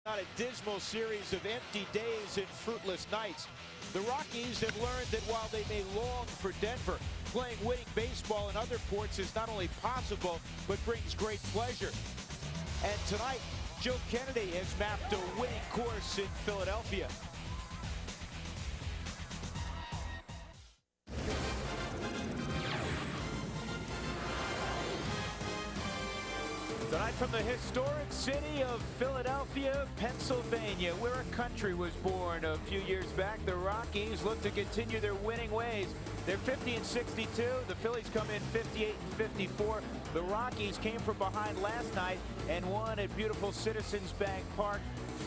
Not a dismal series of empty days and fruitless nights. The Rockies have learned that while they may long for Denver, playing winning baseball in other ports is not only possible, but brings great pleasure. And tonight, Joe Kennedy has mapped a winning course in Philadelphia. Tonight from the historic city of Philadelphia, Pennsylvania, where a country was born a few years back, the Rockies look to continue their winning ways. They're 50-62. The Phillies come in 58-54. The Rockies came from behind last night and won at beautiful Citizens Bank Park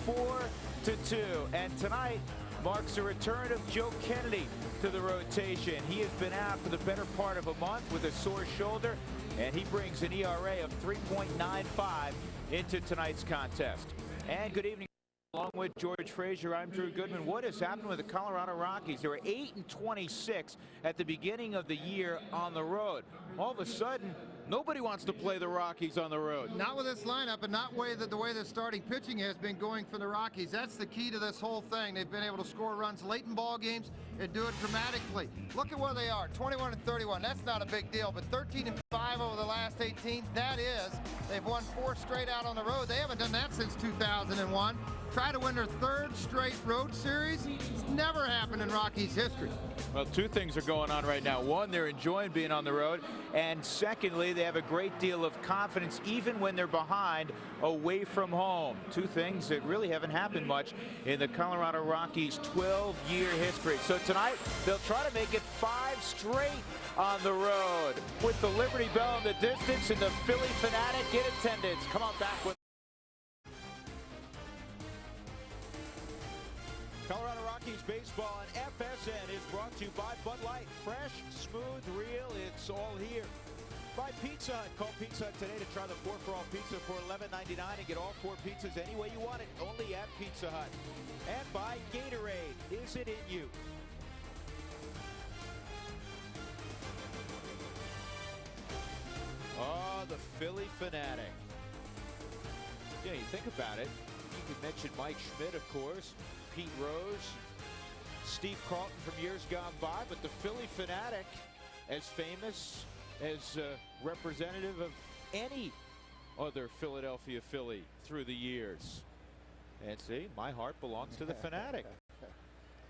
4-2. And tonight marks the return of Joe Kennedy to the rotation. He has been out for the better part of a month with a sore shoulder, and he brings an ERA of 3.95 into tonight's contest. And good evening. Along with George Frazier, I'm Drew Goodman. What has happened with the Colorado Rockies? They were 8-26 at the beginning of the year on the road. All of a sudden, nobody wants to play the Rockies on the road. Not with this lineup, and not the way the starting pitching has been going for the Rockies. That's the key to this whole thing. They've been able to score runs late in ball games and do it dramatically. Look at where they are, 21-31. That's not a big deal, but 13-5 over the last 18. That is, they've won 4 straight out on the road. They haven't done that since 2001. Try to win their 3rd straight road series. It's never happened in Rockies history. Well, 2 things are going on right now. One, they're enjoying being on the road, and secondly, they have a great deal of confidence even when they're behind away from home. 2 things that really haven't happened much in the Colorado Rockies' 12-year history. So tonight, they'll try to make it 5 straight on the road with the Liberty Bell in the distance and the Philly fanatic in attendance. Come on back with Colorado Rockies baseball on FSN is brought to you by Bud Light. Fresh, smooth, real, it's all here. By Pizza Hut. Call Pizza Hut today to try the 4 for All pizza for $11.99 and get all 4 pizzas any way you want it, only at Pizza Hut. And by Gatorade. Is it in you? Oh, the Philly fanatic. Yeah, you think about it. You could mention Mike Schmidt, of course. Pete Rose, Steve Carlton from years gone by, but the Philly fanatic, as famous as representative of any other Philadelphia Philly through the years. And see, my heart belongs to the fanatic.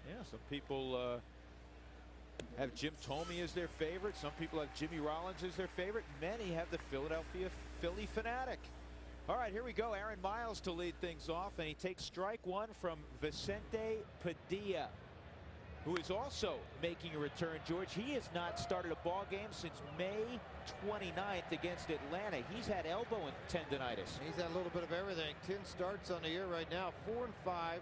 Yeah, some people have Jim Thome as their favorite. Some people have Jimmy Rollins as their favorite. Many have the Philadelphia Philly fanatic. All right, here we go. Aaron Miles to lead things off, and he takes strike 1 from Vicente Padilla, who is also making a return. George, he has not started a ball game since May 29th against Atlanta. He's had elbow and tendonitis. He's had a little bit of everything. 10 starts on the year right now, 4-5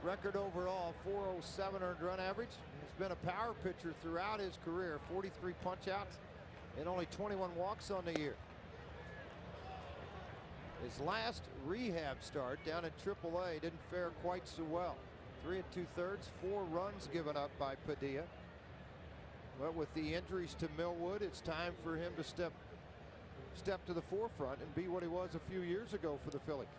record overall, 407 earned run average. He's been a power pitcher throughout his career, 43 punch outs and only 21 walks on the year. His last rehab start down in AAA didn't fare quite so well. 3 2/3, 4 runs given up by Padilla. Well, with the injuries to Millwood, it's time for him to step to the forefront and be what he was a few years ago for the Phillies.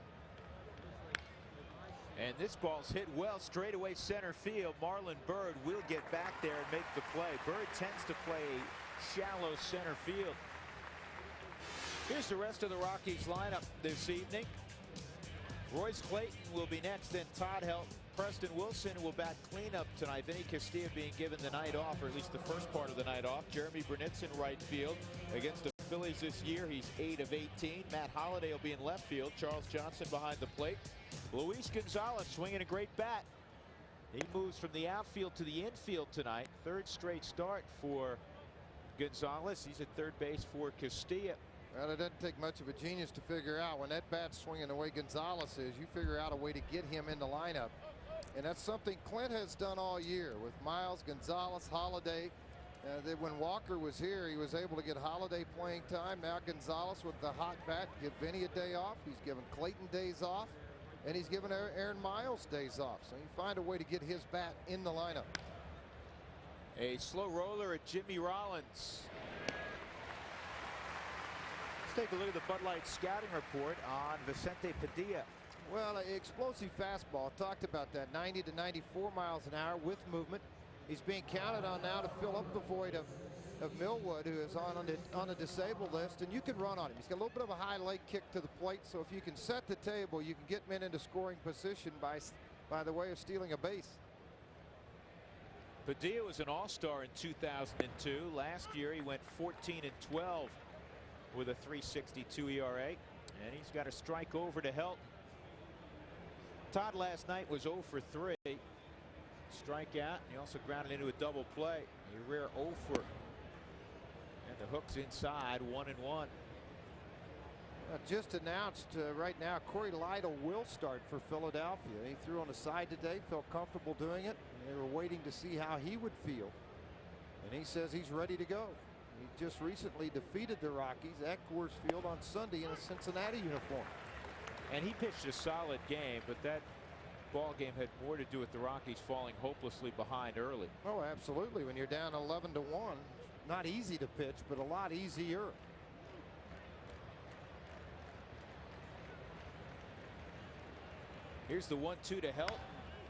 And this ball's hit well straightaway center field. Marlon Byrd will get back there and make the play. Byrd tends to play shallow center field. Here's the rest of the Rockies lineup this evening. Royce Clayton will be next, then Todd Helton. Preston Wilson will bat cleanup tonight. Vinny Castilla being given the night off, or at least the first part of the night off. Jeremy Brunitz in right field. Against the Phillies this year, he's 8 of 18. Matt Holliday will be in left field. Charles Johnson behind the plate. Luis Gonzalez swinging a great bat. He moves from the outfield to the infield tonight. 3rd straight start for Gonzalez. He's at third base for Castilla. Well, it doesn't take much of a genius to figure out when that bat's swinging the way Gonzalez is, you figure out a way to get him in the lineup. And that's something Clint has done all year with Miles, Gonzalez, Holliday. When Walker was here, he was able to get Holliday playing time. Now Gonzalez with the hot bat, give Vinny a day off. He's given Clayton days off, and he's given Aaron Miles days off. So you find a way to get his bat in the lineup. A slow roller at Jimmy Rollins. Let's take a look at the Bud Light scouting report on Vicente Padilla. Well, explosive fastball. Talked about that. 90 to 94 miles an hour with movement. He's being counted on now to fill up the void of Millwood, who is on the disabled list, and you can run on him. He's got a little bit of a high leg kick to the plate, so if you can set the table, you can get men into scoring position by the way of stealing a base. Padilla was an all-star in 2002. Last year he went 14-12 with a 3.62 ERA, and he's got a strike over to Helton. Todd last night was 0 for 3. Strikeout, and he also grounded into a double play. A rare 0 for. And the hook's inside, 1-1. Just announced right now, Corey Lytle will start for Philadelphia. He threw on the side today, felt comfortable doing it. They were waiting to see how he would feel, and he says he's ready to go. He just recently defeated the Rockies at Coors Field on Sunday in a Cincinnati uniform. And he pitched a solid game, but that ball game had more to do with the Rockies falling hopelessly behind early. Oh, absolutely. When you're down 11-1, not easy to pitch, but a lot easier. Here's the 1-2 to Helton,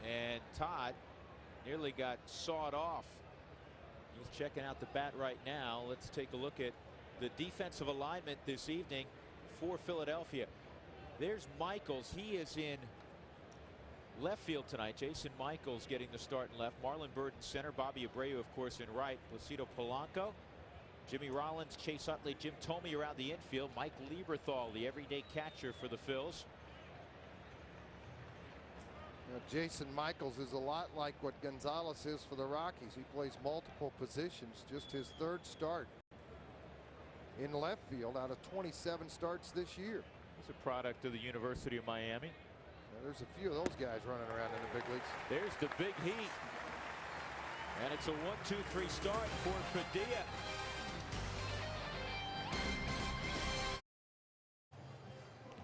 and Todd nearly got sawed off. He's checking out the bat right now. Let's take a look at the defensive alignment this evening for Philadelphia. There's Michaels. He is in left field tonight. Jason Michaels getting the start in left. Marlon Byrd in center. Bobby Abreu, of course, in right. Placido Polanco, Jimmy Rollins, Chase Utley, Jim Thome around the infield. Mike Lieberthal, the everyday catcher for the Phils. Jason Michaels is a lot like what Gonzalez is for the Rockies. He plays multiple positions. Just his 3rd start in left field out of 27 starts this year. He's a product of the University of Miami. There's a few of those guys running around in the big leagues. There's the big heat. And it's a 1-2-3 start for Padilla.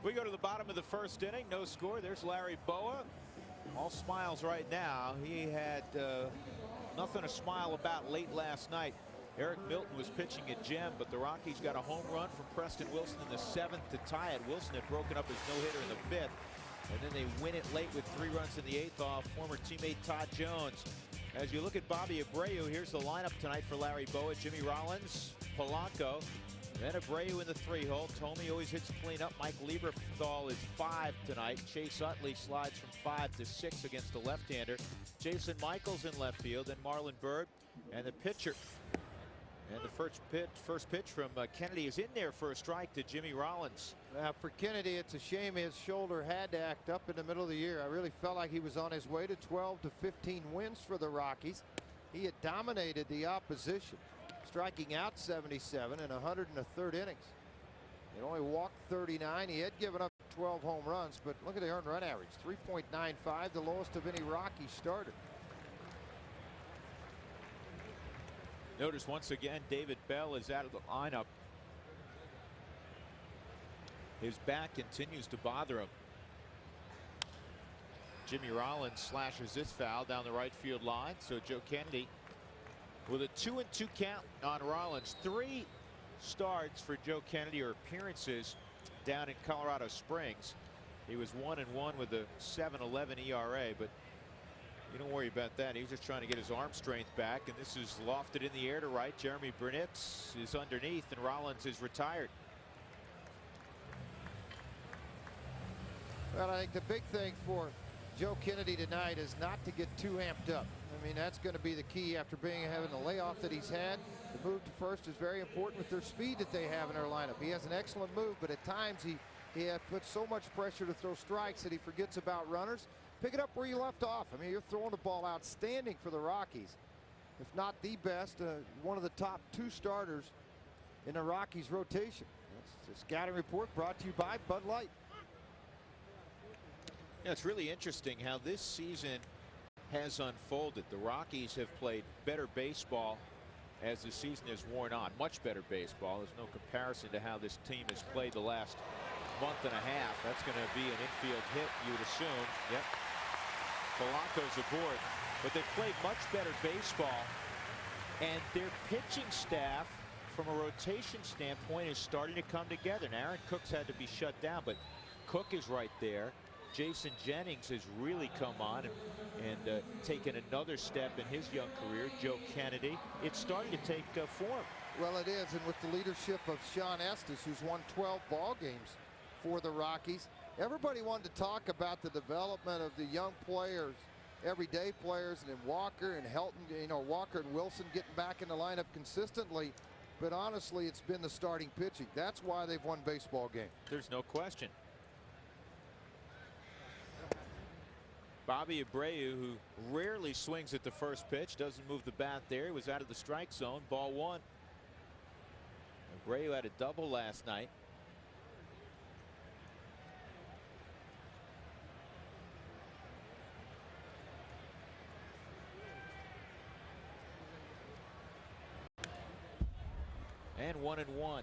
We go to the bottom of the 1st inning. No score. There's Larry Boa. All smiles right now. He had nothing to smile about late last night. Eric Milton was pitching a gem, but the Rockies got a home run from Preston Wilson in the 7th to tie it. Wilson had broken up his no-hitter in the 5th, and then they win it late with 3 runs in the 8th off former teammate Todd Jones. As you look at Bobby Abreu, here's the lineup tonight for Larry Boa. Jimmy Rollins, Polanco, then Abreu in the 3-hole. Thome always hits clean up. Mike Lieberthal is 5 tonight. Chase Utley slides from 5 to 6 against the left-hander. Jason Michaels in left field, and Marlon Byrd, and the pitcher. And the first pitch from Kennedy is in there for a strike to Jimmy Rollins. Now for Kennedy, it's a shame his shoulder had to act up in the middle of the year. I really felt like he was on his way to 12 to 15 wins for the Rockies. He had dominated the opposition, striking out 77 in 103rd innings. He only walked 39. He had given up 12 home runs, but look at the earned run average, 3.95, the lowest of any Rockies starter. Notice once again David Bell is out of the lineup. His back continues to bother him. Jimmy Rollins slashes this foul down the right field line, so Joe Kennedy with a 2-2 count on Rollins. 3 starts for Joe Kennedy, or appearances, down in Colorado Springs. He was 1-1 with a 7.11 ERA, but you don't worry about that. He's just trying to get his arm strength back, and this is lofted in the air to right. Jeremy Brunitz is underneath, and Rollins is retired. Well, I think the big thing for Joe Kennedy tonight is not to get too amped up. I mean, that's going to be the key after having the layoff that he's had. The move to first is very important with their speed that they have in their lineup. He has an excellent move, but at times he puts so much pressure to throw strikes that he forgets about runners. Pick it up where you left off. I mean, you're throwing the ball outstanding for the Rockies, if not the best, one of the top 2 starters in the Rockies rotation. That's the scouting report brought to you by Bud Light. Yeah, it's really interesting how this season has unfolded. The Rockies have played better baseball as the season has worn on. Much better baseball. There's no comparison to how this team has played the last month and a half. That's going to be an infield hit, you would assume. Yep. Polanco's aboard, but they've played much better baseball, and their pitching staff from a rotation standpoint is starting to come together. Now Aaron Cook's had to be shut down, but Cook is right there. Jason Jennings has really come on and taken another step in his young career. Joe Kennedy. It's starting to take form. Well, it is, and with the leadership of Sean Estes, who's won 12 ball games for the Rockies, everybody wanted to talk about the development of the young players, everyday players, and then Walker and Helton, Walker and Wilson getting back in the lineup consistently. But honestly, it's been the starting pitching. That's why they've won baseball games. There's no question. Bobby Abreu, who rarely swings at the first pitch, doesn't move the bat there. He was out of the strike zone. Ball one. Abreu had a double last night. And 1-1.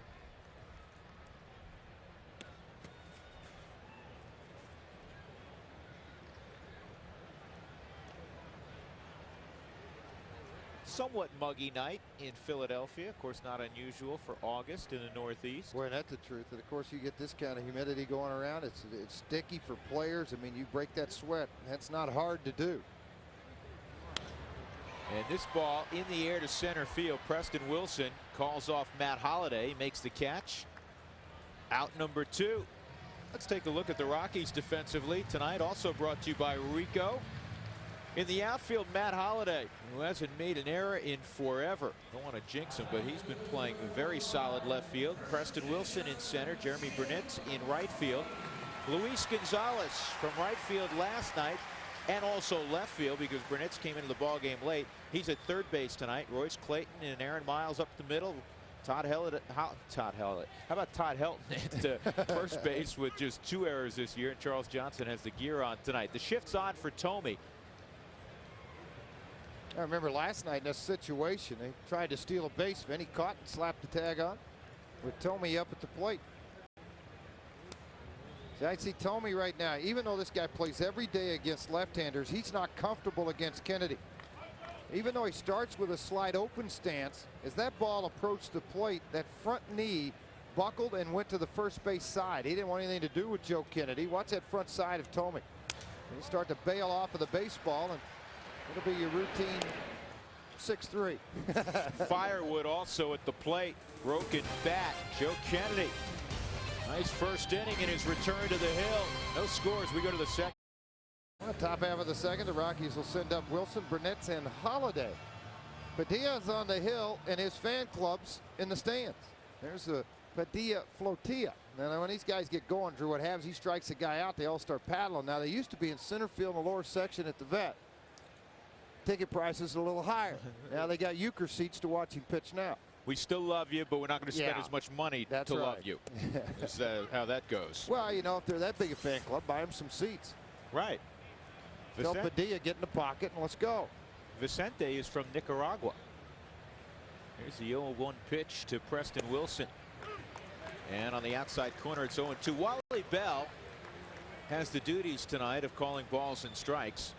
Somewhat muggy night in Philadelphia. Of course, not unusual for August in the Northeast. Boy, that's the truth. And of course, you get this kind of humidity going around. It's sticky for players. I mean, you break that sweat. That's not hard to do. And this ball in the air to center field. Preston Wilson calls off Matt Holliday, makes the catch. Out number 2. Let's take a look at the Rockies defensively tonight. Also brought to you by Rico. In the outfield, Matt Holliday, who hasn't made an error in forever. Don't want to jinx him, but he's been playing very solid left field. Preston Wilson in center. Jeremy Burnett in right field. Luis Gonzalez from right field last night, and also left field because Burnett came into the ball game late. He's at third base tonight. Royce Clayton and Aaron Miles up the middle. How about Todd Helton at first base with just 2 errors this year, and Charles Johnson has the gear on tonight. The shift's on for Thome. I remember last night in this situation, they tried to steal a base, and he caught and slapped the tag on with Thome up at the plate. See, I see Thome right now. Even though this guy plays every day against left-handers, he's not comfortable against Kennedy. Even though he starts with a slide open stance, as that ball approached the plate, that front knee buckled and went to the first base side. He didn't want anything to do with Joe Kennedy. Watch that front side of Thome. He'll start to bail off of the baseball, and it'll be your routine 6-3. Firewood also at the plate. Broken bat. Joe Kennedy. Nice first inning in his return to the hill. No scores. We go to the second. Top half of the second, the Rockies will send up Wilson, Burnett, and Holliday. Padilla's on the hill, and his fan club's in the stands. There's the Padilla Flotilla. Now, when these guys get going, Drew, what happens, he strikes a guy out, they all start paddling. Now, they used to be in center field in the lower section at the Vet. Ticket prices a little higher. Now they got euchre seats to watch him pitch now. We still love you, but we're not going to spend as much money to love you. That's how that goes. Well, you know, if they're that big a fan club, buy them some seats. Right. Tell Padilla, get in the pocket and let's go. Vicente is from Nicaragua. Here's the 0-1 pitch to Preston Wilson. And on the outside corner, it's 0-2. Wally Bell has the duties tonight of calling balls and strikes.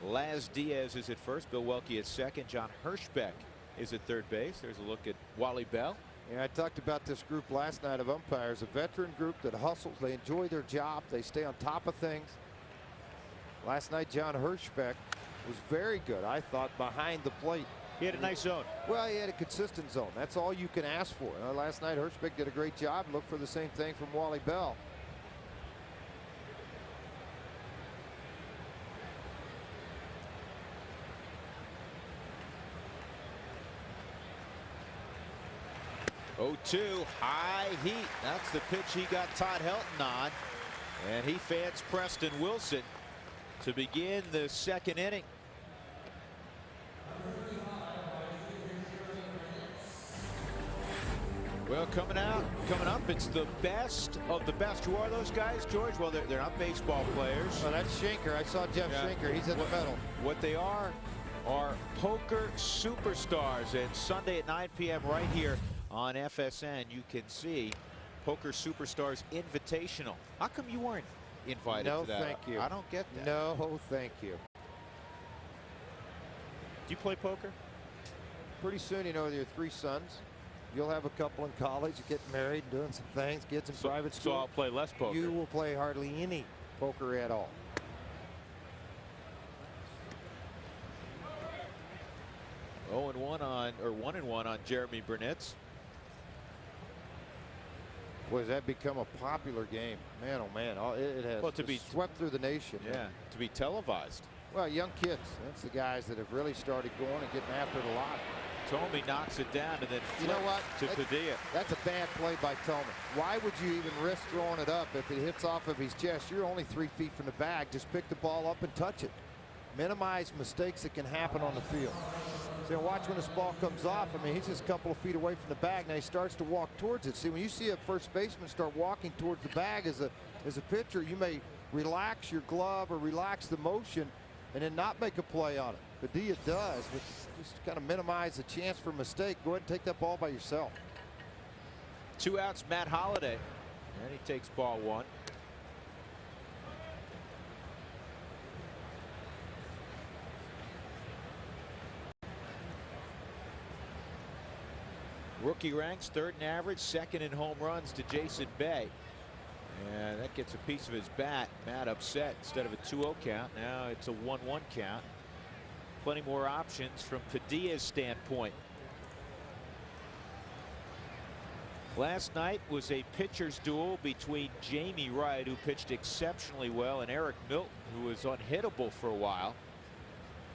Laz Diaz is at first. Bill Welke at second. John Hirschbeck is at third base. There's a look at Wally Bell. Yeah, I talked about this group last night of umpires. A veteran group that hustles. They enjoy their job. They stay on top of things. Last night, John Hirschbeck was very good, I thought, behind the plate. He had a nice zone. Well, he had a consistent zone. That's all you can ask for. Last night, Hirschbeck did a great job. Look for the same thing from Wally Bell. Oh-2, high heat. That's the pitch he got Todd Helton on. And he fans Preston Wilson to begin the second inning. Well, coming up, it's the best of the best. Who are those guys, George? Well, they're not baseball players. Well, that's Schenker. I saw Jeff Schenker. He's in the middle. What they are poker superstars. And Sunday at 9 p.m. right here on FSN, you can see Poker Superstars Invitational. How come you weren't invited to that? No, thank you. I don't get that. No, thank you. Do you play poker? Pretty soon, you know, with your 3 sons, you'll have a couple in college, get married, doing some things, get some private school. So I'll play less poker. You will play hardly any poker at all. Oh, and 1 on Jeremy Burnett's. Boy, has that become a popular game? Man, oh man, it has Well, to be swept through the nation. Yeah, to be televised. Well, young kids, that's the guys that have really started going and getting after it a lot. Tomey knocks it down and then you know what? to Padilla. That's a bad play by Tomey. Why would you even risk throwing it up if it hits off of his chest? You're only 3 feet from the bag. Just pick the ball up and touch it. Minimize mistakes that can happen on the field. So watch when this ball comes off. I mean, he's just a couple of feet away from the bag. Now he starts to walk towards it. See, when you see a first baseman start walking towards the bag as a pitcher, you may relax your glove or relax the motion and then not make a play on it. Padilla does, which just kind of minimize the chance for a mistake. Go ahead and take that ball by yourself. 2 outs, Matt Holliday, and he takes ball 1. Rookie ranks 3rd in average, 2nd in home runs to Jason Bay. And that gets a piece of his bat. Matt upset. Instead of a 2-0 count, now it's a 1-1 count. Plenty more options from Padilla's standpoint. Last night was a pitcher's duel between Jamie Wright, who pitched exceptionally well, and Eric Milton, who was unhittable for a while.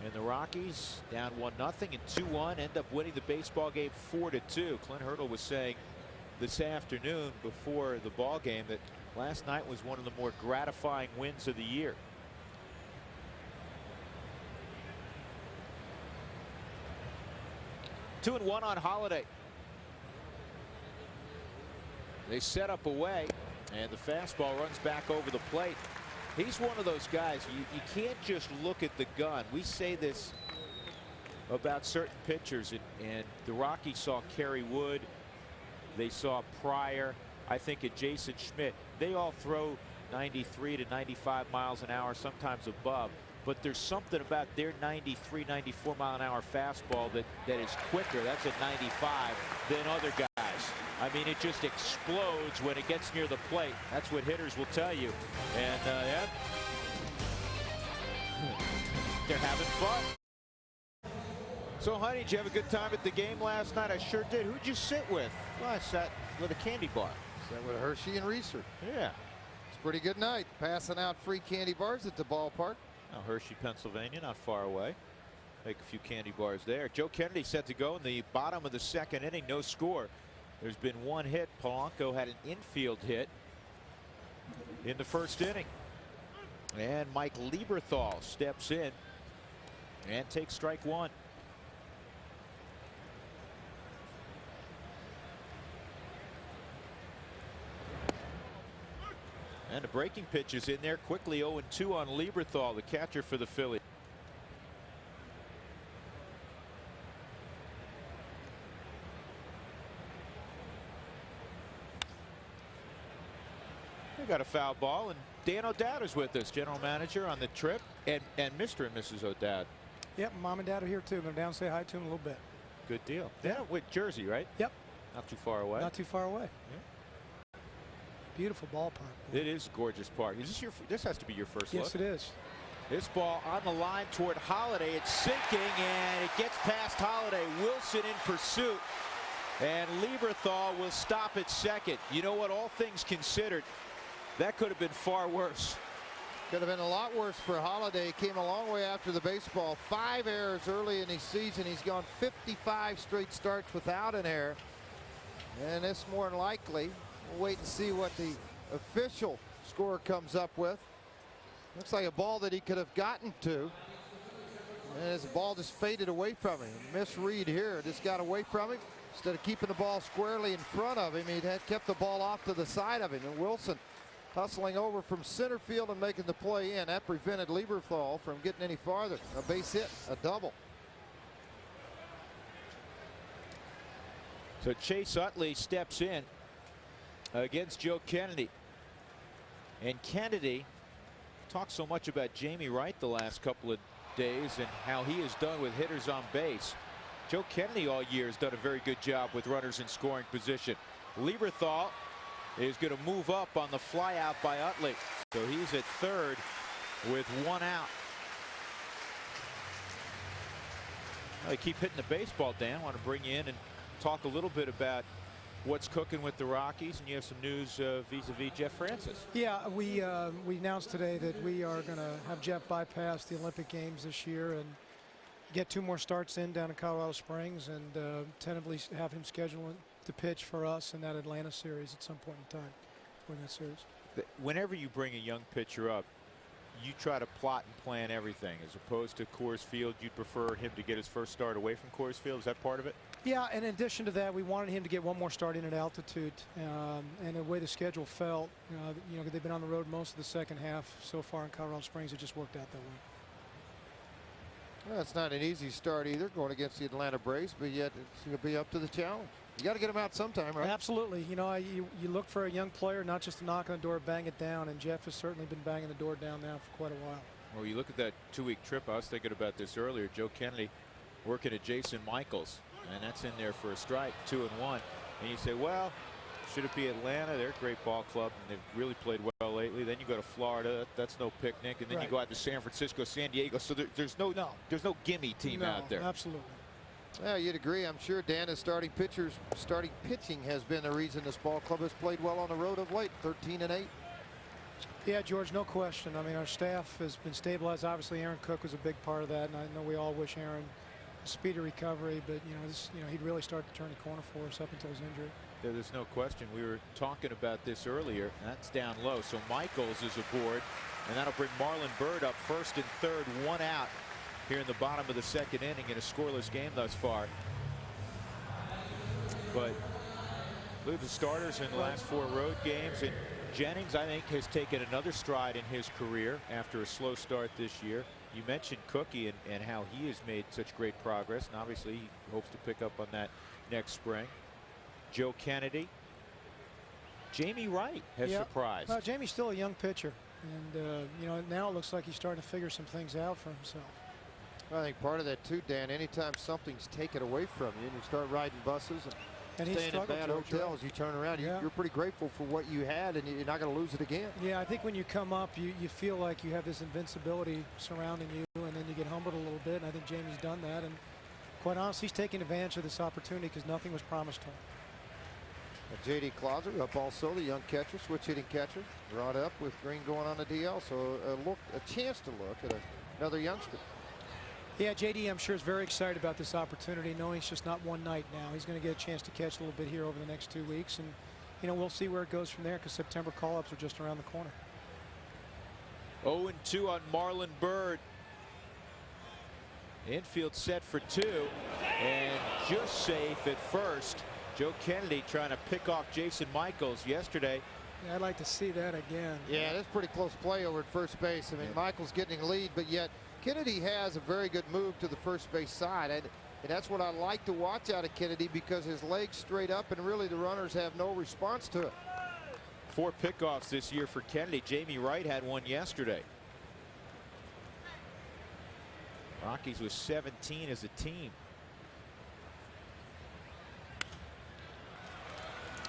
And the Rockies down 1-0 and 2-1 end up winning the baseball game 4-2. Clint Hurdle was saying this afternoon before the ball game that last night was one of the more gratifying wins of the year. Two and 1 on Holliday. They set up away, and the fastball runs back over the plate. He's one of those guys, you can't just look at the gun. We say this about certain pitchers, and the Rockies saw Kerry Wood. They saw Pryor. I think at Jason Schmidt. They all throw 93 to 95 miles an hour, sometimes above. But there's something about their 93, 94 mile an hour fastball that is quicker. That's at 95 than other guys. I mean, it just explodes when it gets near the plate. That's what hitters will tell you. And yeah, they're having fun. So, honey, did you have a good time at the game last night? I sure did. Who'd you sit with? Well, I sat with a candy bar. Sat with Hershey and Reeser. Yeah. It's a pretty good night. Passing out free candy bars at the ballpark. Now, Hershey, Pennsylvania, not far away. Take a few candy bars there. Joe Kennedy set to go in the bottom of the 2nd inning. No score. There's been 1 hit. Polanco had an infield hit in the 1st inning. And Mike Lieberthal steps in and takes strike 1. And the breaking pitch is in there quickly. 0-2 on Lieberthal, the catcher for the Phillies. We got a foul ball, and Dan O'Dowd is with us, general manager on the trip, and Mr. and Mrs. O'Dowd. Yep, Mom and Dad are here too. Go down and say hi to them a little bit. Good deal. Yeah, with Jersey, right? Yep. Not too far away. Not too far away. Yeah. Beautiful ballpark. It is a gorgeous park. Is this this has to be your first look? Yes, it is. This ball on the line toward Holliday. It's sinking, and it gets past Holliday. Wilson in pursuit, and Lieberthal will stop at 2nd. You know what? All things considered, that could have been far worse. Could have been a lot worse for Holliday. Came a long way after the baseball. 5 errors early in his season. He's gone 55 straight starts without an error. And it's more than likely. We'll wait and see what the official score comes up with. Looks like a ball that he could have gotten to. And as the ball just faded away from him. Misread here. Just got away from him. Instead of keeping the ball squarely in front of him, he had kept the ball off to the side of him. And Wilson hustling over from center field and making the play in. That prevented Lieberthal from getting any farther. A base hit, a double. So Chase Utley steps in against Joe Kennedy. And Kennedy talked so much about Jamie Wright the last couple of days and how he has done with hitters on base. Joe Kennedy all year has done a very good job with runners in scoring position. Lieberthal is going to move up on the fly out by Utley. So he's at third with one out. Well, they keep hitting the baseball, Dan. I want to bring you in and talk a little bit about what's cooking with the Rockies, and you have some news vis-a-vis Jeff Francis. Yeah, we announced today that we are going to have Jeff bypass the Olympic Games this year and get 2 more starts in down in Colorado Springs, and tentatively have him scheduled to pitch for us in that Atlanta series at some point in time for that series. Whenever you bring a young pitcher up, you try to plot and plan everything, as opposed to Coors Field. You'd prefer him to get his first start away from Coors Field. Is that part of it? Yeah, and in addition to that, we wanted him to get 1 more start in at altitude, and the way the schedule felt, you know, they've been on the road most of the second half so far in Colorado Springs. It just worked out that way. Well, it's not an easy start either, going against the Atlanta Braves, but yet it's going to be up to the challenge. You got to get him out sometime, right? Absolutely. You know, you look for a young player, not just to knock on the door, bang it down, and Jeff has certainly been banging the door down now for quite a while. Well, you look at that 2-week trip. I was thinking about this earlier. Joe Kennedy working at Jason Michaels, and that's in there for a strike, 2-1. And you say, well, should it be Atlanta? They're a great ball club, and they've really played well lately. Then you go to Florida. That's no picnic. And then you go out to San Francisco, San Diego. So there's no gimme team out there. Absolutely. Yeah, you'd agree. I'm sure Dan, as starting pitching has been the reason this ball club has played well on the road of late. 13-8. Yeah, George, no question. I mean, our staff has been stabilized. Obviously, Aaron Cook was a big part of that, and I know we all wish Aaron a speedy recovery. But he'd really start to turn the corner for us up until his injury. There's no question. We were talking about this earlier. That's down low. So Michaels is aboard, and that'll bring Marlon Byrd up first and third, 1 out here in the bottom of the second inning in a scoreless game thus far. But look at the starters in the last 4 road games, and Jennings, I think, has taken another stride in his career after a slow start this year. You mentioned Cookie and how he has made such great progress, and obviously he hopes to pick up on that next spring. Joe Kennedy. Jamie Wright has surprised. Well, Jamie's still a young pitcher, and now it looks like he's starting to figure some things out for himself. I think part of that too, Dan, anytime something's taken away from you and you start riding buses and staying in bad hotels, you turn around, you're pretty grateful for what you had, and you're not going to lose it again. Yeah, I think when you come up, you feel like you have this invincibility surrounding you, and then you get humbled a little bit, and I think Jamie's done that, and quite honestly, he's taking advantage of this opportunity because nothing was promised to him. J.D. Clauser up also, the young catcher, switch hitting catcher, brought up with Green going on the DL, so a chance to look at another youngster. Yeah, J.D. I'm sure is very excited about this opportunity, knowing it's just not one night now. He's going to get a chance to catch a little bit here over the next 2 weeks, and we'll see where it goes from there because September call-ups are just around the corner. 0-2 on Marlon Byrd. Infield set for 2, and just safe at first. Joe Kennedy trying to pick off Jason Michaels yesterday. Yeah, I'd like to see that again. Yeah, that's pretty close play over at first base. I mean, Michaels getting the lead, but yet Kennedy has a very good move to the first base side. And that's what I like to watch out of Kennedy, because his legs straight up and really the runners have no response to it. 4 pickoffs this year for Kennedy. Jamie Wright had one yesterday. Rockies was 17 as a team.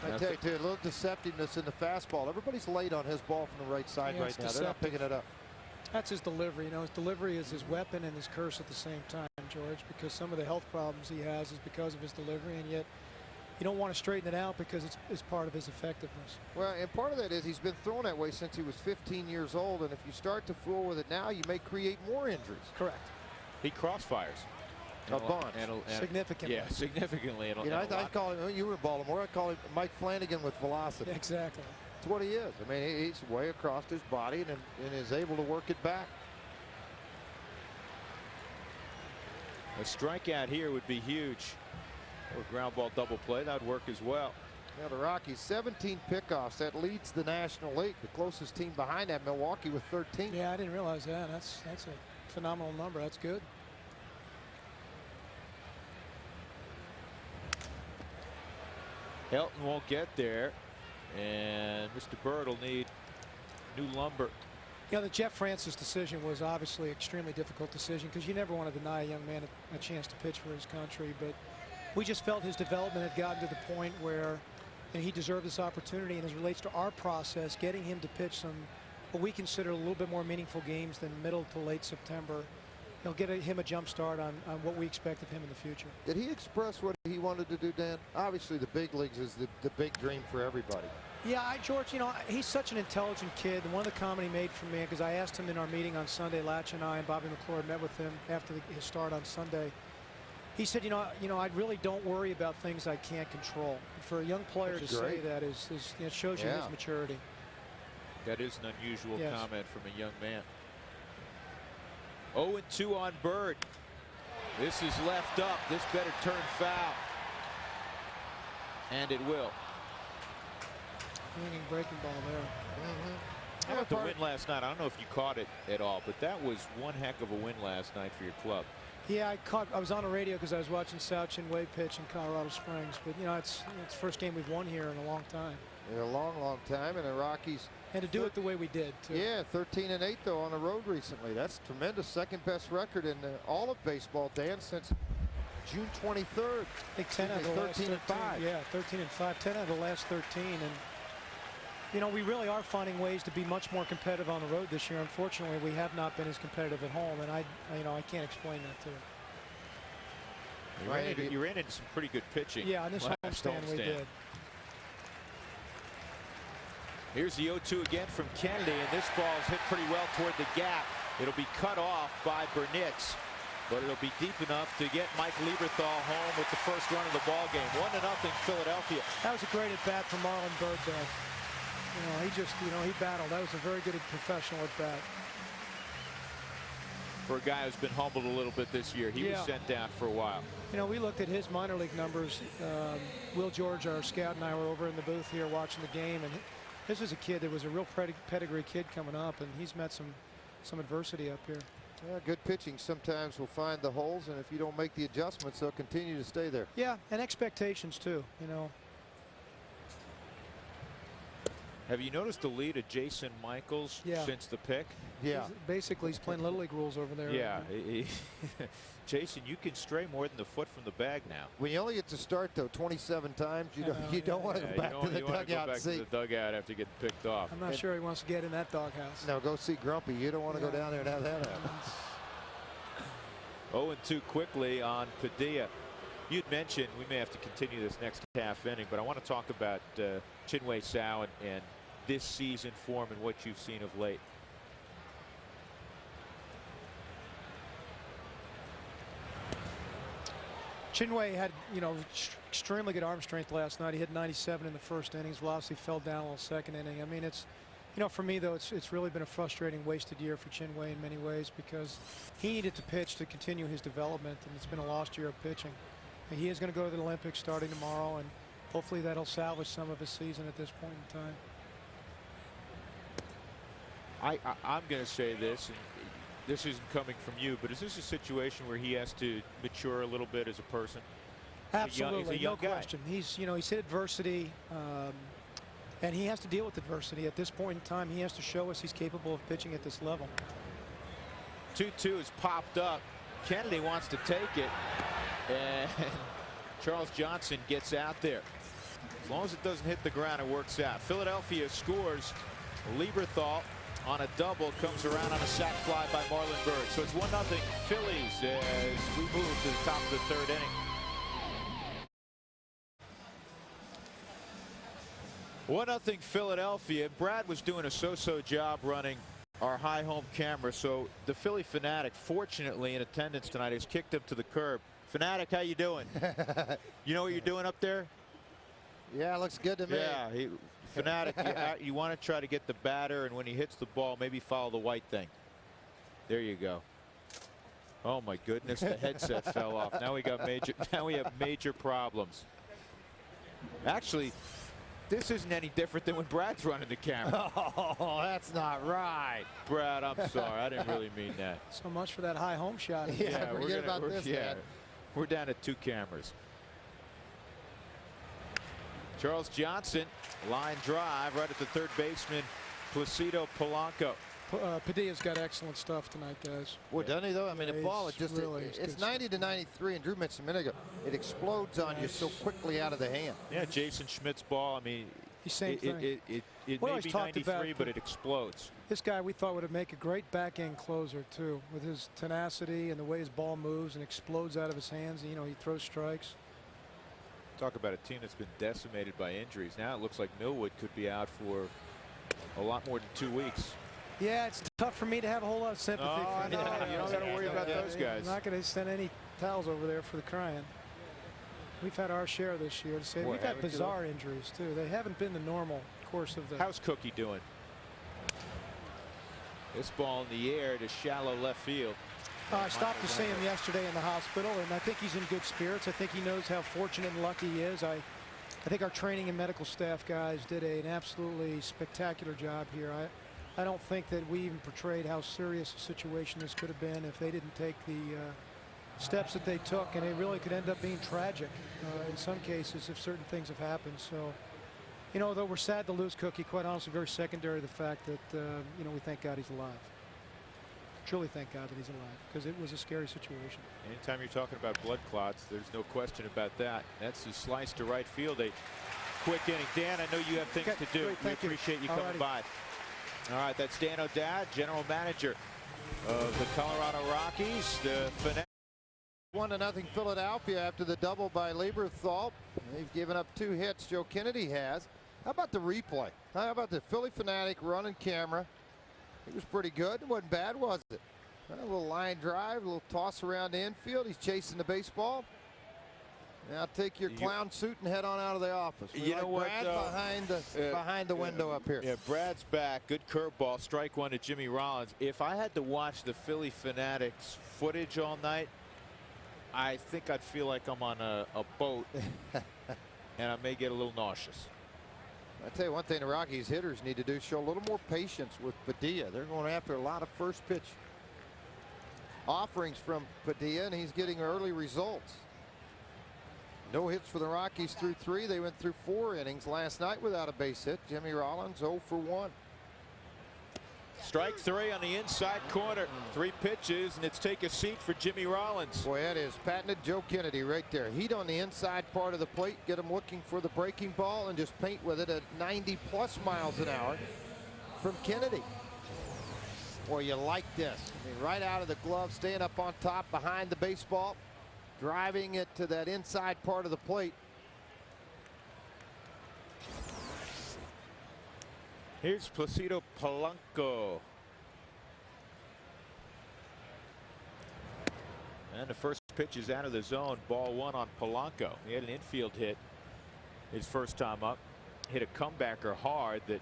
I tell you, too, a little deceptiveness in the fastball. Everybody's late on his ball from the right side right now. They're not picking it up. That's his delivery. His delivery is his weapon and his curse at the same time, George, because some of the health problems he has is because of his delivery, and yet you don't want to straighten it out because it's part of his effectiveness. Well, and part of that is he's been thrown that way since he was 15 years old, and if you start to fool with it now, you may create more injuries. Correct. He crossfires. A bunch. Significantly. Yeah, significly. I call him, you were in Baltimore, I call him Mike Flanagan with velocity. Exactly. That's what he is. I mean, he's way across his body and is able to work it back. A strikeout here would be huge. Or ground ball double play, that would work as well. Now the Rockies 17 pickoffs. That leads the National League. The closest team behind that, Milwaukee, with 13. Yeah, I didn't realize that. That's a phenomenal number. That's good. Helton won't get there, and Mr. Byrd will need new lumber. The Jeff Francis decision was obviously an extremely difficult decision because you never want to deny a young man a chance to pitch for his country, but we just felt his development had gotten to the point where he deserved this opportunity, and as it relates to our process, getting him to pitch some what we consider a little bit more meaningful games than middle to late September, he'll get him a jump start on what we expect of him in the future. Did he express what he wanted to do, Dan? Obviously, the big leagues is the big dream for everybody. Yeah, George, you know, he's such an intelligent kid. And one of the comment he made for me, because I asked him in our meeting on Sunday, Latch and I and Bobby McClure met with him after his start on Sunday. He said, you know, I really don't worry about things I can't control. For a young player to say that it shows you his maturity. That is an unusual comment from a young man. 0-2 on Bird. This is left up. This better turn foul. And it will. Swinging breaking ball there. How about the win last night? I don't know if you caught it at all, but that was one heck of a win last night for your club. Yeah, I was on the radio because I was watching Sao Chin Wei pitch in Colorado Springs. But, you know, it's the first game we've won here in a long time. In a long, long time. And the Rockies. And to do it the way we did, too. Yeah, 13-8, though, on the road recently. That's tremendous. Second best record in all of baseball, Dan, since June 23rd. I think 10 out of the last 13. 13-5. Yeah, 13-5. 10 out of the last 13. And, you know, we really are finding ways to be much more competitive on the road this year. Unfortunately, we have not been as competitive at home, and I can't explain that to you. You ran into some pretty good pitching. Yeah, on this homestand we did. Here's the 0-2 again from Kennedy, and this ball is hit pretty well toward the gap. It'll be cut off by Burnitz, but it'll be deep enough to get Mike Lieberthal home with the first run of the ball game. 1-0 Philadelphia. That was a great at bat from Marlon Byrd, though. You know, he just, he battled. That was a very good professional at bat. For a guy who's been humbled a little bit this year, he was sent down for a while. You know, we looked at his minor league numbers. Will George, our scout, and I were over in the booth here watching the game, and this is a kid that was a real pedigree kid coming up, and he's met some adversity up here. Yeah, good pitching sometimes will find the holes, and if you don't make the adjustments, they'll continue to stay there. Yeah, and expectations too, you know. Have you noticed the lead of Jason Michaels since the pick? Yeah. Basically, he's playing Little League rules over there. Yeah. Jason, you can stray more than the foot from the bag now. When you only get to start, though, 27 times, you don't want to go back to the dugout and see. To the dugout after getting picked off. I'm not sure he wants to get in that doghouse. No, go see Grumpy. You don't want to go down there and have that happen. 0-2 quickly on Padilla. You'd mentioned we may have to continue this next half inning, but I want to talk about Chin-Wei Sao and this season form and what you've seen of late. Chin-Wei had, extremely good arm strength last night. He hit 97 in the first innings. Velocity fell down a little second inning. I mean, it's, for me, though, it's really been a frustrating, wasted year for Chin-Wei in many ways because he needed to pitch to continue his development, and it's been a lost year of pitching. And he is going to go to the Olympics starting tomorrow, and hopefully that'll salvage some of his season at this point in time. I'm going to say this, and this isn't coming from you, but is this a situation where he has to mature a little bit as a person? Absolutely, no question. He's hit adversity, and he has to deal with adversity. At this point in time, he has to show us he's capable of pitching at this level. 2-2 is popped up. Kennedy wants to take it, and Charles Johnson gets out there. As long as it doesn't hit the ground, it works out. Philadelphia scores. Lieberthal on a double comes around on a sac fly by Marlon Byrd. So it's 1-0 Phillies as we move to the top of the third inning. 1-0 Philadelphia. Brad was doing a so-so job running our high home camera, so the Philly fanatic, fortunately in attendance tonight, has kicked him to the curb. Fanatic, how you doing? You know what you're doing up there? Yeah, looks good to me. Yeah, Fanatic, you want to try to get the batter, and when he hits the ball, maybe follow the white thing. There you go. Oh my goodness, the headset fell off. Now we have major problems. Actually, this isn't any different than when Brad's running the camera. Oh, that's not right. Brad, I'm sorry. I didn't really mean that. So much for that high home shot. Yeah, forget about this, man. We're down to 2 cameras. Charles Johnson, line drive right at the third baseman, Placido Polanco. Padilla's got excellent stuff tonight, guys. Well, doesn't he, though? I mean, the ball, it's 90 to 93, and Drew mentioned a minute ago, it explodes on you so quickly out of the hand. Yeah, Jason Schmidt's ball, I mean, Same thing. It We may always be talked 93, about but it explodes. This guy we thought would make a great back-end closer too, with his tenacity and the way his ball moves and explodes out of his hands. You know, he throws strikes. Talk about a team that's been decimated by injuries. Now it looks like Millwood could be out for a lot more than 2 weeks. Yeah, it's tough for me to have a whole lot of sympathy for him. You don't got to worry about those guys. I'm not going to send any towels over there for the crying. We've had our share this year. To say we've had bizarre injuries too. They haven't been the normal course of the. How's Cookie doing? This ball in the air to shallow left field. I stopped to see him yesterday in the hospital, and I think he's in good spirits. I think he knows how fortunate and lucky he is. I think our training and medical staff guys did an absolutely spectacular job here. I don't think that we even portrayed how serious a situation this could have been if they didn't take the steps that they took, and it really could end up being tragic in some cases if certain things have happened. So, you know, though we're sad to lose Cookie, quite honestly, very secondary to the fact that, you know, we thank God he's alive. Truly thank God that he's alive, because it was a scary situation. Anytime you're talking about blood clots, there's no question about that. That's his slice to right field. A quick inning. Dan, I know you have things to do. We appreciate you coming by. All right, that's Dan O'Dowd, general manager of the Colorado Rockies. The 1-0 Philadelphia after the double by Lieberthal. They've given up 2 hits. Joe Kennedy has. How about the replay? How about the Philly fanatic running camera? It was pretty good. It wasn't bad, was it? A little line drive, a little toss around the infield. He's chasing the baseball. Now take your clown suit and head on out of the office. You know what? Behind the window up here. Yeah, Brad's back. Good curveball. Strike one to Jimmy Rollins. If I had to watch the Philly Fanatics footage all night, I think I'd feel like I'm on a boat, and I may get a little nauseous. I tell you one thing, the Rockies hitters need to do, show a little more patience with Padilla. They're going after a lot of first pitch offerings from Padilla, and he's getting early results. No hits for the Rockies through 3. They went through 4 innings last night without a base hit. Jimmy Rollins 0 for 1. Strike 3 on the inside corner. 3 pitches, and it's take a seat for Jimmy Rollins. Boy, that is patented Joe Kennedy right there. Heat on the inside part of the plate, get him looking for the breaking ball, and just paint with it at 90+ miles an hour from Kennedy. Boy, you like this. I mean, right out of the glove, staying up on top behind the baseball, driving it to that inside part of the plate. Here's Placido Polanco. And the first pitch is out of the zone. Ball 1 on Polanco. He had an infield hit his first time up. Hit a comebacker hard that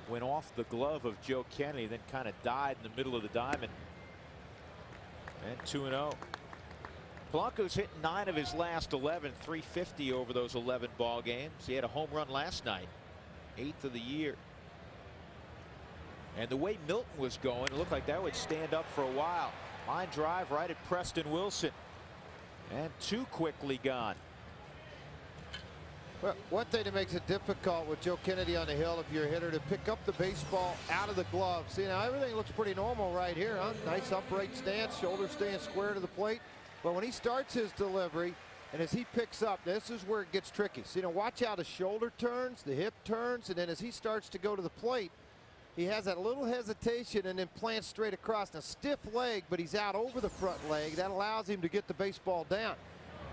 went off the glove of Joe Kennedy, then kind of died in the middle of the diamond. And 2-0. Polanco's hit 9 of his last 11, 350 over those 11 ball games. He had a home run last night, 8th of the year. And the way Milton was going, it looked like that would stand up for a while. Line drive right at Preston Wilson. And 2 quickly gone. Well, one thing that makes it difficult with Joe Kennedy on the hill, if you're a hitter, to pick up the baseball out of the glove. See, now everything looks pretty normal right here, huh? Nice upright stance, shoulders staying square to the plate. But when he starts his delivery, and as he picks up, this is where it gets tricky. So, you know, watch how the shoulder turns, the hip turns, and then as he starts to go to the plate, he has that little hesitation and then plants straight across. Now, stiff leg, but he's out over the front leg. That allows him to get the baseball down.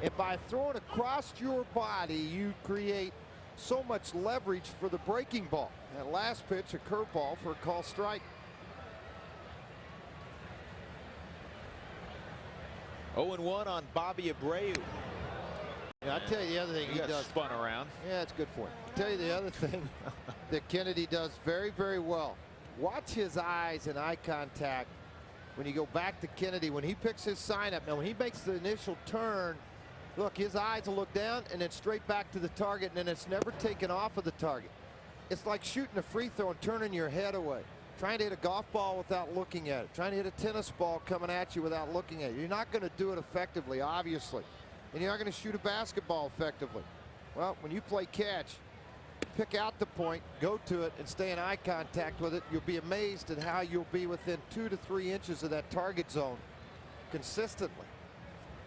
And by throwing across your body, you create so much leverage for the breaking ball. That last pitch, a curveball for a call strike. 0-1 on Bobby Abreu. Yeah, I'll tell you the other thing he does. Spun around. Yeah, it's good for him. I'll tell you the other thing that Kennedy does very, very well. Watch his eyes and eye contact when you go back to Kennedy. When he picks his sign up, now when he makes the initial turn, look, his eyes will look down and then straight back to the target, and then it's never taken off of the target. It's like shooting a free throw and turning your head away. Trying to hit a golf ball without looking at it. Trying to hit a tennis ball coming at you without looking at it. You're not going to do it effectively, obviously. And you're not going to shoot a basketball effectively. Well, when you play catch, pick out the point, go to it, and stay in eye contact with it. You'll be amazed at how you'll be within 2 to 3 inches of that target zone consistently.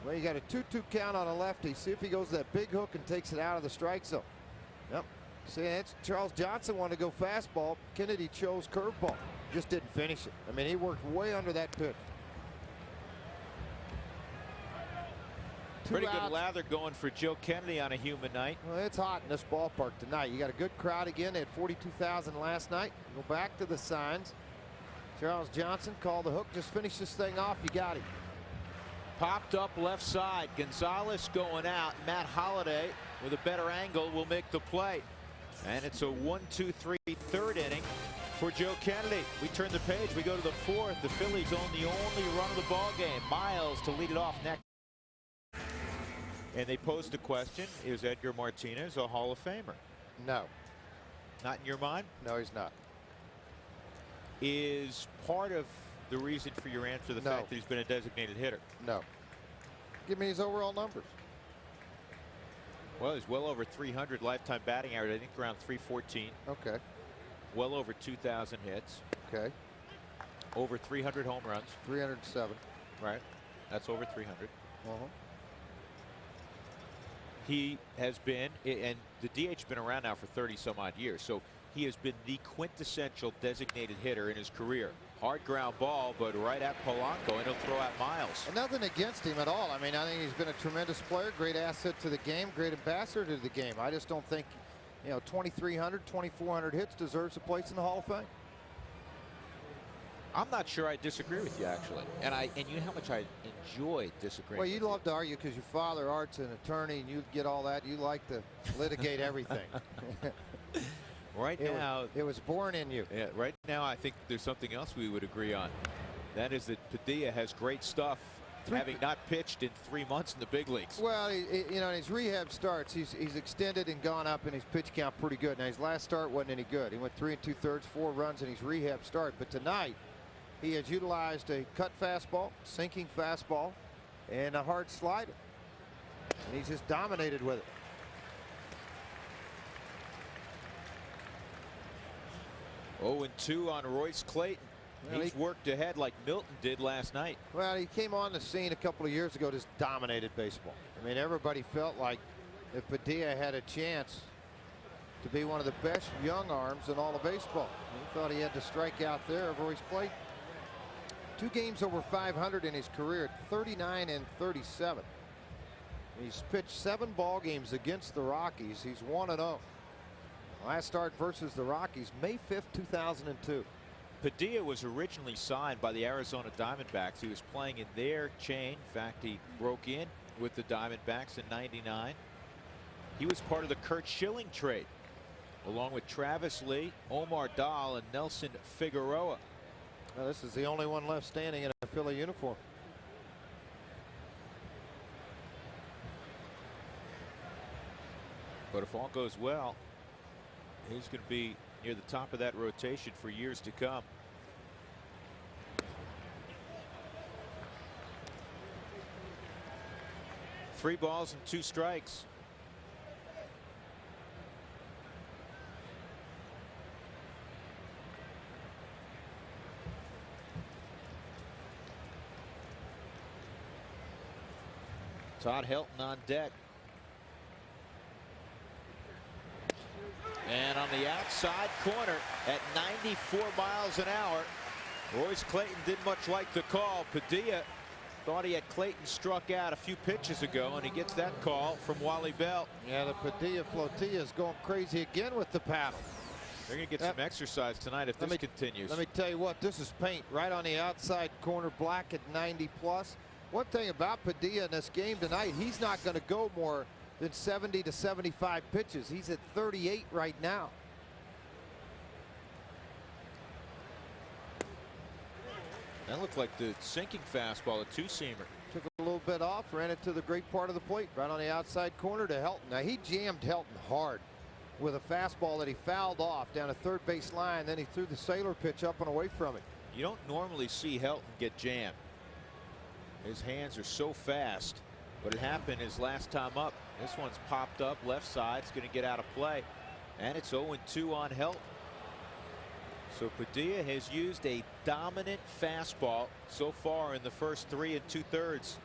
Well, you got a 2-2 count on a lefty. See if he goes that big hook and takes it out of the strike zone. Yep. See, that's Charles Johnson wanted to go fastball. Kennedy chose curveball. Just didn't finish it. I mean, he worked way under that pitch. Pretty good lather going for Joe Kennedy on a humid night. Well, it's hot in this ballpark tonight. You got a good crowd again. They had 42,000 last night. Go back to the signs. Charles Johnson called the hook. Just finish this thing off. You got him. Popped up left side. Gonzalez going out. Matt Holliday with a better angle will make the play. And it's a 1-2-3 third inning for Joe Kennedy. We turn the page. We go to the fourth. The Phillies own the only run of the ball game. Miles to lead it off next. And they posed the question, is Edgar Martinez a Hall of Famer? No. Not in your mind? No, he's not. Is part of the reason for your answer the fact that he's been a designated hitter? No. Give me his overall numbers. Well, he's well over 300 lifetime batting average. I think around 314. Okay. Well over 2,000 hits. Okay. Over 300 home runs. 307. Right. That's over 300. Uh-huh. He has been, and the DH's been around now for 30 some odd years, so he has been the quintessential designated hitter in his career. Hard ground ball, but right at Polanco, and he'll throw out Miles. And nothing against him at all. I mean, I think he's been a tremendous player, great asset to the game, great ambassador to the game. I just don't think, you know, 2,300, 2,400 hits deserves a place in the Hall of Fame. I'm not sure I disagree with you, actually. And you know how much I enjoy disagreeing. Well, you love to argue because your father, Art's an attorney, and you get all that. You like to litigate everything. Right now, it was born in you. Yeah, right now, I think there's something else we would agree on. That is that Padilla has great stuff, having not pitched in 3 months in the big leagues. Well, you know, in his rehab starts, he's extended and gone up in his pitch count pretty good. Now, his last start wasn't any good. He went 3 2/3, 4 runs in his rehab start. But tonight, he has utilized a cut fastball, sinking fastball, and a hard slider. And he's just dominated with it. Oh, and 2 on Royce Clayton. Well, he's worked ahead like Milton did last night. Well, he came on the scene a couple of years ago, just dominated baseball. I mean, everybody felt like if Padilla had a chance to be one of the best young arms in all of baseball. He thought he had to strike out there of Royce Clayton. 2 games over 500 in his career at 39 and 37. He's pitched 7 ball games against the Rockies. He's 1-0. Last start versus the Rockies, May 5th, 2002. Padilla was originally signed by the Arizona Diamondbacks. He was playing in their chain. In fact, he broke in with the Diamondbacks in '99. He was part of the Kurt Schilling trade, along with Travis Lee, Omar Dahl, and Nelson Figueroa. Now, this is the only one left standing in a Philly uniform. But if all goes well, he's going to be near the top of that rotation for years to come. Three balls and 2 strikes. Todd Helton on deck. And on the outside corner at 94 miles an hour, Royce Clayton didn't much like the call. Padilla thought he had Clayton struck out a few pitches ago, and he gets that call from Wally Bell. Yeah, the Padilla flotilla is going crazy again with the paddle. They're going to get some exercise tonight if this continues. Let me tell you what, this is paint right on the outside corner, black at 90 plus. One thing about Padilla in this game tonight, he's not going to go more than 70 to 75 pitches. He's at 38 right now. That looked like the sinking fastball, a 2-seamer. Took a little bit off, ran it to the great part of the plate, right on the outside corner to Helton. Now, he jammed Helton hard with a fastball that he fouled off down a third base line. Then he threw the sailor pitch up and away from it. You don't normally see Helton get jammed. His hands are so fast, but it happened his last time up. This one's popped up left side. It's going to get out of play, and it's 0-2 on Helton. So Padilla has used a dominant fastball so far in the first 3 2/3.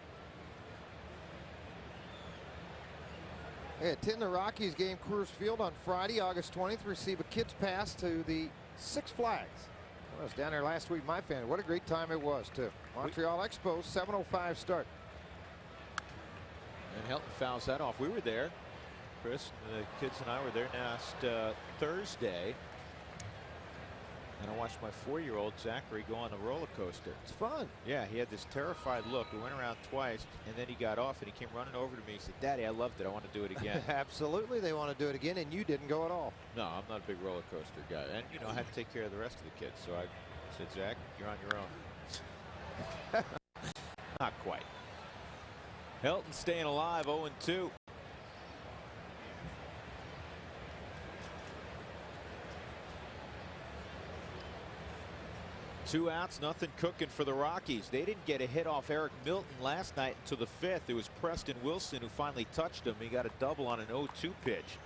Hey, attend the Rockies game, Coors Field on Friday, August 20th. Receive a kid's pass to the Six Flags. I was down there last week, my family. What a great time it was, too. Montreal Expos, 7:05 start. And Helton fouls that off. We were there. Chris, the kids and I were there last Thursday. And I watched my 4-year-old Zachary go on the roller coaster. It's fun. Yeah, he had this terrified look. We went around twice, and then he got off, and he came running over to me. He said, "Daddy, I loved it. I want to do it again." Absolutely, they want to do it again, and you didn't go at all. No, I'm not a big roller coaster guy. And, you know, I had to take care of the rest of the kids. So I said, "Zach, you're on your own." Not quite. Helton staying alive, 0-2. Two outs, nothing cooking for the Rockies. They didn't get a hit off Eric Milton last night until the 5th. It was Preston Wilson who finally touched him. He got a double on an 0-2 pitch.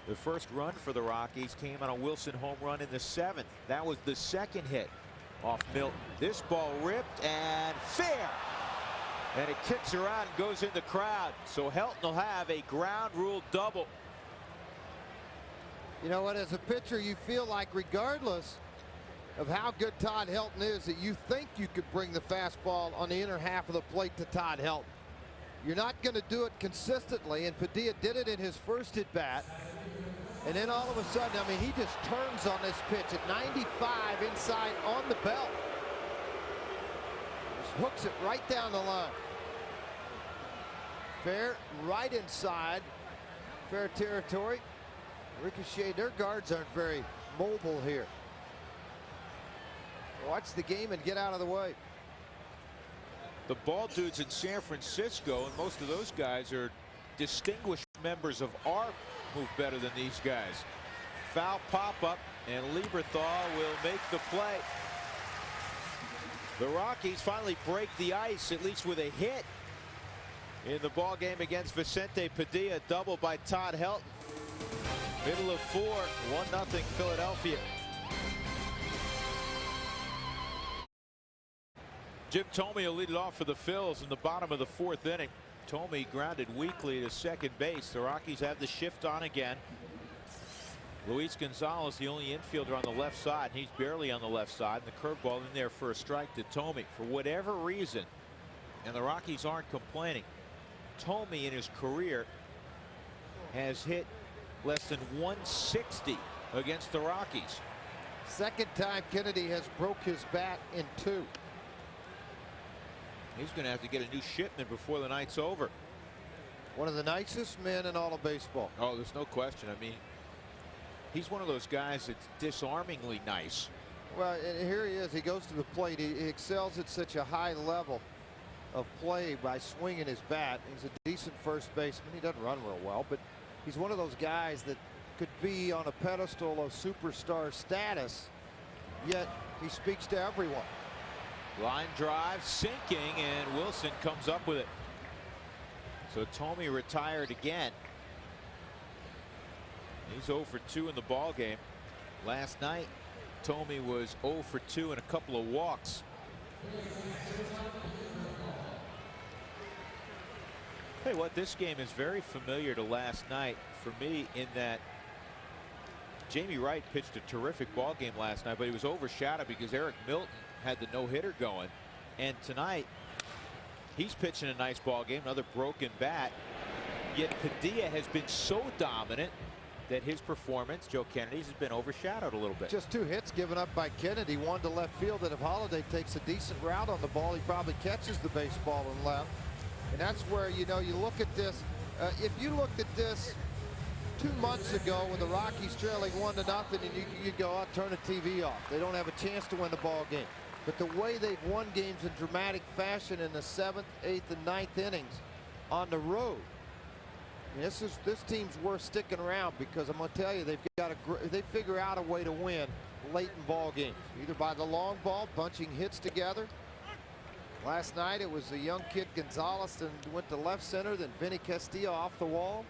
The first run for the Rockies came on a Wilson home run in the 7th. That was the second hit off Milton. This ball ripped and fair. And it kicks around and goes in the crowd. So Helton will have a ground rule double. You know what, as a pitcher, you feel like regardless of how good Todd Helton is, that you think you could bring the fastball on the inner half of the plate to Todd Helton. You're not going to do it consistently, and Padilla did it in his first at bat. And then all of a sudden, I mean, he just turns on this pitch at 95 inside on the belt. Just hooks it right down the line. Fair, right inside, fair territory. Ricochet, their guards aren't very mobile here. Watch the game and get out of the way. The ball dudes in San Francisco, and most of those guys are distinguished members of ARP, move better than these guys. Foul pop-up, and Lieberthal will make the play. The Rockies finally break the ice, at least with a hit in the ball game against Vicente Padilla. Double by Todd Helton. Middle of 4, 1-0 Philadelphia. Jim Thome will lead it off for the Phils in the bottom of the 4th inning. Thome grounded weakly to second base. The Rockies have the shift on again. Luis Gonzalez, the only infielder on the left side, and he's barely on the left side. And the curveball in there for a strike to Thome. For whatever reason, and the Rockies aren't complaining, Thome in his career has hit less than 160 against the Rockies. Second time Kennedy has broke his bat in 2. He's going to have to get a new shipment before the night's over. One of the nicest men in all of baseball. Oh, there's no question. I mean, he's one of those guys that's disarmingly nice. Well, and here he is. He goes to the plate. He excels at such a high level of play by swinging his bat. He's a decent first baseman. He doesn't run real well, but he's one of those guys that could be on a pedestal of superstar status, yet he speaks to everyone. Line drive sinking, and Wilson comes up with it. So Thome retired again. He's 0 for 2 in the ball game. Last night Thome was 0 for 2 and a couple of walks. Tell you what, this game is very familiar to last night for me in that Jamie Wright pitched a terrific ball game last night, but he was overshadowed because Eric Milton had the no-hitter going. And tonight he's pitching a nice ball game, another broken bat. Yet Padilla has been so dominant that his performance, Joe Kennedy's, has been overshadowed a little bit. Just 2 hits given up by Kennedy, one to left field, that if Holliday takes a decent route on the ball, he probably catches the baseball in left. And that's where, you know, you look at this. If you looked at this 2 months ago with the Rockies trailing 1-0, and you go out, turn the TV off. They don't have a chance to win the ball game. But the way they've won games in dramatic fashion in the 7th, 8th, and 9th innings on the road, I mean, this team's worth sticking around, because I'm going to tell you, they figure out a way to win late in ball games, either by the long ball, bunching hits together. Last night it was the young kid Gonzalez that went to left center, then Vinny Castillo off the wall,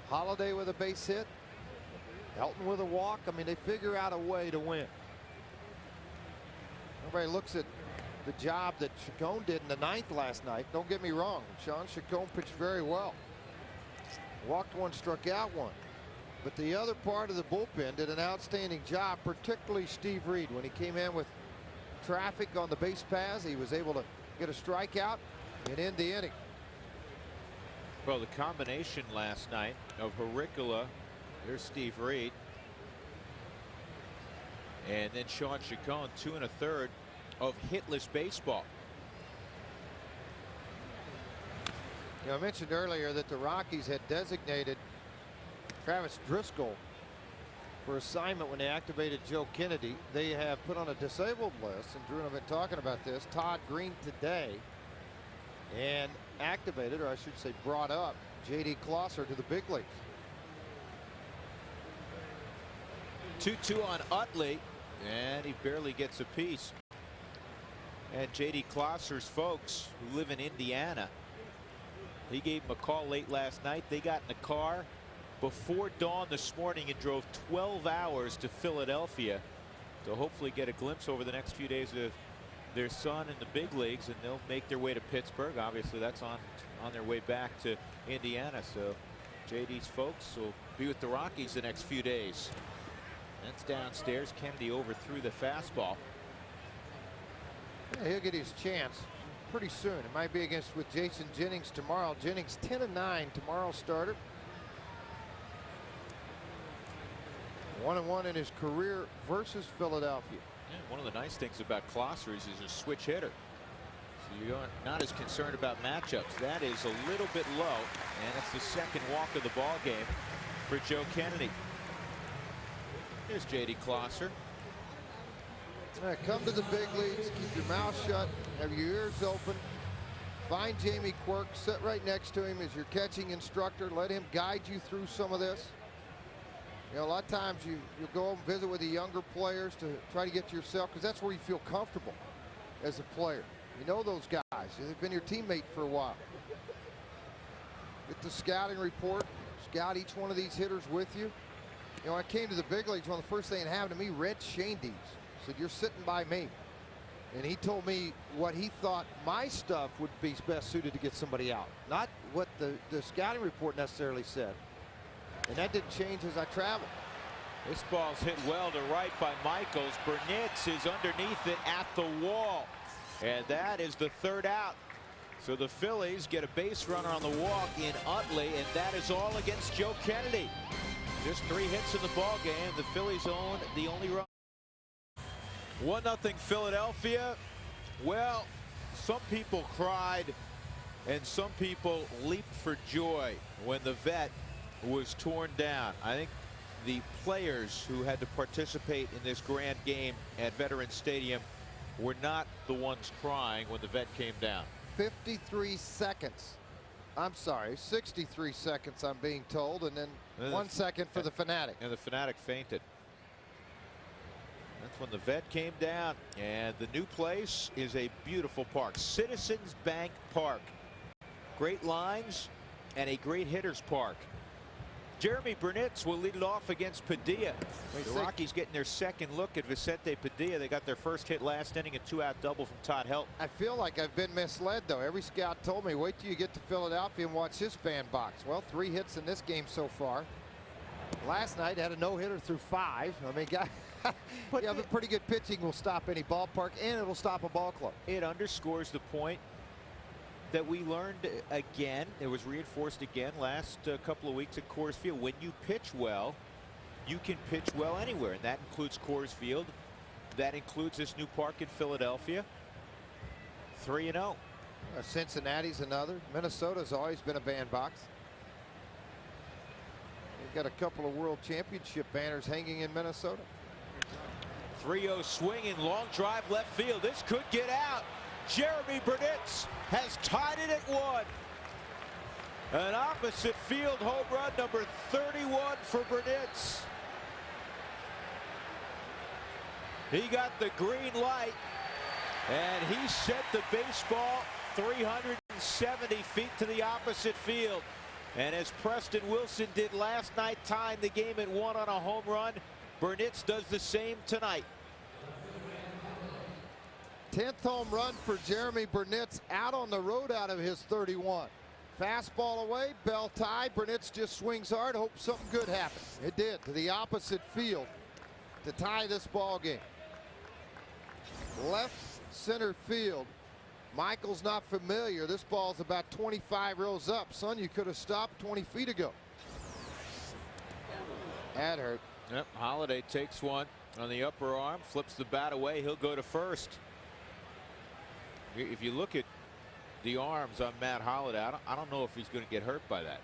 Holliday with a base hit, Helton with a walk. I mean, they figure out a way to win. Everybody looks at the job that Chacon did in the 9th last night. Don't get me wrong, Sean Chacon pitched very well. Walked one, struck out one. But the other part of the bullpen did an outstanding job, particularly Steve Reed. When he came in with traffic on the base paths, he was able to get a strikeout and end the inning. Well, the combination last night of Hurricula, there's Steve Reed, and then Sean Chacon, 2 1/3 of hitless baseball. You know, I mentioned earlier that the Rockies had designated Travis Driscoll for assignment when they activated Joe Kennedy. They have put on a disabled list, and Drew and I have been talking about this, Todd Green today, and activated, or I should say brought up, J.D. Closser to the big leagues. 2-2 on Utley, and he barely gets a piece. And J.D. Closser's folks who live in Indiana, he gave him a call late last night. They got in the car before dawn this morning and drove 12 hours to Philadelphia to hopefully get a glimpse over the next few days of their son in the big leagues, and they'll make their way to Pittsburgh. Obviously that's on their way back to Indiana, so JD's folks will be with the Rockies the next few days. That's downstairs. Kennedy overthrew the fastball. Yeah, he'll get his chance pretty soon. It might be with Jason Jennings tomorrow. Jennings 10-9 tomorrow's starter. 1-1 in his career versus Philadelphia. Yeah, one of the nice things about Closser is he's a switch hitter. So you're not as concerned about matchups. That is a little bit low, and it's the second walk of the ball game for Joe Kennedy. Here's J.D. Closser. Come to the big leagues, keep your mouth shut, have your ears open. Find Jamie Quirk, sit right next to him as your catching instructor. Let him guide you through some of this. You know, a lot of times you go and visit with the younger players to try to get to yourself, because that's where you feel comfortable as a player. You know those guys. They've been your teammate for a while. Get the scouting report. Scout each one of these hitters with you. You know, I came to the big leagues, one of the first things that happened to me, Red Shandies said, "You're sitting by me." And he told me what he thought my stuff would be best suited to get somebody out, not what the scouting report necessarily said. And that didn't change as I traveled. This ball's hit well to right by Michaels. Burnitz is underneath it at the wall. And that is the third out. So the Phillies get a base runner on the walk in Utley, and that is all against Joe Kennedy. Just 3 hits in the ball game. The Phillies own the only run. 1-0 Philadelphia. Well, some people cried and some people leaped for joy when the vet was torn down. I think the players who had to participate in this grand game at Veterans Stadium were not the ones crying when the vet came down. 53 seconds. I'm sorry, 63 seconds I'm being told, and then 1 second for the Fanatic. And the Fanatic fainted. That's when the vet came down, and the new place is a beautiful park. Citizens Bank Park. Great lines and a great hitter's park. Jeremy Burnitz will lead it off against Padilla. The Rockies getting their second look at Vicente Padilla. They got their first hit last inning, a 2-out double from Todd Helton. I feel like I've been misled, though. Every scout told me, wait till you get to Philadelphia and watch this bandbox. Well, 3 hits in this game so far. Last night had a no-hitter through 5. I mean, but yeah, pretty good pitching will stop any ballpark, and it'll stop a ball club. It underscores the point that we learned again. It was reinforced again last couple of weeks at Coors Field. When you pitch well, you can pitch well anywhere, and that includes Coors Field. That includes this new park in Philadelphia. 3-0. Cincinnati's another. Minnesota's always been a bandbox. We've got a couple of World Championship banners hanging in Minnesota. 3-0 swinging, long drive left field. This could get out. Jeremy Burnitz has tied it at 1. An opposite field home run, number 31 for Burnitz. He got the green light, and he sent the baseball 370 feet to the opposite field. And as Preston Wilson did last night, tying the game at 1 on a home run, Burnitz does the same tonight. 10th home run for Jeremy Burnitz, out on the road out of his 31. Fastball away, Bell tied. Burnett's just swings hard, hopes something good happens. It did, to the opposite field to tie this ball game. Left center field. Michael's not familiar. This ball's about 25 rows up. Son, you could have stopped 20 feet ago. That hurt. Yep, Holiday takes one on the upper arm, flips the bat away. He'll go to first. If you look at the arms on Matt Holiday, I don't know if he's going to get hurt by that.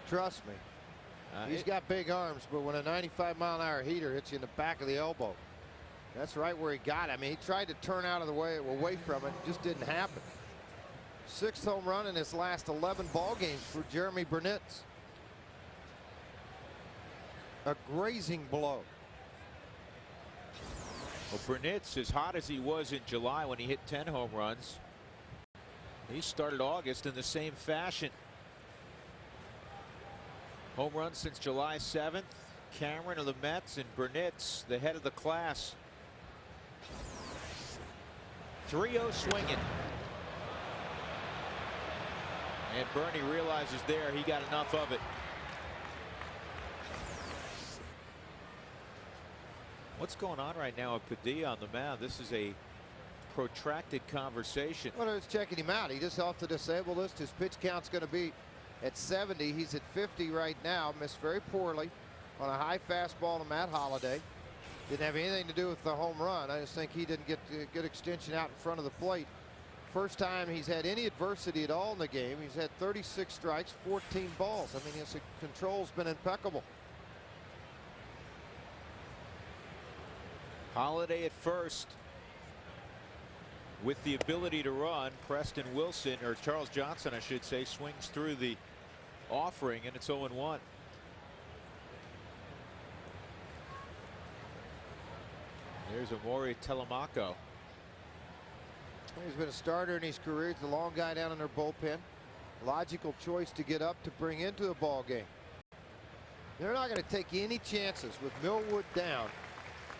Trust me. He's got big arms, but when a 95-mile-an-hour heater hits you in the back of the elbow, that's right where he got it. I mean, he tried to turn out of the way away from it. Just didn't happen. 6th home run in his last 11 ball games for Jeremy Burnett. A grazing blow. Well, Burnett's as hot as he was in July when he hit 10 home runs. He started August in the same fashion. Home runs since July 7th. Cameron of the Mets and Burnett's the head of the class. 3-0 swinging. And Bernie realizes there he got enough of it. What's going on right now with Padilla on the mound? This is a protracted conversation. Well, it's checking him out. He just off the disabled list. His pitch count's going to be at 70. He's at 50 right now. Missed very poorly on a high fastball to Matt Holiday. Didn't have anything to do with the home run. I just think he didn't get a good extension out in front of the plate. First time he's had any adversity at all in the game. He's had 36 strikes, 14 balls. I mean, his control's been impeccable. Holiday at first with the ability to run. Preston Wilson, or Charles Johnson I should say, swings through the offering, and it's 0-1. There's Amori Telemaco. He's been a starter in his career. He's the long guy down in their bullpen. Logical choice to get up to bring into the ball game. They're not going to take any chances with Millwood down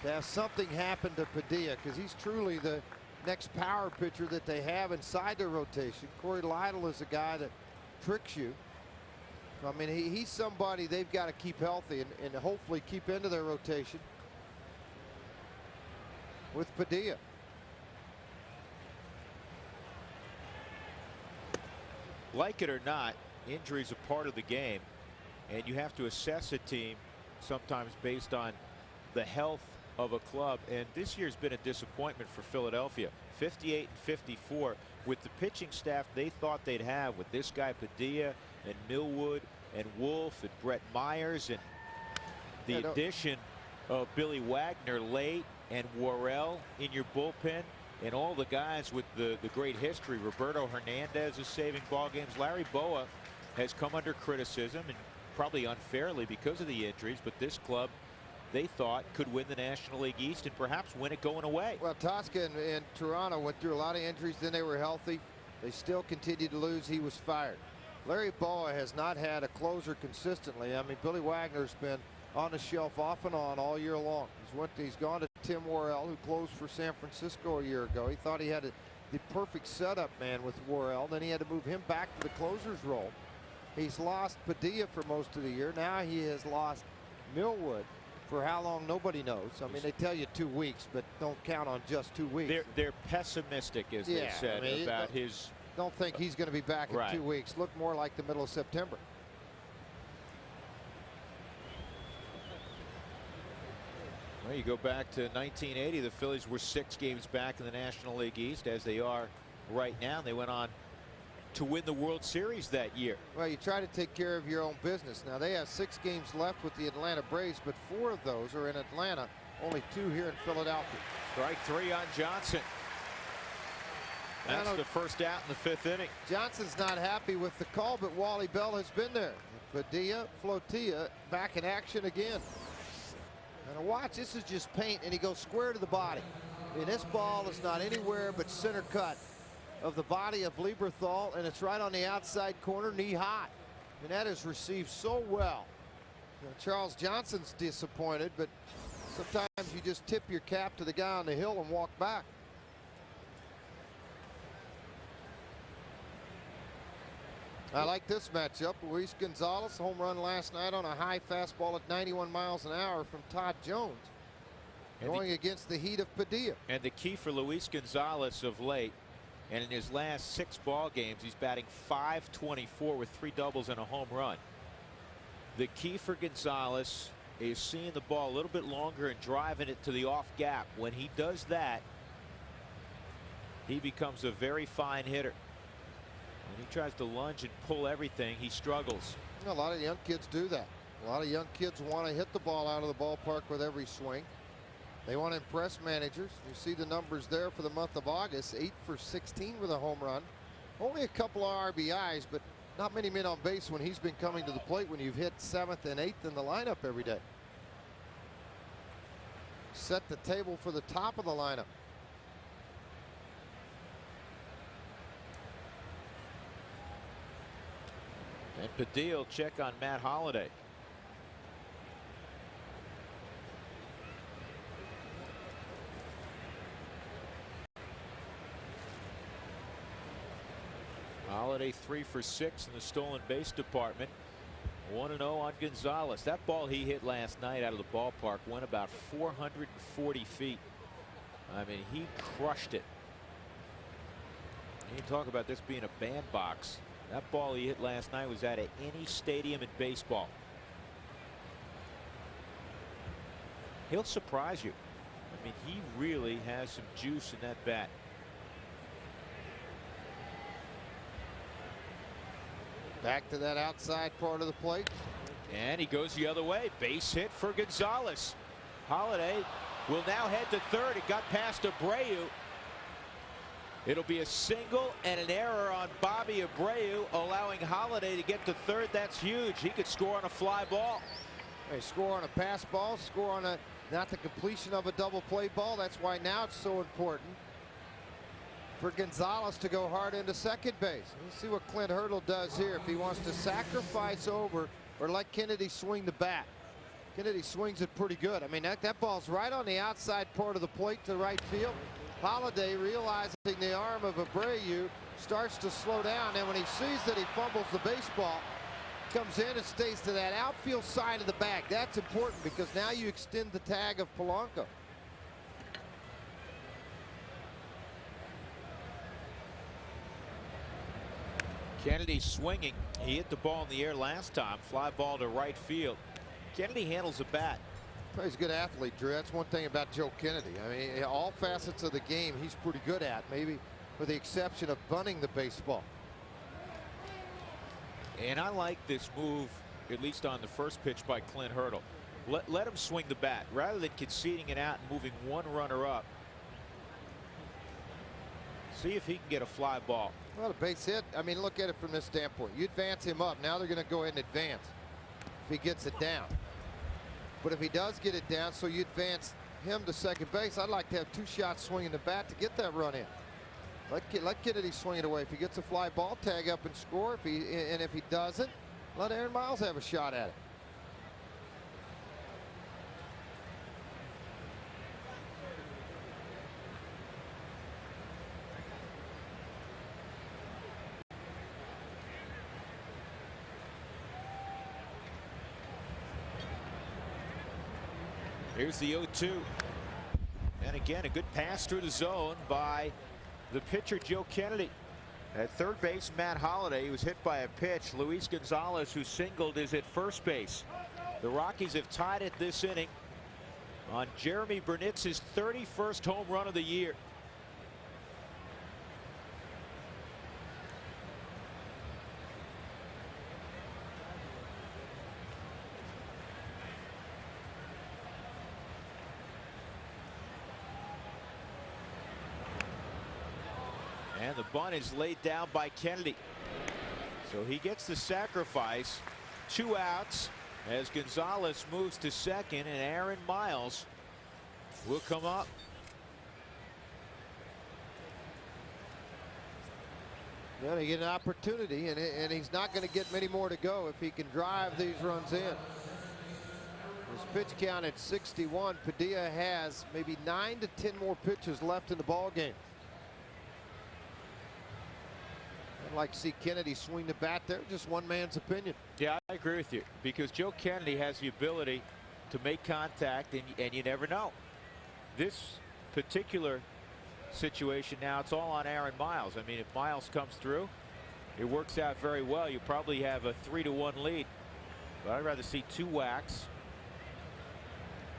to have something happen to Padilla, because he's truly the next power pitcher that they have inside their rotation. Corey Lytle is a guy that tricks you. I mean, he's somebody they've got to keep healthy and hopefully keep into their rotation with Padilla. Like it or not, injuries are part of the game, and you have to assess a team sometimes based on the health of a club, and this year's been a disappointment for Philadelphia. 58-54 with the pitching staff they thought they'd have, with this guy Padilla and Millwood and Wolf and Brett Myers, and the addition of Billy Wagner late and Worrell in your bullpen, and all the guys with the great history. Roberto Hernandez is saving ball games. Larry Boa has come under criticism, and probably unfairly because of the injuries, but this club they thought could win the National League East and perhaps win it going away. Well, Tosca and Toronto went through a lot of injuries. Then they were healthy. They still continued to lose. He was fired. Larry Boa has not had a closer consistently. I mean, Billy Wagner's been on the shelf off and on all year long. He's gone to Tim Worrell, who closed for San Francisco a year ago. He thought he had the perfect setup man with Worrell. Then he had to move him back to the closer's role. He's lost Padilla for most of the year. Now he has lost Millwood. For how long, nobody knows. I mean, they tell you 2 weeks, but don't count on just 2 weeks. They're pessimistic, as they said, I mean, about his. Don't think he's going to be back in 2 weeks. Look more like the middle of September. Well, you go back to 1980, the Phillies were 6 games back in the National League East, as they are right now. They went on to win the World Series that year. Well, you try to take care of your own business. Now, they have 6 games left with the Atlanta Braves, but 4 of those are in Atlanta, only 2 here in Philadelphia. Strike 3 on Johnson. That's the first out in the 5th inning. Johnson's not happy with the call, but Wally Bell has been there. Padilla, Flotilla back in action again. And watch, this is just paint, and he goes square to the body. And this ball is not anywhere but center cut of the body of Lieberthal, and it's right on the outside corner, knee high. And that is received so well. You know, Charles Johnson's disappointed, but sometimes you just tip your cap to the guy on the hill and walk back. I like this matchup. Luis Gonzalez, home run last night on a high fastball at 91 miles an hour from Todd Jones. Going against the heat of Padilla. And the key for Luis Gonzalez of late, and in his last 6 ball games, he's batting .524 with 3 doubles and a home run. The key for Gonzalez is seeing the ball a little bit longer and driving it to the off gap. When he does that, he becomes a very fine hitter. When he tries to lunge and pull everything, he struggles. A lot of young kids do that. A lot of young kids want to hit the ball out of the ballpark with every swing. They want to impress managers. You see the numbers there for the month of August. 8 for 16 with a home run. Only a couple of RBIs, but not many men on base when he's been coming to the plate when you've hit 7th and 8th in the lineup every day. Set the table for the top of the lineup. And Padilla will check on Matt Holliday. Holliday 3 for 6 in the stolen base department. 1-0 on Gonzalez. That ball he hit last night out of the ballpark went about 440 feet. I mean, he crushed it. You talk about this being a bandbox. That ball he hit last night was out of any stadium in baseball. He'll surprise you. I mean, he really has some juice in that bat. Back to that outside part of the plate. And he goes the other way. Base hit for Gonzalez. Holliday will now head to third. It got past Abreu. It'll be a single and an error on Bobby Abreu, allowing Holliday to get to third. That's huge. He could score on a fly ball. Hey, score on a pass ball, score on a not the completion of a double play ball. That's why now it's so important for Gonzalez to go hard into second base. Let's see what Clint Hurdle does here. If he wants to sacrifice over or let Kennedy swing the bat. Kennedy swings it pretty good. I mean, that ball's right on the outside part of the plate to right field. Holliday, realizing the arm of Abreu, starts to slow down. And when he sees that he fumbles the baseball, comes in and stays to that outfield side of the bag. That's important because now you extend the tag of Polanco. Kennedy swinging. He hit the ball in the air last time. Fly ball to right field. Kennedy handles the bat. He's a good athlete, Drew. That's one thing about Joe Kennedy. I mean, all facets of the game he's pretty good at, maybe with the exception of bunting the baseball. And I like this move, at least on the first pitch by Clint Hurdle. Let him swing the bat rather than conceding it out and moving one runner up. See if he can get a fly ball. Well, a base hit. I mean, look at it from this standpoint. You advance him up. Now they're going to go ahead and advance if he gets it down. But if he does get it down, so you advance him to second base, I'd like to have 2 shots swinging the bat to get that run in. Let Kennedy swing it away. If he gets a fly ball, tag up and score. If he doesn't, let Aaron Miles have a shot at it. Here's the 0-2. And again, a good pass through the zone by the pitcher, Joe Kennedy. At third base, Matt Holliday was hit by a pitch. Luis Gonzalez, who singled, is at first base. The Rockies have tied it this inning on Jeremy Burnitz's 31st home run of the year. And the bunt is laid down by Kennedy. So he gets the sacrifice. 2 outs as Gonzalez moves to second, and Aaron Miles will come up. Yeah, they get an opportunity, and he's not going to get many more to go if he can drive these runs in. His pitch count at 61. Padilla has maybe 9 to 10 more pitches left in the ball game. And like to see Kennedy swing the bat there. Just one man's opinion. Yeah, I agree with you, because Joe Kennedy has the ability to make contact, and you never know. This particular situation now, it's all on Aaron Miles. I mean, if Miles comes through, it works out very well. You probably have a 3-1 lead. But I'd rather see 2 whacks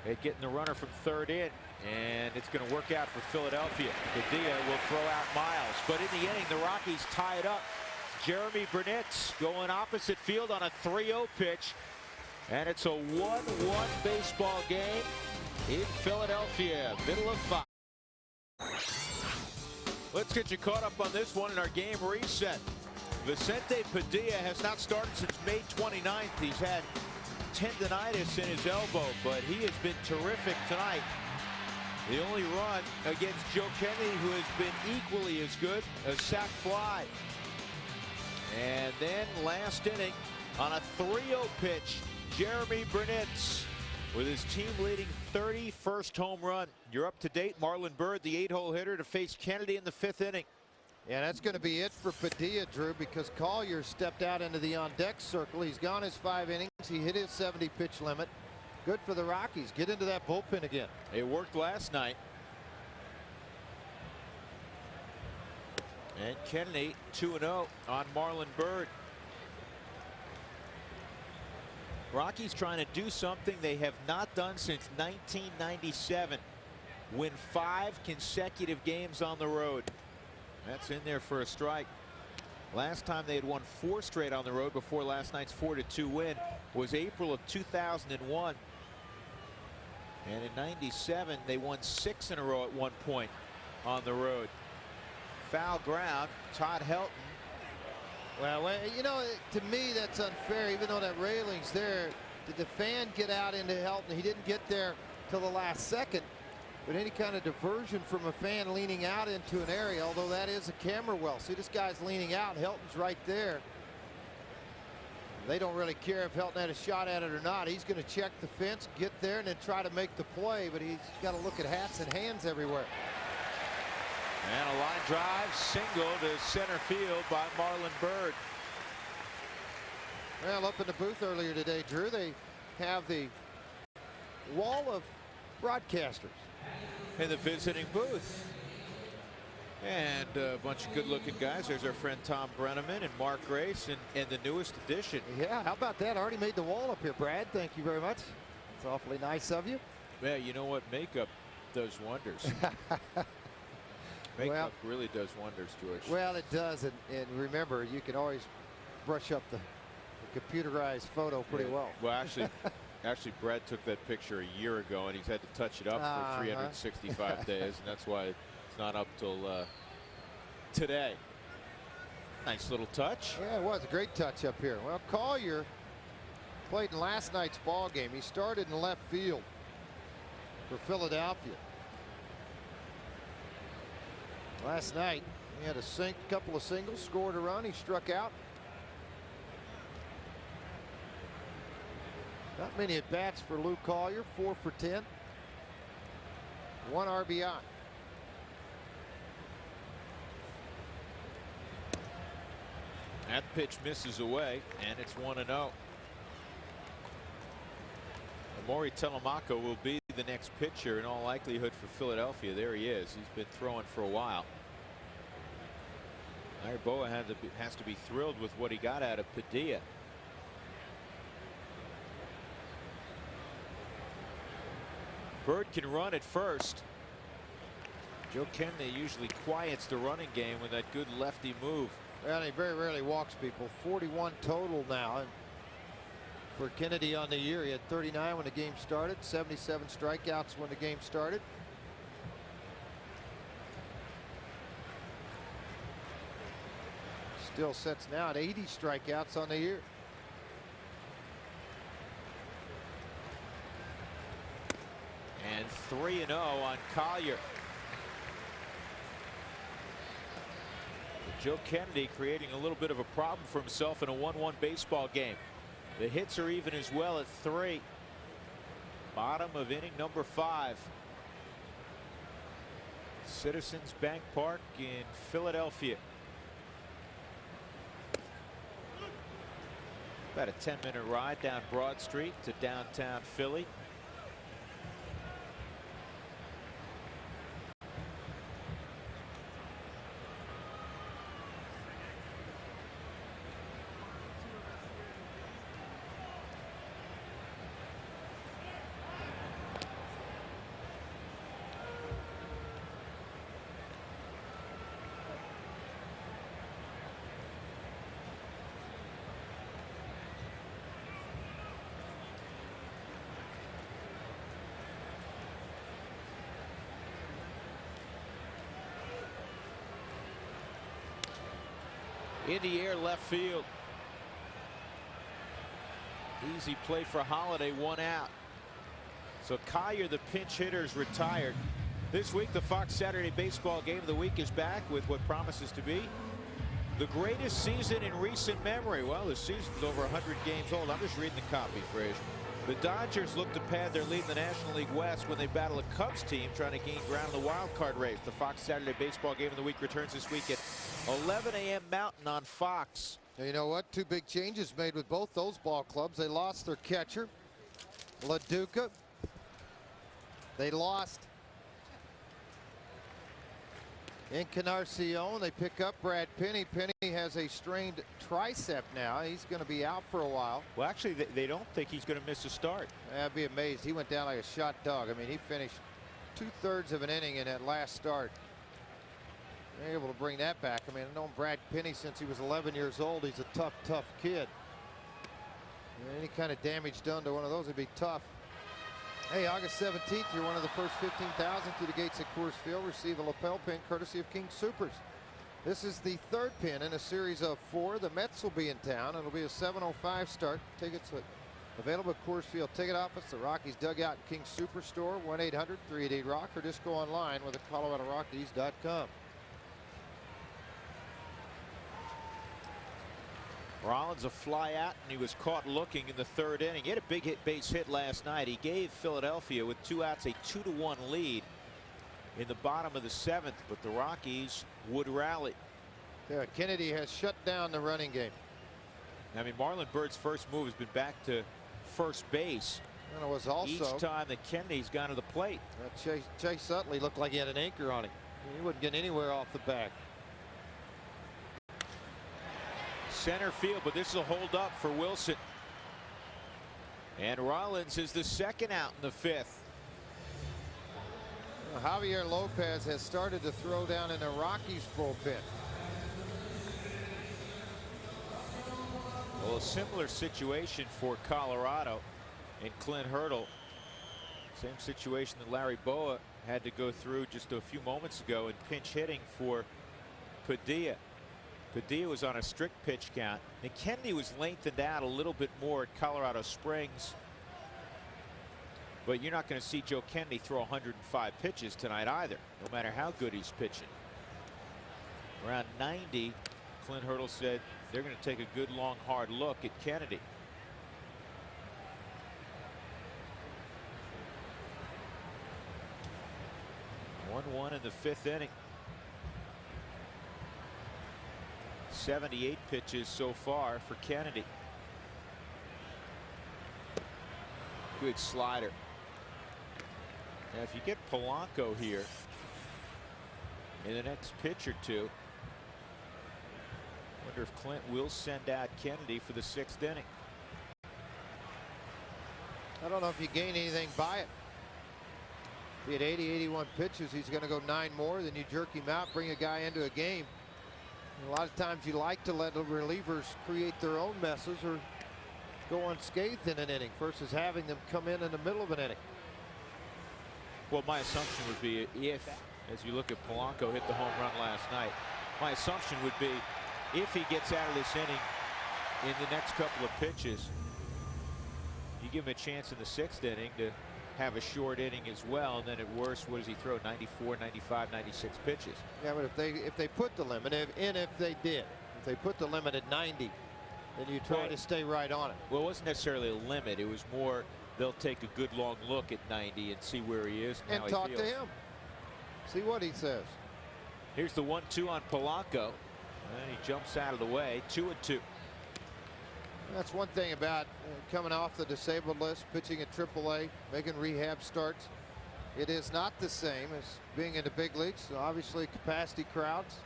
at getting the runner from third in, and it's going to work out for Philadelphia. Padilla will throw out Miles, but in the inning, the Rockies tie it up. Jeremy Burnett's going opposite field on a 3-0 pitch, and it's a 1-1 baseball game in Philadelphia, middle of 5. Let's get you caught up on this one in our game reset. Vicente Padilla has not started since May 29th. He's had tendonitis in his elbow, but he has been terrific tonight. The only run against Joe Kennedy, who has been equally as good, a sac fly. And then last inning on a 3-0 pitch, Jeremy Burnett with his team leading 31st home run. You're up to date. Marlon Byrd, the 8-hole hitter, to face Kennedy in the 5th inning. Yeah, that's going to be it for Padilla, Drew, because Collier stepped out into the on-deck circle. He's gone his 5 innings. He hit his 70-pitch limit. Good for the Rockies. Get into that bullpen again. It worked last night. And Kennedy 2-0 on Marlon Byrd. Rockies trying to do something they have not done since 1997. Win 5 consecutive games on the road. That's in there for a strike. Last time they had won 4 straight on the road before last night's 4-2 win was April of 2001. And in 97 they won 6 in a row at one point on the road. Foul ground. Todd Helton. Well, you know, to me that's unfair. Even though that railing's there, did the fan get out into Helton? He didn't get there till the last second. But any kind of diversion from a fan leaning out into an area, although that is a camera well. See, this guy's leaning out. Helton's right there. They don't really care if Helton had a shot at it or not. He's going to check the fence, get there, and then try to make the play. But he's got to look at hats and hands everywhere. And a line drive single to center field by Marlon Byrd. Well, up in the booth earlier today, Drew, they have the wall of broadcasters in the visiting booth. And a bunch of good-looking guys. There's our friend Tom Brenneman and Mark Grace, and the newest addition. Yeah, how about that? Already made the wall up here, Brad. Thank you very much. It's awfully nice of you. Yeah, you know what? Makeup does wonders. Makeup really does wonders, George. Well, it does, and remember, you can always brush up the computerized photo pretty well. Well, actually, Brad took that picture a year ago, and he's had to touch it up for 365 days, and that's why it's not up till today. Nice little touch. Yeah, it was a great touch up here. Well, Collier played in last night's ball game. He started in left field for Philadelphia. Last night, he had a couple of singles, scored a run, he struck out. Not many at bats for Lou Collier, 4 for 10. 1 RBI. That pitch misses away, and it's 1-0. Maury Telemaco will be the next pitcher in all likelihood for Philadelphia. There he is. He's been throwing for a while. Larry Boa has to be thrilled with what he got out of Padilla. Byrd can run at first. Joe Kennedy usually quiets the running game with that good lefty move. Well, he very rarely walks people. 41 total now. And for Kennedy on the year, he had 39 when the game started, 77 strikeouts when the game started. Still sets now at 80 strikeouts on the year. And 3-0 on Collier. Joe Kennedy creating a little bit of a problem for himself in a 1-1 baseball game. The hits are even as well at 3. Bottom of inning number 5. Citizens Bank Park in Philadelphia. About a 10-minute ride down Broad Street to downtown Philly. In the air, left field. Easy play for Holiday, 1 out. So Collier, the pinch hitter, is retired. This week, the Fox Saturday Baseball Game of the Week is back with what promises to be the greatest season in recent memory. Well, the season's over 100 games old. I'm just reading the copy, Frazier. The Dodgers look to pad their lead in the National League West when they battle a Cubs team trying to gain ground in the wild card race. The Fox Saturday Baseball Game of the Week returns this week at 11 a.m. Mountain on Fox. You know what? Two big changes made with both those ball clubs. They lost their catcher, LaDuca. They lost Encarnacion. They pick up Brad Penny. Penny has a strained tricep now. He's going to be out for a while. Well, actually, they don't think he's going to miss a start. I'd be amazed. He went down like a shot dog. I mean, he finished 2/3 of an inning in that last start. They're able to bring that back. I mean, I've known Brad Penny since he was 11 years old. He's a tough kid. Any kind of damage done to one of those would be tough. Hey, August 17th, you're one of the first 15,000 through the gates at Coors Field. Receive a lapel pin courtesy of King Soopers. This is the third pin in a series of 4. The Mets will be in town. It'll be a 7:05 start. Tickets available at Coors Field Ticket Office, the Rockies Dugout and King Superstore, 1-800-388-ROCK, or just go online with ColoradoRockies.com. Rollins a fly out, and he was caught looking in the 3rd inning. He had a big base hit last night. He gave Philadelphia, with 2 outs, a 2-1 lead in the bottom of the 7th, but the Rockies would rally. Yeah, Kennedy has shut down the running game. I mean, Marlon Byrd's first move has been back to first base. And it was also each time that Kennedy's gone to the plate. Chase Utley looked like he had an anchor on him. He wouldn't get anywhere off the back. Center field, but this is a hold up for Wilson. And Rollins is the 2nd out in the 5th. Javier Lopez has started to throw down in the Rockies bullpen. Well, a similar situation for Colorado and Clint Hurdle. Same situation that Larry Boa had to go through just a few moments ago in pinch hitting for Padilla. Padilla was on a strict pitch count, and Kennedy was lengthened out a little bit more at Colorado Springs. But you're not going to see Joe Kennedy throw 105 pitches tonight either, no matter how good he's pitching. Around 90, Clint Hurdle said they're going to take a good, long, hard look at Kennedy. One in the 5th inning. 78 pitches so far for Kennedy. Good slider. Now, if you get Polanco here in the next pitch or two, wonder if Clint will send out Kennedy for the 6th inning. I don't know if you gain anything by it. If he had 80, 81 pitches, he's going to go 9 more. Then you jerk him out, bring a guy into a game. A lot of times you like to let the relievers create their own messes or go unscathed in an inning versus having them come in the middle of an inning. Well, my assumption would be, if, as you look at Polanco hit the home run last night, my assumption would be if he gets out of this inning in the next couple of pitches, you give him a chance in the 6th inning to have a short inning as well, and then at worst, what does he throw? 94, 95, 96 pitches. Yeah, but if they put the limit, if they put the limit at 90, then you try to stay right on it. Well, it wasn't necessarily a limit. It was more they'll take a good long look at 90 and see where he is and how talk to him. See what he says. Here's the 1-2 on Polanco, and he jumps out of the way. 2-2. That's one thing about coming off the disabled list, pitching at AAA, making rehab starts. It is not the same as being in the big leagues. So obviously, capacity crowds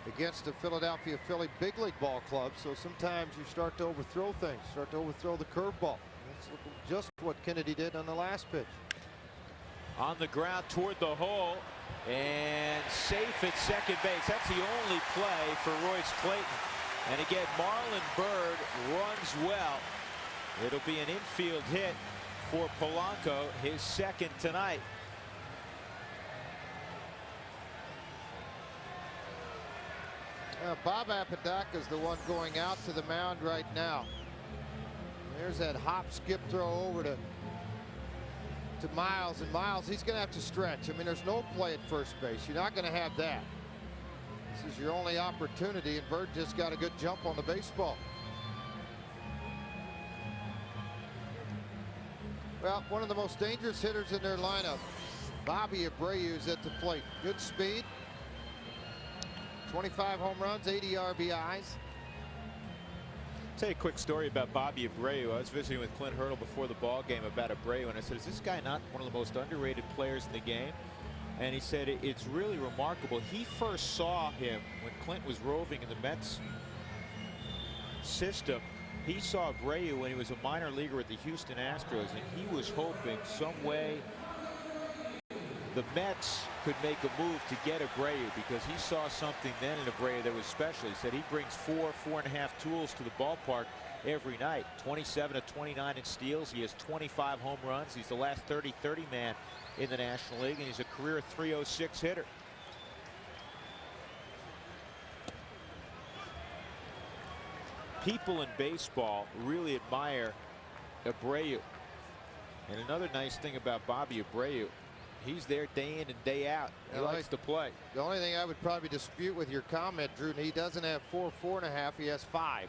against the Philadelphia Philly big league ball club. So sometimes you start to overthrow things, start to overthrow the curveball. That's just what Kennedy did on the last pitch. On the ground toward the hole and safe at second base. That's the only play for Royce Clayton. And again, Marlon Byrd runs well. It'll be an infield hit for Polanco, his second tonight. Bob Apodaca is the one going out to the mound right now. There's that hop skip throw over to Miles, and Miles, he's going to have to stretch. I mean, there's no play at first base. You're not going to have that. This is your only opportunity, and Byrd just got a good jump on the baseball. Well, one of the most dangerous hitters in their lineup, Bobby Abreu's at the plate. Good speed, 25 home runs, 80 RBIs. Tell you a quick story about Bobby Abreu. I was visiting with Clint Hurdle before the ball game about Abreu, and I said, is this guy not one of the most underrated players in the game? And he said it's really remarkable. He first saw him when Clint was roving in the Mets system. He saw Abreu when he was a minor leaguer with the Houston Astros, and he was hoping some way the Mets could make a move to get Abreu, because he saw something then in Abreu that was special. He said he brings 4.5 tools to the ballpark every night. 27 of 29 in steals. He has 25 home runs. He's the last 30-30 man in the National League, and he's a career .306 hitter. People in baseball really admire Abreu. And another nice thing about Bobby Abreu, he's there day in and day out. He likes to play. The only thing I would probably dispute with your comment, Drew, he doesn't have 4.5. He has 5.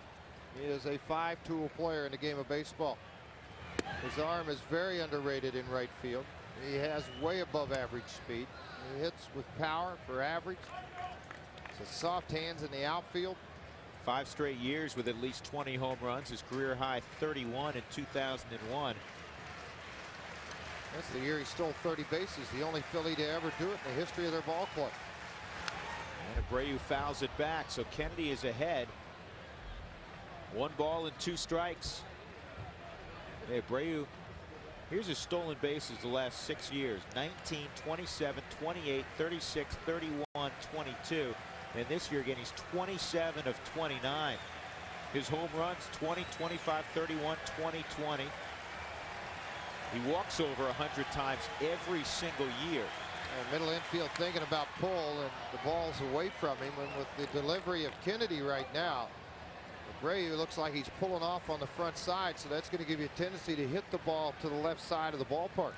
He is a 5-tool player in the game of baseball. His arm is very underrated in right field. He has way above average speed. He hits with power for average. His soft hands in the outfield. 5 straight years with at least 20 home runs. His career high 31 in 2001. That's the year he stole 30 bases. The only Philly to ever do it in the history of their ball club. And Abreu fouls it back, so Kennedy is ahead. 1 ball and 2 strikes. Hey, Abreu, here's his stolen bases the last 6 years: 19, 27, 28, 36, 31, 22. And this year again, he's 27 of 29. His home runs 20, 25, 31, 20, 20. He walks over 100 times every single year. Middle infield thinking about pull, and the ball's away from him. And with the delivery of Kennedy right now, Abreu looks like he's pulling off on the front side, so that's going to give you a tendency to hit the ball to the left side of the ballpark.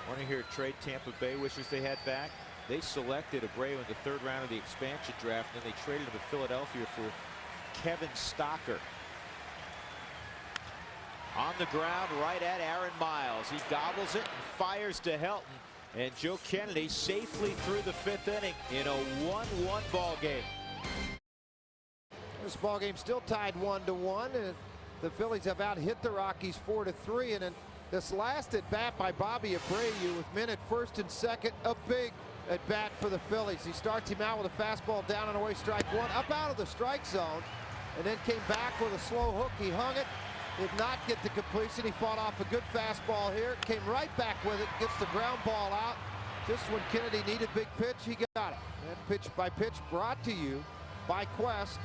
Want to hear a trade Tampa Bay wishes they had back? They selected Abreu in the 3rd round of the expansion draft, and then they traded him to Philadelphia for Kevin Stocker. On the ground, right at Aaron Miles. He gobbles it and fires to Helton. And Joe Kennedy safely through the 5th inning in a 1-1 ball game. This ball game still tied 1-1, and the Phillies have out-hit the Rockies 4-3. And then this last at bat by Bobby Abreu with men at first and second, a big at bat for the Phillies. He starts him out with a fastball down and away, strike 1, up out of the strike zone, and then came back with a slow hook. He hung it, did not get the completion. He fought off a good fastball here, came right back with it, gets the ground ball out. Just when Kennedy needed big pitch, he got it. And pitch by pitch brought to you by Quest.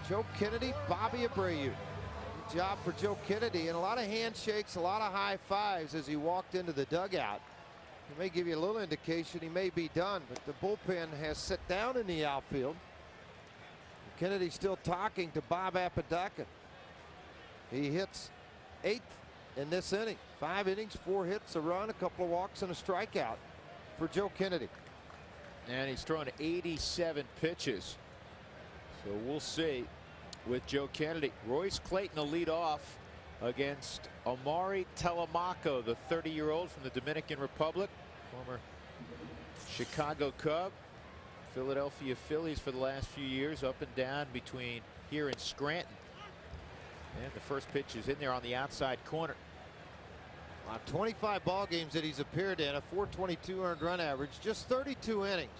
Joe Kennedy, Bobby Abreu. Good job for Joe Kennedy, and a lot of handshakes, a lot of high fives as he walked into the dugout. He may give you a little indication he may be done, but the bullpen has sat down in the outfield. Kennedy still talking to Bob Apodaca. He hits 8th in this inning. 5 innings, 4 hits, a run, a couple of walks, and a strikeout for Joe Kennedy. And he's thrown 87 pitches. So we'll see with Joe Kennedy. Royce Clayton will lead off against Omari Telemaco, the 30-year-old from the Dominican Republic, former Chicago Cub. Philadelphia Phillies for the last few years, up and down between here and Scranton. And the first pitch is in there on the outside corner. 25 ball games that he's appeared in, a .422 earned run average, just 32 innings.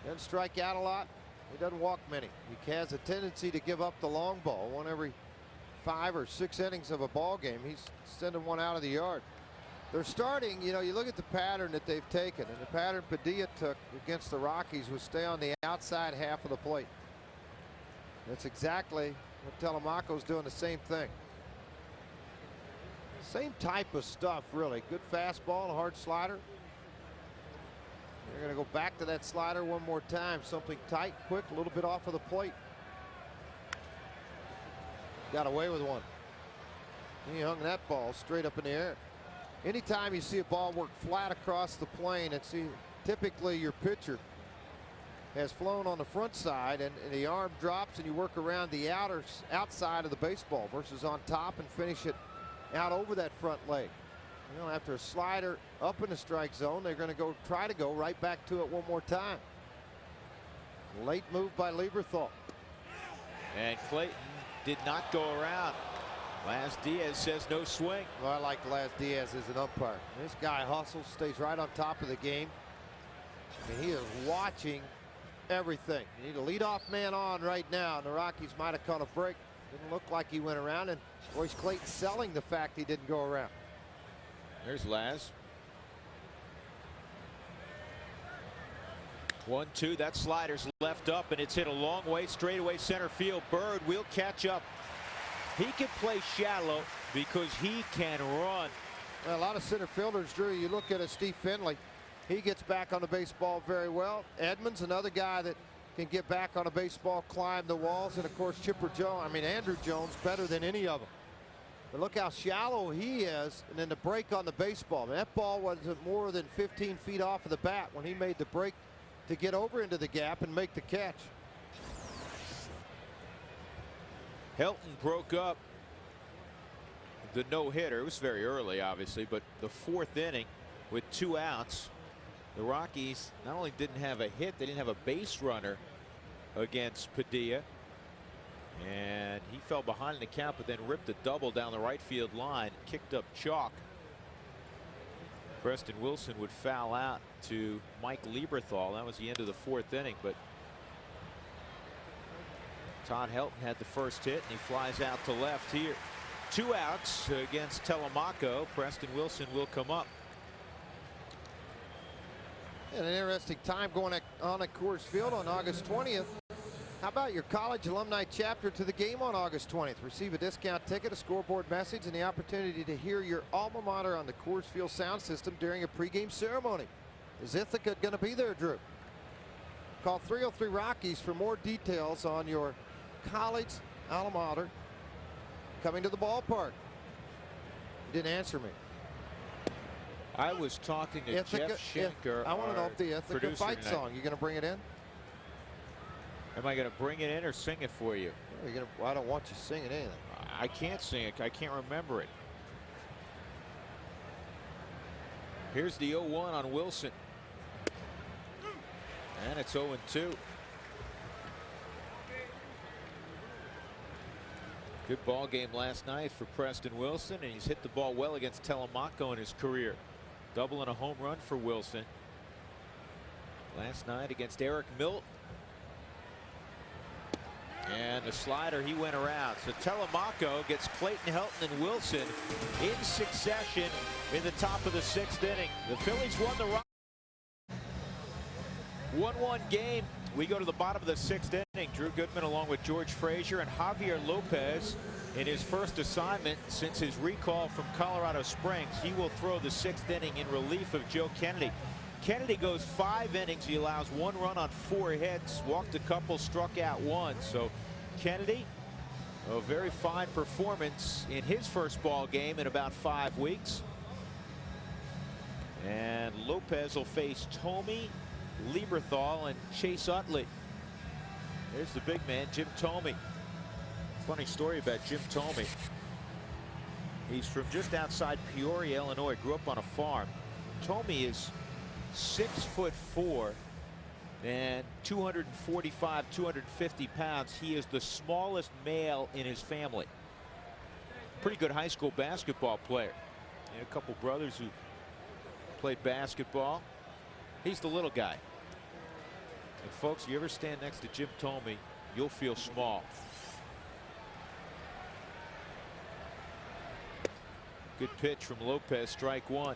Doesn't strike out a lot. He doesn't walk many. He has a tendency to give up the long ball. One every 5 or 6 innings of a ball game, he's sending one out of the yard. They're starting, you know, you look at the pattern that they've taken, and the pattern Padilla took against the Rockies was stay on the outside half of the plate. That's exactly what Telemaco's doing, the same thing. Same type of stuff, really. Good fastball, a hard slider. They're going to go back to that slider one more time. Something tight, quick, a little bit off of the plate. Got away with one. He hung that ball straight up in the air. Anytime you see a ball work flat across the plane, and see typically your pitcher has flown on the front side, and the arm drops and you work around the outside of the baseball versus on top and finish it out over that front leg. You know, after a slider up in the strike zone, they're going to try to go right back to it one more time. Late move by Lieberthal. And Clayton did not go around. Laz Diaz says no swing. Well, I like Laz Diaz as an umpire. This guy hustles, stays right on top of the game. And he is watching everything. You need a leadoff man on right now, and the Rockies might have caught a break. Didn't look like he went around, and Royce Clayton selling the fact he didn't go around. There's Laz. 1-2. That slider's left up, and it's hit a long way straightaway center field. Bird will catch up. He can play shallow because he can run. Well, a lot of center fielders, Drew, you look at Steve Finley. He gets back on the baseball very well. Edmonds, another guy that can get back on a baseball, climb the walls, and of course Andrew Jones, better than any of them. But look how shallow he is, and then the break on the baseball. I mean, that ball wasn't more than 15 feet off of the bat when he made the break to get over into the gap and make the catch. Helton broke up the no-hitter. It was very early, obviously, but the 4th inning with 2 outs. The Rockies not only didn't have a hit, they didn't have a base runner against Padilla. And he fell behind in the count, but then ripped a double down the right field line, kicked up chalk. Preston Wilson would foul out to Mike Lieberthal. That was the end of the 4th inning, but Todd Helton had the first hit, and he flies out to left here. 2 outs against Telemaco. Preston Wilson will come up. And an interesting time going on at Coors Field on August 20th. How about your college alumni chapter to the game on August 20th? Receive a discount ticket, a scoreboard message, and the opportunity to hear your alma mater on the Coors Field sound system during a pregame ceremony. Is Ithaca going to be there, Drew? Call 303 Rockies for more details on your college alma mater coming to the ballpark. You didn't answer me. I was talking to Ithaca, Jeff Schenker. I want to know if the Ithaca fight song, you're going to bring it in? Am I going to bring it in or sing it for you? Well, I don't want you singing anything. I can't sing it. I can't remember it. Here's the 0-1 on Wilson. And it's 0-2. Good ball game last night for Preston Wilson, and he's hit the ball well against Telemaco in his career. Double and a home run for Wilson last night against Eric Milton. And the slider, he went around. So Telemaco gets Clayton, Helton, and Wilson in succession in the top of the 6th inning. The Phillies won the Rockies. 1-1 game. We go to the bottom of the 6th inning. Drew Goodman along with George Frazier and Javier Lopez in his first assignment since his recall from Colorado Springs. He will throw the 6th inning in relief of Joe Kennedy. Kennedy goes 5 innings. He allows 1 run on 4 hits, walked a couple, struck out 1. So Kennedy, a very fine performance in his first ball game in about 5 weeks. And Lopez will face Thome, Lieberthal, and Chase Utley. There's the big man, Jim Thome. Funny story about Jim Thome. He's from just outside Peoria, Illinois. Grew up on a farm. Thome is 6'4", And 245, 250 pounds. He is the smallest male in his family. Pretty good high school basketball player. And a couple brothers who played basketball. He's the little guy. And folks, if you ever stand next to Jim Thome, you'll feel small. Good pitch from Lopez, strike one.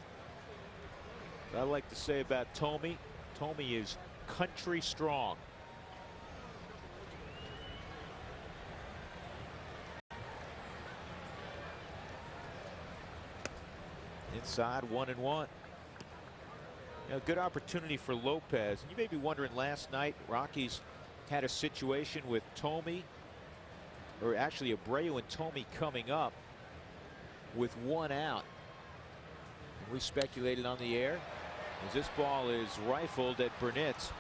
What I like to say about Thome, Thome is country strong. Inside, 1-1. You know, good opportunity for Lopez. And you may be wondering, last night Rockies had a situation with Thome, or actually Abreu and Thome coming up with one out. And we speculated on the air as this ball is rifled at Burnitz.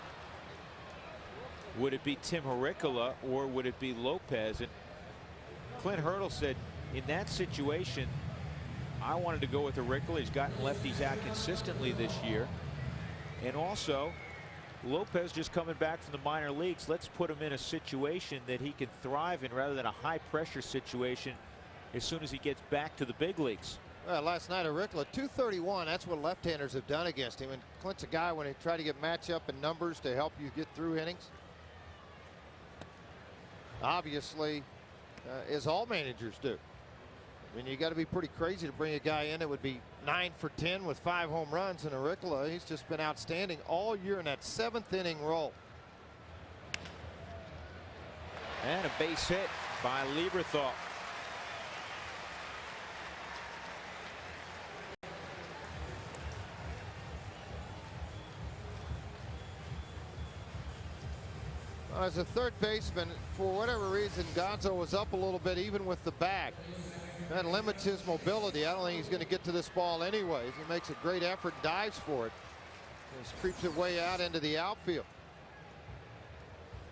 Would it be Tim Hurricola or would it be Lopez? And Clint Hurdle said in that situation, I wanted to go with Hurricola. He's gotten lefties out consistently this year. And also, Lopez just coming back from the minor leagues. Let's put him in a situation that he can thrive in rather than a high pressure situation as soon as he gets back to the big leagues. Well, last night, Hurricola, 231. That's what left-handers have done against him. And Clint's a guy when he try to get matchup and numbers to help you get through innings. Obviously, as all managers do. I mean, you got to be pretty crazy to bring a guy in that would be 9 for 10 with 5 home runs. And Hurricola, he's just been outstanding all year in that 7th inning role. And a base hit by Lieberthal. As a third baseman, for whatever reason, Gonzo was up a little bit even with the bag. That limits his mobility. I don't think he's going to get to this ball anyways. He makes a great effort, dives for it. Just creeps it way out into the outfield.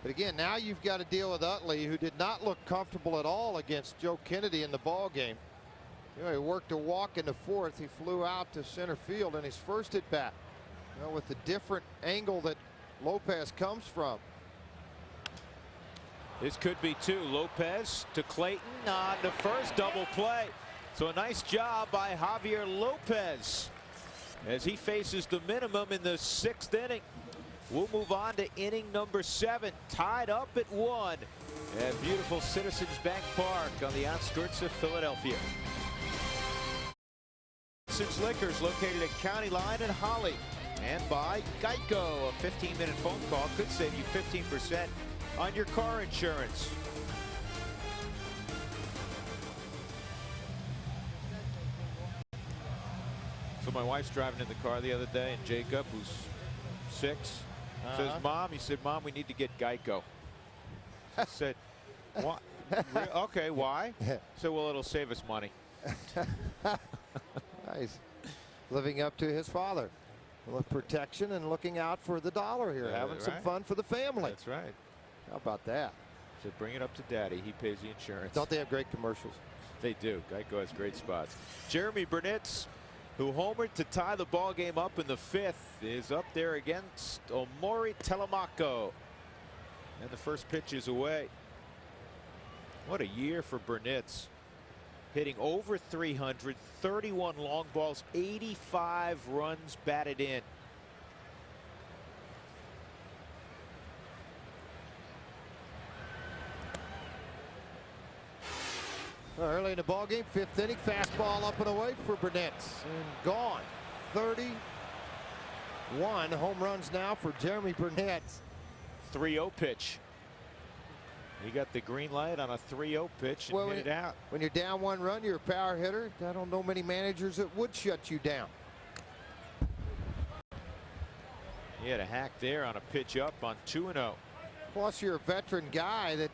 But again, now you've got to deal with Utley, who did not look comfortable at all against Joe Kennedy in the ball game. You know, he worked a walk in the 4th. He flew out to center field in his first at bat. You know, with the different angle that Lopez comes from. This could be two. Lopez to Clayton on the first double play. So a nice job by Javier Lopez as he faces the minimum in the 6th inning. We'll move on to inning number 7, tied up at 1 at beautiful Citizens Bank Park on the outskirts of Philadelphia. Citizens Liquors, located at County Line and Holly, and by Geico. A 15-minute phone call could save you 15% on your car insurance. So my wife's driving in the car the other day, and Jacob, who's 6, says, Mom, he said, Mom, we need to get Geico. I said, what? Okay, why? I said, well, it'll save us money. Nice. Living up to his father. With protection and looking out for the dollar here, having some fun for the family. That's right. How about that? So bring it up to Daddy. He pays the insurance. Don't they have great commercials? They do. Geico has great spots. Jeremy Burnitz, who homered to tie the ball game up in the 5th, is up there against Omori Telemaco. And the first pitch is away. What a year for Burnitz. Hitting over 300, 31 long balls, 85 runs batted in. Early in the ball game, 5th inning, fastball up and away for Burnitz, and gone. 31 home runs now for Jeremy Burnitz. 3-0 pitch. He got the green light on a 3-0 pitch and hit it out. When you're down 1 run, you're a power hitter. I don't know many managers that would shut you down. He had a hack there on a pitch up on 2-0. Plus, you're a veteran guy that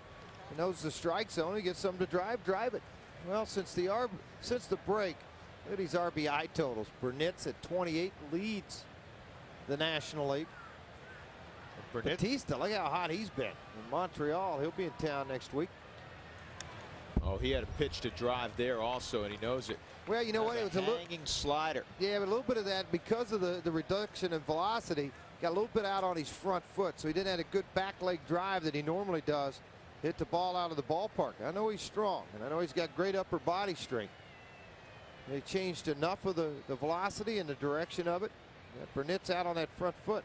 knows the strike zone. He gets something to drive it. Well, since the break, look at these RBI totals. Burnitz at 28 leads the National League. Batista, look how hot he's been in Montreal. He'll be in town next week. Oh, he had a pitch to drive there also, and he knows it. Well, you know what? It was a hanging slider. Yeah, but a little bit of that because of the reduction in velocity. got a little bit out on his front foot, so he didn't have a good back leg drive that he normally does. Hit the ball out of the ballpark. I know he's strong, and I know he's got great upper body strength. They changed enough of the velocity and the direction of it. Burnett's out on that front foot.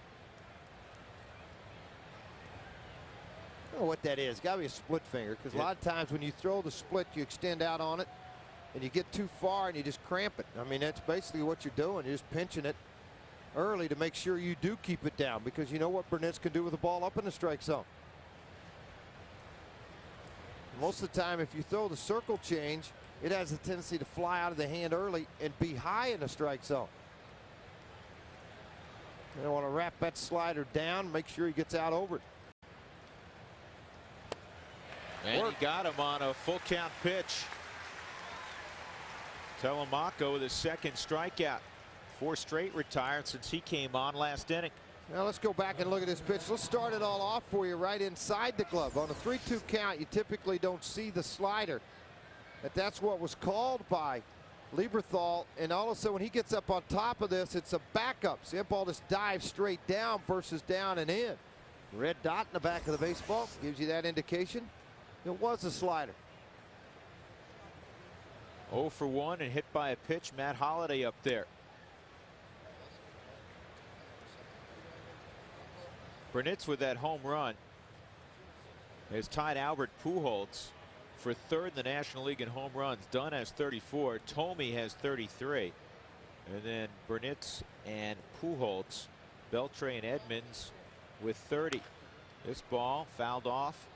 I don't know what that is. Got to be a split finger, because a lot of times when you throw the split, you extend out on it, and you get too far and you just cramp it. I mean, that's basically what you're doing. You're just pinching it early to make sure you do keep it down, because you know what Burnett's can do with the ball up in the strike zone. Most of the time, if you throw the circle change, it has a tendency to fly out of the hand early and be high in the strike zone. You want to wrap that slider down, make sure he gets out over it. And he got him on a full count pitch. Telemaco with his second strikeout. 4 straight retired since he came on last inning. Now let's go back and look at this pitch. Let's start it all off for you right inside the glove. On a 3-2 count, you typically don't see the slider. But that's what was called by Lieberthal, and all of a sudden when he gets up on top of this, it's a backup. See, that ball just dives straight down versus down and in. Red dot in the back of the baseball gives you that indication. It was a slider. 0 for 1 and hit by a pitch. Matt Holliday up there. Burnett's with that home run has tied Albert Pujols for 3rd in the National League in home runs. Dunn has 34. Thome has 33. And then Burnett's and Pujols, Beltre and Edmonds with 30. This ball fouled off.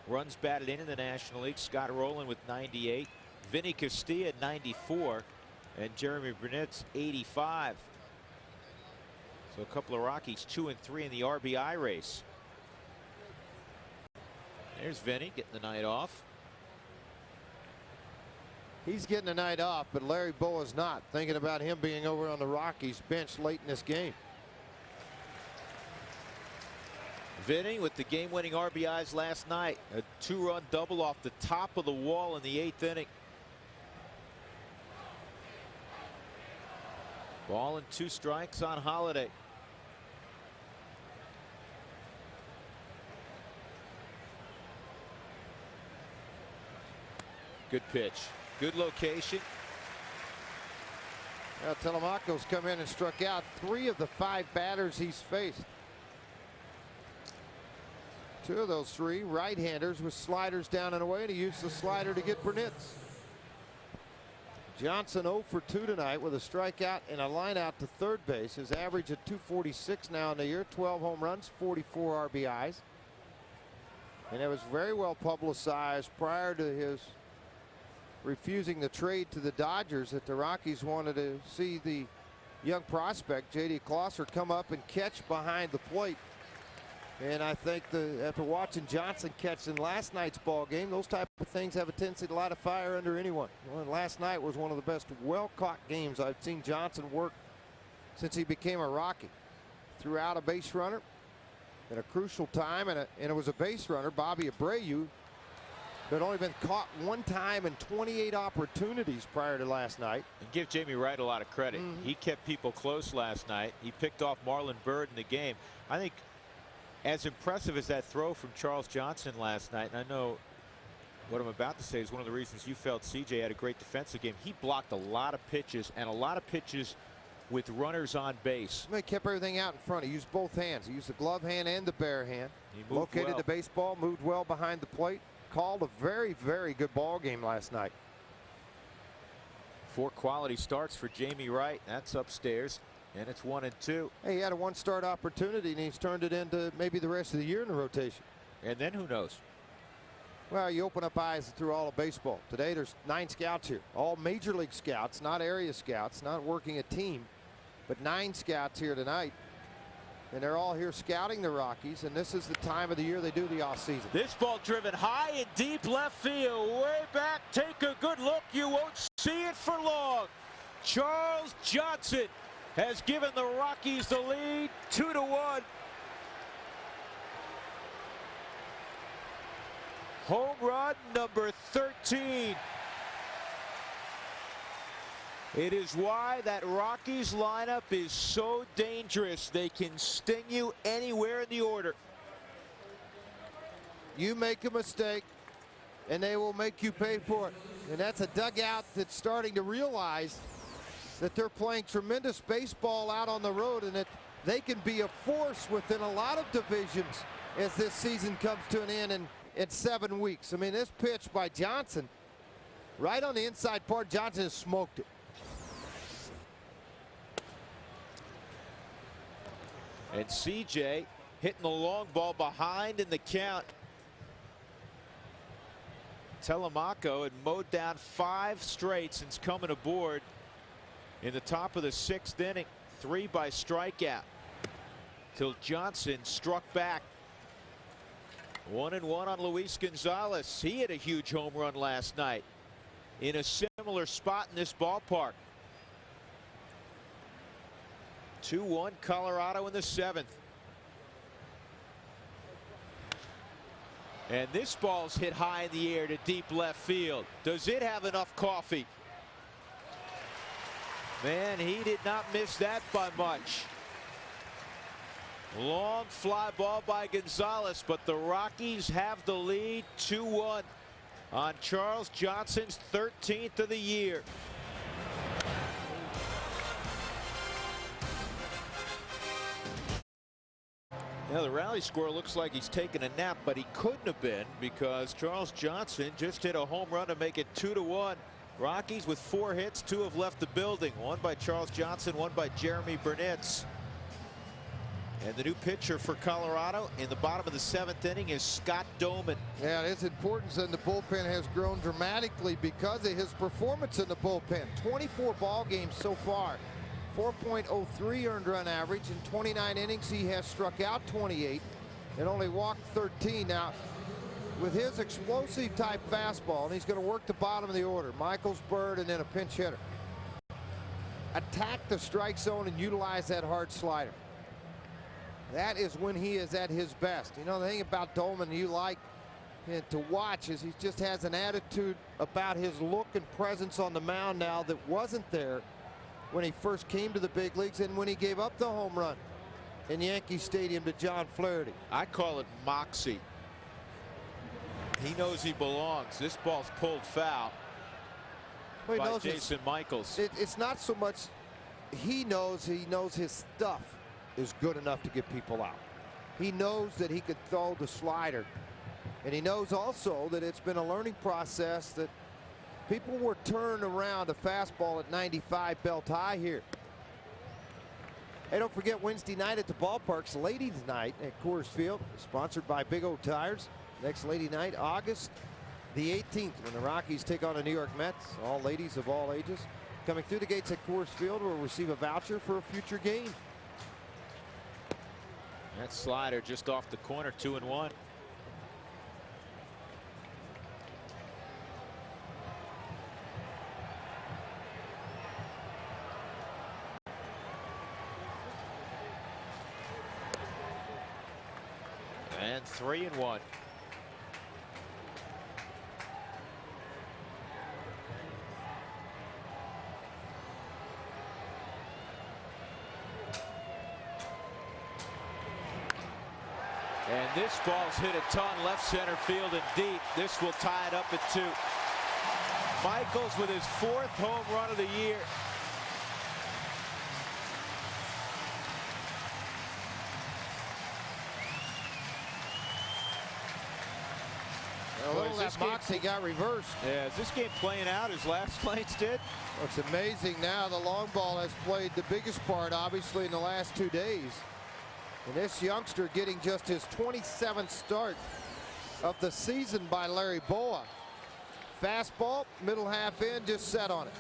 Runs batted in the National League. Scott Rowland with 98. Vinny Castilla 94. And Jeremy Burnett's 85. So a couple of Rockies 2 and 3 in the RBI race. There's Vinny getting the night off. He's getting the night off, but Larry Bowa is not. Thinking about him being over on the Rockies bench late in this game. Vinny with the game-winning RBIs last night. A 2-run double off the top of the wall in the 8th inning. Ball and 2 strikes on Holliday. Good pitch. Good location. Now Telemaco's come in and struck out 3 of the 5 batters he's faced. 2 of those 3 right-handers with sliders down and away, and he used the slider to get Burnett's. Johnson 0 for 2 tonight with a strikeout and a line out to third base. His average at 246 now in the year. 12 home runs, 44 RBIs. And it was very well publicized prior to his refusing the trade to the Dodgers that the Rockies wanted to see the young prospect J.D. Closser come up and catch behind the plate. And I think after watching Johnson catch in last night's ball game, those type of things have a tendency to light a fire under anyone. Well, last night was one of the best well-caught games I've seen Johnson work since he became a Rocky. Threw out a base runner at a crucial time, and it was a base runner, Bobby Abreu, that had only been caught 1 time in 28 opportunities prior to last night. And give Jamie Wright a lot of credit. He kept people close last night. He picked off Marlon Byrd in the game. I think as impressive as that throw from Charles Johnson last night, and I know what I'm about to say is one of the reasons you felt CJ had a great defensive game. He blocked a lot of pitches, and a lot of pitches with runners on base. He kept everything out in front. He used both hands. He used the glove hand and the bare hand. He moved located well. the baseball, moved well behind the plate. Called a very, very good ball game last night. 4 quality starts for Jamie Wright. That's upstairs, and it's 1 and 2. Hey, he had a 1-start opportunity, and he's turned it into maybe the rest of the year in the rotation. And then who knows? Well, you open up eyes through all of baseball. Today there's 9 scouts here, all major league scouts, not area scouts, not working a team, but 9 scouts here tonight. And they're all here scouting the Rockies, and this is the time of the year they do the offseason. This ball driven high and deep left field, way back. Take a good look. You won't see it for long. Charles Johnson has given the Rockies the lead, 2-1. Home run number 13. It is why that Rockies lineup is so dangerous. They can sting you anywhere in the order. You make a mistake, and they will make you pay for it. And that's a dugout that's starting to realize that they're playing tremendous baseball out on the road, and that they can be a force within a lot of divisions as this season comes to an end in 7 weeks. I mean, this pitch by Johnson, right on the inside part, Johnson has smoked it. And CJ hitting the long ball behind in the count. Telemaco had mowed down 5 straight since coming aboard in the top of the 6th inning. 3 by strikeout. Till Johnson struck back. 1-1 on Luis Gonzalez. He hit a huge home run last night in a similar spot in this ballpark. 2-1 Colorado in the 7th. And this ball's hit high in the air to deep left field. Does it have enough coffee? Man, he did not miss that by much. Long fly ball by Gonzalez, but the Rockies have the lead 2-1 on Charles Johnson's 13th of the year. Now the rally score looks like he's taking a nap, but he couldn't have been, because Charles Johnson just hit a home run to make it 2-1. Rockies with 4 hits, 2 have left the building. 1 by Charles Johnson, 1 by Jeremy Burnitz. And the new pitcher for Colorado in the bottom of the 7th inning is Scott Doman. Yeah, his importance in the bullpen has grown dramatically because of his performance in the bullpen. 24 ball games so far. 4.03 earned run average. In 29 innings, he has struck out 28 and only walked 13. Now, with his explosive type fastball, and he's going to work the bottom of the order. Michaels, Bird, and then a pinch hitter. Attack the strike zone and utilize that hard slider. That is when he is at his best. You know, the thing about Doman you like to watch is he just has an attitude about his look and presence on the mound now that wasn't there when he first came to the big leagues and when he gave up the home run in Yankee Stadium to John Flaherty. I call it moxie. He knows he belongs. This ball's pulled foul by Jason Michaels. It's not so much he knows his stuff is good enough to get people out. He knows that he could throw the slider, and he knows also that it's been a learning process, that people were turned around a fastball at 95 belt high here. Hey, don't forget Wednesday night at the ballpark's ladies night at Coors Field, sponsored by Big O Tires. Next lady night, August the 18th, when the Rockies take on the New York Mets. All ladies of all ages coming through the gates at Coors Field will receive a voucher for a future game. That slider just off the corner, 2-1. And 3-1. And this ball's hit a ton left center field and deep. This will tie it up at 2. Michaels with his 4th home run of the year. A little that moxie got reversed. Yeah, is this game playing out as last night's did? Well, it's amazing now. The long ball has played the biggest part, obviously, in the last 2 days. And this youngster getting just his 27th start of the season by Larry Boa. Fastball, middle half in, just set on it.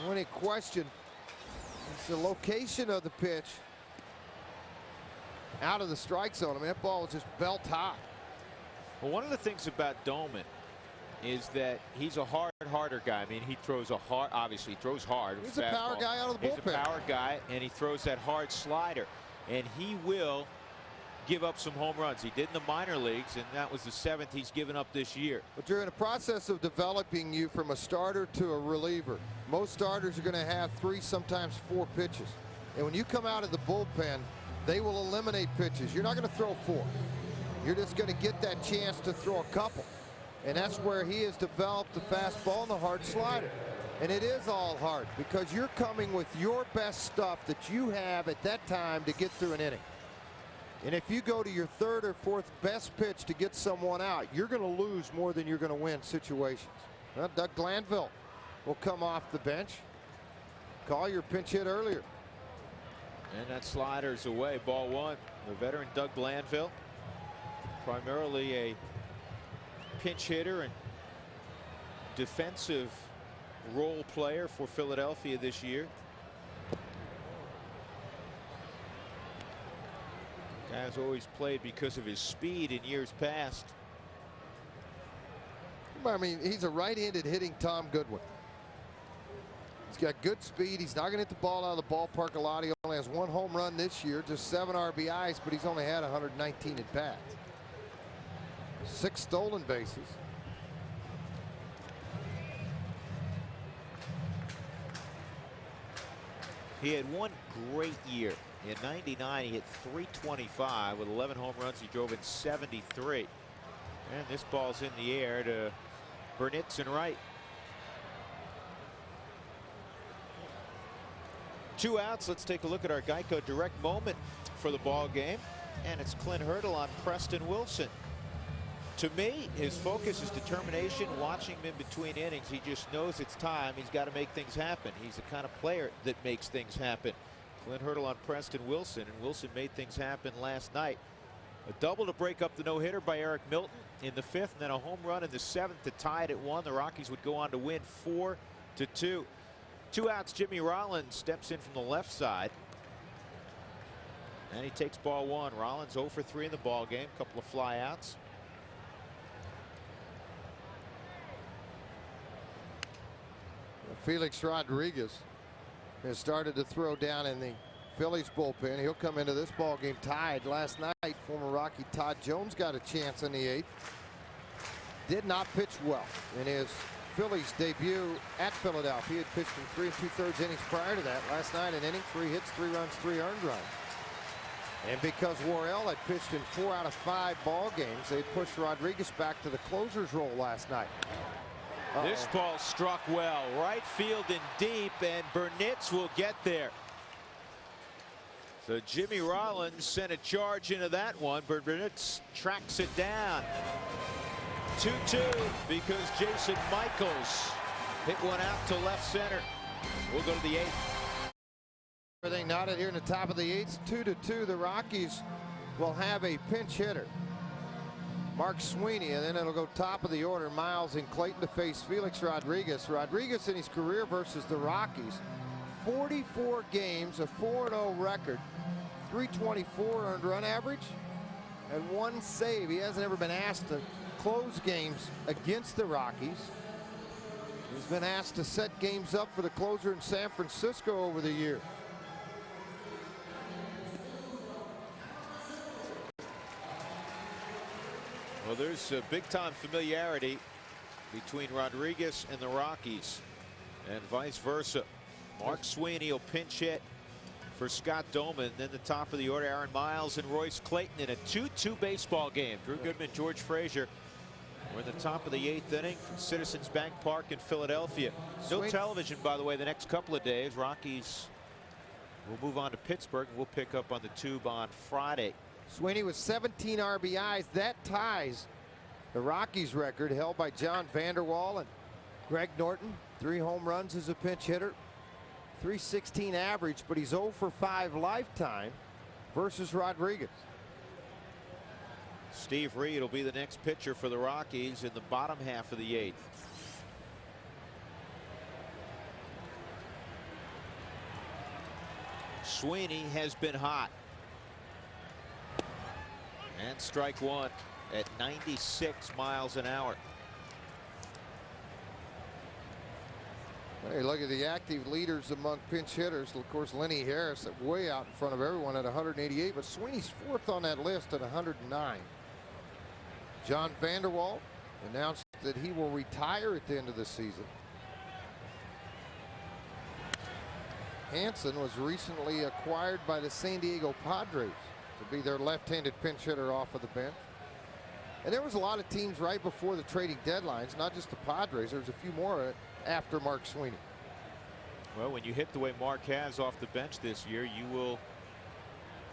The only question is the location of the pitch out of the strike zone. I mean, that ball was just belt high. Well, one of the things about Doman is that he's a harder guy. I mean, he throws obviously throws hard. He's a power guy out of the bullpen. He's a power guy, and he throws that hard slider. And he will give up some home runs. He did in the minor leagues, and that was the 7th he's given up this year. But you're in a process of developing you from a starter to a reliever. Most starters are going to have 3, sometimes 4 pitches. And when you come out of the bullpen, they will eliminate pitches. You're not going to throw 4. You're just going to get that chance to throw a couple. And that's where he has developed the fastball and the hard slider. And it is all hard because you're coming with your best stuff that you have at that time to get through an inning. And if you go to your 3rd or 4th best pitch to get someone out, you're going to lose more than you're going to win situations. Well, Doug Glanville will come off the bench. Call your pinch hit earlier. And that slider's away. Ball 1. The veteran Doug Glanville, primarily a pinch hitter and defensive role player for Philadelphia this year. Guy's always played because of his speed in years past. I mean, he's a right-handed hitting Tom Goodwin. He's got good speed. He's not going to hit the ball out of the ballpark a lot. He only has 1 home run this year, just 7 RBIs, but he's only had 119 at bats. 6 stolen bases. He had one great year. In '99, he hit .325 with 11 home runs. He drove in 73. And this ball's in the air to Burnitz and right. 2 outs. Let's take a look at our Geico Direct moment for the ball game. And it's Clint Hurdle on Preston Wilson. To me, his focus is determination. Watching him in between innings, he just knows it's time. He's got to make things happen. He's the kind of player that makes things happen. Clint Hurdle on Preston Wilson, and Wilson made things happen last night. A double to break up the no-hitter by Eric Milton in the 5th, and then a home run in the 7th to tie it at 1. The Rockies would go on to win 4-2. 2 outs. Jimmy Rollins steps in from the left side, and he takes ball 1. Rollins 0 for 3 in the ball game. A couple of fly outs. Felix Rodriguez has started to throw down in the Phillies bullpen. He'll come into this ball game tied. Last night, former Rocky Todd Jones got a chance in the 8th. Did not pitch well in his Phillies debut at Philadelphia. He had pitched in 3 2/3 innings prior to that. Last night, an inning, 3 hits, 3 runs, 3 earned runs. And because Worrell had pitched in 4 out of 5 ball games, they pushed Rodriguez back to the closer's role last night. This ball struck well. Right field and deep, and Burnitz will get there. So Jimmy Rollins sent a charge into that one, but Burnitz tracks it down. 2-2 because Jason Michaels hit one out to left center. We'll go to the 8th. Everything knotted here in the top of the 8th. 2-2. The Rockies will have a pinch hitter, Mark Sweeney, and then it'll go top of the order, Miles and Clayton, to face Felix Rodriguez. Rodriguez in his career versus the Rockies, 44 games, a 4-0 record, 324 earned run average, and 1 save. He hasn't ever been asked to close games against the Rockies. He's been asked to set games up for the closer in San Francisco over the year. Well, there's a big-time familiarity between Rodriguez and the Rockies, and vice versa. Mark Sweeney will pinch hit for Scott Doman. Then the top of the order, Aaron Miles and Royce Clayton in a 2-2 baseball game. Drew Goodman, George Frazier. We're in the top of the 8th inning from Citizens Bank Park in Philadelphia. No television, by the way, the next couple of days. Rockies will move on to Pittsburgh, and we'll pick up on the tube on Friday. Sweeney with 17 RBIs. That ties the Rockies record held by John Vanderwall and Greg Norton. 3 home runs as a pinch hitter. .316 average, but he's 0 for 5 lifetime versus Rodriguez. Steve Reed will be the next pitcher for the Rockies in the bottom half of the 8th. Sweeney has been hot. And strike 1 at 96 miles an hour. Hey, look at the active leaders among pinch hitters. Of course, Lenny Harris way out in front of everyone at 188, but Sweeney's fourth on that list at 109. John Vanderwall announced that he will retire at the end of the season. Hansen was recently acquired by the San Diego Padres to be their left-handed pinch hitter off of the bench. And there was a lot of teams right before the trading deadlines, not just the Padres. There's a few more after Mark Sweeney. Well, when you hit the way Mark has off the bench this year, you will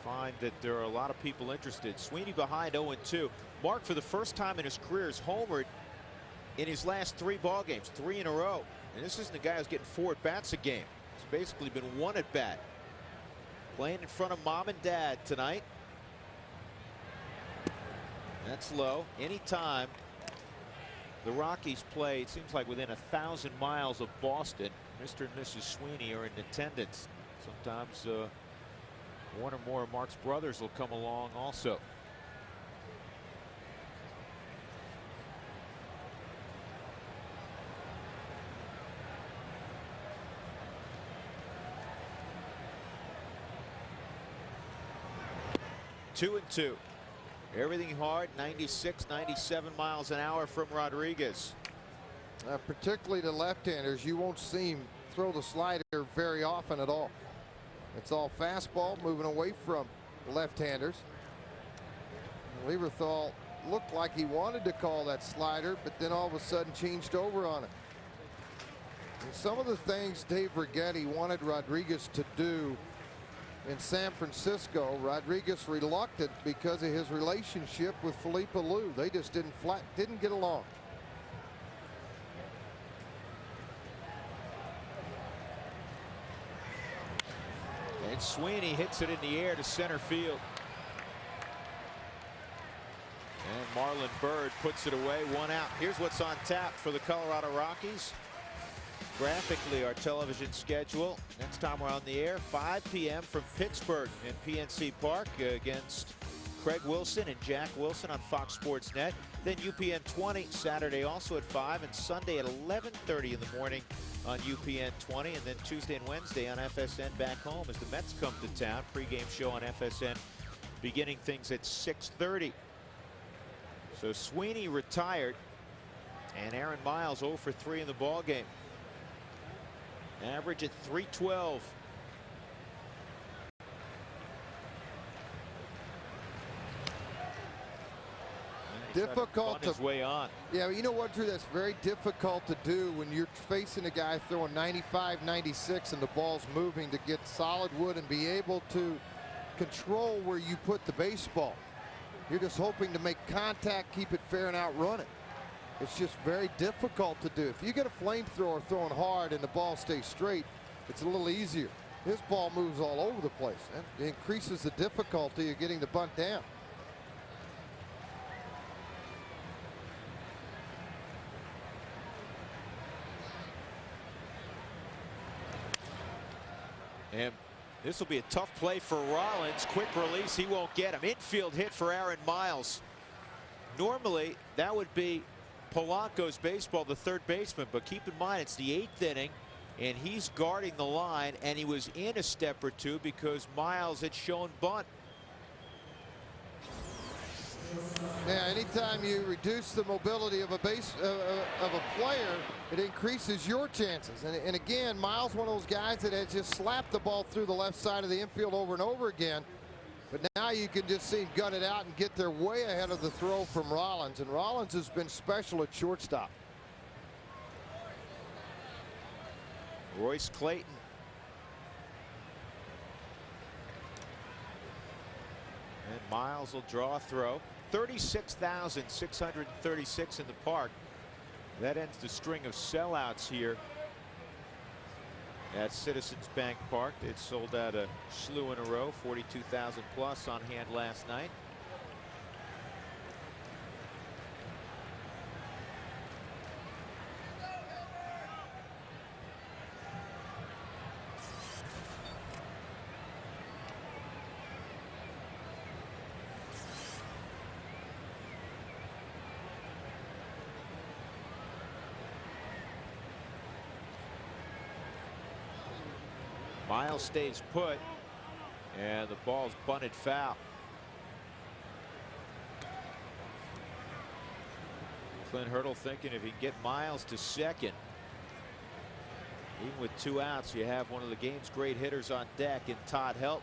find that there are a lot of people interested. Sweeney behind 0-2. Mark, for the first time in his career, has homered in his last 3 ball games, 3 in a row. And this isn't a guy who's getting 4 at bats a game. He's basically been 1 at bat. Playing in front of mom and dad tonight. That's low. Anytime the Rockies play, it seems like within 1,000 miles of Boston, Mr. and Mrs. Sweeney are in attendance. Sometimes one or more of Mark's brothers will come along also. Two and two. Everything hard. 96, 97 miles an hour from Rodriguez. Particularly to left-handers, you won't see him throw the slider very often at all. It's all fastball, moving away from left-handers. Lieberthal looked like he wanted to call that slider, but then all of a sudden changed over on it. And some of the things Dave Righetti wanted Rodriguez to do in San Francisco, Rodriguez reluctant because of his relationship with Felipe Alou. They just didn't get along. And Sweeney hits it in the air to center field. And Marlon Byrd puts it away, 1 out. Here's what's on tap for the Colorado Rockies. Graphically, our television schedule. Next time we're on the air, 5 p.m. from Pittsburgh in PNC Park against Craig Wilson and Jack Wilson on Fox Sports Net. Then UPN 20 Saturday also at 5, and Sunday at 11:30 in the morning on UPN 20, and then Tuesday and Wednesday on FSN back home as the Mets come to town. Pre-game show on FSN beginning things at 6:30. So Sweeney retired, and Aaron Miles 0 for 3 in the ball game. Average at 312. Difficult to his way on. Yeah, you know what, Drew? That's very difficult to do when you're facing a guy throwing 95, 96, and the ball's moving, to get solid wood and be able to control where you put the baseball. You're just hoping to make contact, keep it fair, and outrun it. It's just very difficult to do. If you get a flamethrower throwing hard and the ball stays straight, it's a little easier. This ball moves all over the place. It increases the difficulty of getting the bunt down. And this will be a tough play for Rollins. Quick release, he won't get him. Infield hit for Aaron Miles. Normally, that would be Polanco's baseball, the third baseman, but keep in mind it's the 8th inning, and he's guarding the line, and he was in a step or two because Miles had shown bunt. Yeah, anytime you reduce the mobility of a player, it increases your chances. And again, Miles, one of those guys that has just slapped the ball through the left side of the infield over and over again. But now you can just see him gut it out and get there way ahead of the throw from Rollins. And Rollins has been special at shortstop. Royce Clayton. And Miles will draw a throw. 36,636 in the park. That ends the string of sellouts here at Citizens Bank Park. It sold out a slew in a row, 42,000 plus on hand last night. Miles stays put, and the ball's bunted foul. Clint Hurdle thinking if he can get Miles to second, even with 2 outs, you have one of the game's great hitters on deck in Todd Helton,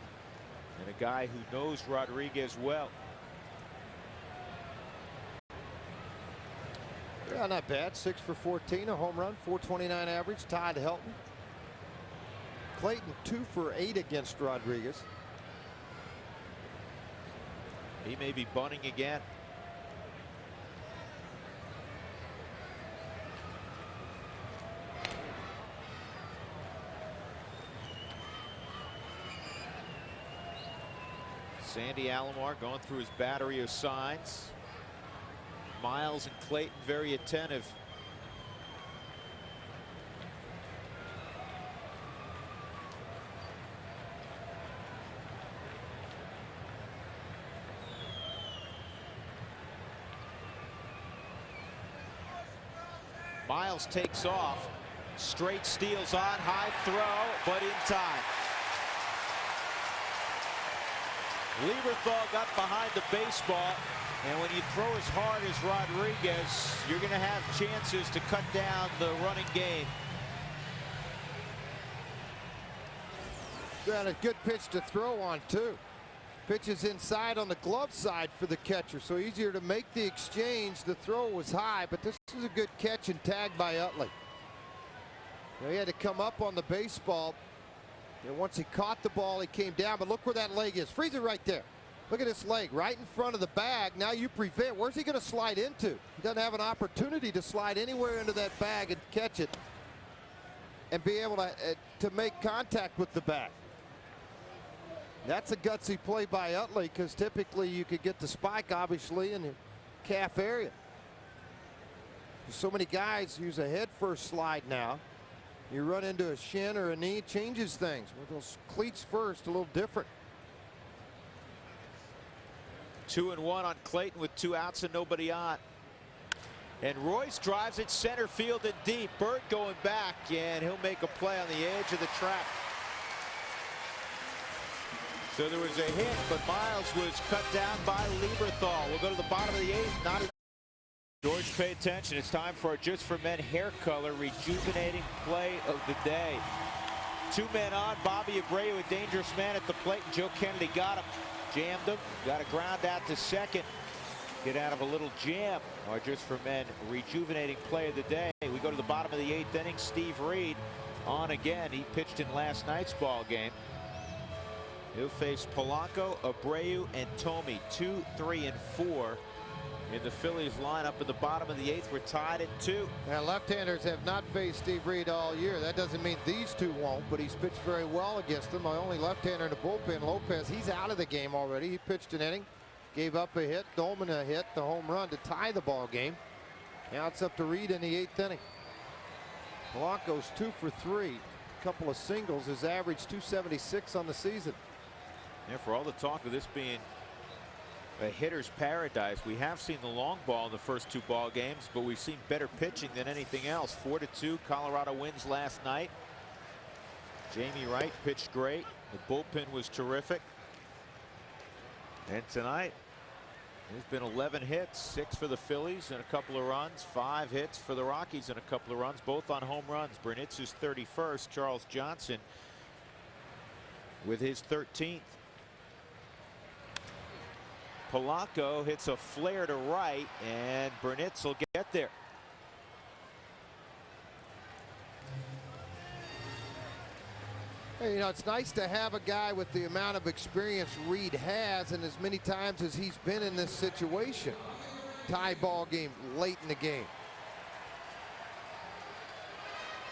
and a guy who knows Rodriguez well. Yeah, not bad. 6 for 14, a home run, 429 average. Todd Helton. Clayton 2 for 8 against Rodriguez. He may be bunting again. Sandy Alomar going through his battery of signs. Miles and Clayton very attentive. Miles takes off. Straight steals on, high throw, but in time. Lieberthal got behind the baseball, and when you throw as hard as Rodriguez, you're going to have chances to cut down the running game. Got a good pitch to throw on, too. Pitches inside on the glove side for the catcher, so easier to make the exchange. The throw was high, but this is a good catch and tag by Utley. Now, he had to come up on the baseball. And once he caught the ball, he came down, but look where that leg is. Freeze it right there. Look at this leg right in front of the bag. Now you prevent. Where's he going to slide into? He doesn't have an opportunity to slide anywhere into that bag and catch it and be able to make contact with the bag. That's a gutsy play by Utley, because typically you could get the spike, obviously, in the calf area. So many guys use a head first slide now. You run into a shin or a knee, it changes things. With those cleats first, a little different. 2-1 on Clayton with 2 outs and nobody on. And Royce drives it center field and deep. Bird going back, and he'll make a play on the edge of the track. So there was a hit, but Miles was cut down by Lieberthal. We'll go to the bottom of the 8th. Not George, pay attention. It's time for our Just for Men hair color rejuvenating play of the day. 2 men on. Bobby Abreu, a dangerous man at the plate. And Joe Kennedy got him. Jammed him. Got a ground out to second. Get out of a little jam. Our Just for Men rejuvenating play of the day. We go to the bottom of the 8th inning. Steve Reed on again. He pitched in last night's ball game. He'll face Polanco, Abreu, and Tomey. 2, 3, and 4. In the Phillies lineup in the bottom of the 8th. We're tied at 2. Now, left-handers have not faced Steve Reed all year. That doesn't mean these 2 won't, but he's pitched very well against them. My only left-hander in the bullpen, Lopez, he's out of the game already. He pitched an inning, gave up a hit, Dolman a hit, the home run to tie the ball game. Now it's up to Reed in the 8th inning. Polanco's 2 for 3, a couple of singles. His average 276 on the season. Yeah, for all the talk of this being a hitter's paradise, we have seen the long ball in the first 2 ball games, but we've seen better pitching than anything else. 4-2, Colorado wins last night. Jamie Wright pitched great. The bullpen was terrific. And tonight, there's been 11 hits, 6 for the Phillies and a couple of runs, 5 hits for the Rockies and a couple of runs, both on home runs. Burnitz's 31st, Charles Johnson with his 13th. Polanco hits a flare to right, and Burnitz will get there. Hey, you know, it's nice to have a guy with the amount of experience Reed has, and as many times as he's been in this situation. Tie ball game late in the game.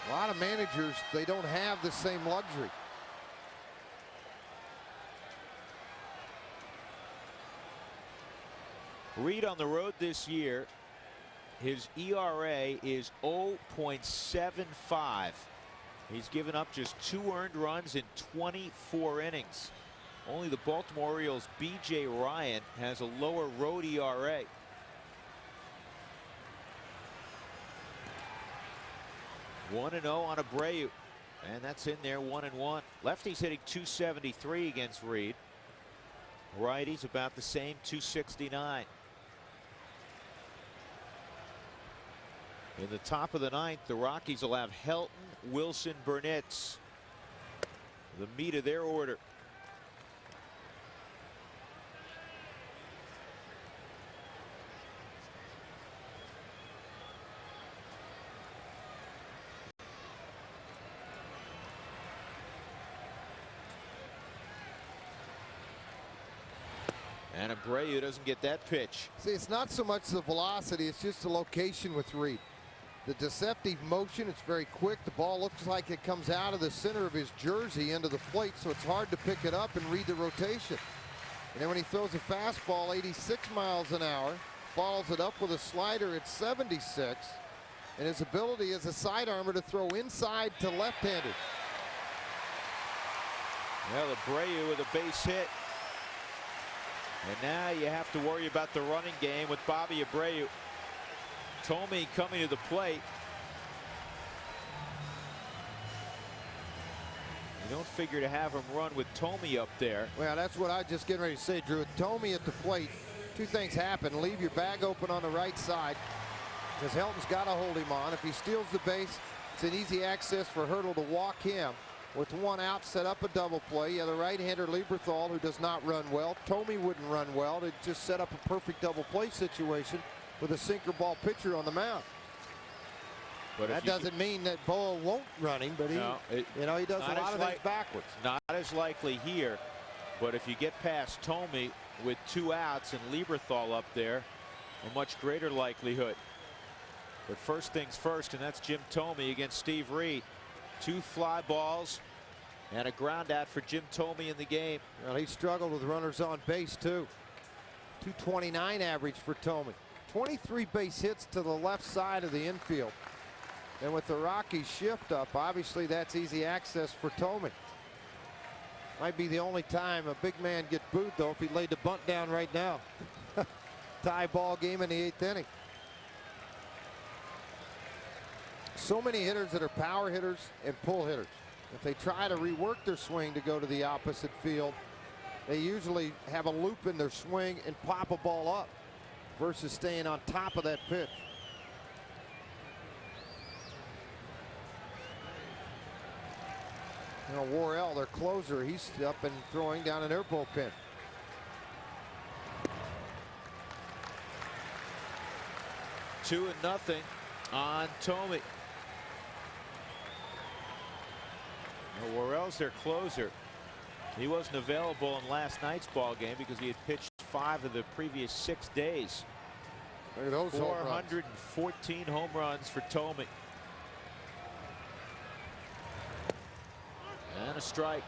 A lot of managers, they don't have the same luxury. Reed on the road this year, his ERA is 0.75. He's given up just 2 earned runs in 24 innings. Only the Baltimore Orioles' B.J. Ryan has a lower road ERA. (1-0) on Abreu. And that's in there, 1-1. Lefty's hitting .273 against Reed. Righty's about the same, .269. In the top of the ninth, the Rockies will have Helton, Wilson, Burnitz, the meat of their order. And Abreu doesn't get that pitch. See, it's not so much the velocity, it's just the location with Reed. The deceptive motion, it's very quick. The ball looks like it comes out of the center of his jersey into the plate, so it's hard to pick it up and read the rotation. And then when he throws a fastball 86 miles an hour, follows it up with a slider at 76, and his ability as a sidearmer to throw inside to left-handed. Well, Abreu with a base hit. And now you have to worry about the running game with Bobby Abreu. Thome coming to the plate. You don't figure to have him run with Thome up there. Well, that's what I was just getting ready to say, Drew. With Thome at the plate, two things happen. Leave your bag open on the right side, because Helton's got to hold him on. If he steals the base, it's an easy access for Hurdle to walk him. With one out, set up a double play. Yeah, the right-hander Lieberthal, who does not run well. Thome wouldn't run well. They just set up a perfect double play situation with a sinker ball pitcher on the mound. But that doesn't mean that Boa won't run him, but he does a lot of things backwards. Not as likely here, but if you get past Thome with 2 outs and Lieberthal up there, a much greater likelihood. But first things first, and that's Jim Thome against Steve Reed. 2 fly balls and a ground out for Jim Thome in the game. Well, he struggled with runners on base too. 229 average for Thome. 23 base hits to the left side of the infield. And with the Rockies shift up, obviously that's easy access for Thome. Might be the only time a big man get booed, though, if he laid the bunt down right now. Tie ball game in the 8th inning. So many hitters that are power hitters and pull hitters. If they try to rework their swing to go to the opposite field, they usually have a loop in their swing and pop a ball up versus staying on top of that pitch. You know, Worrell, their closer, he's up and throwing down in their bullpen. Two and nothing on Thome. Worrell's their closer. He wasn't available in last night's ball game because he had pitched 5 of the previous 6 days. Look at those 414 home runs for Thome. And a strike.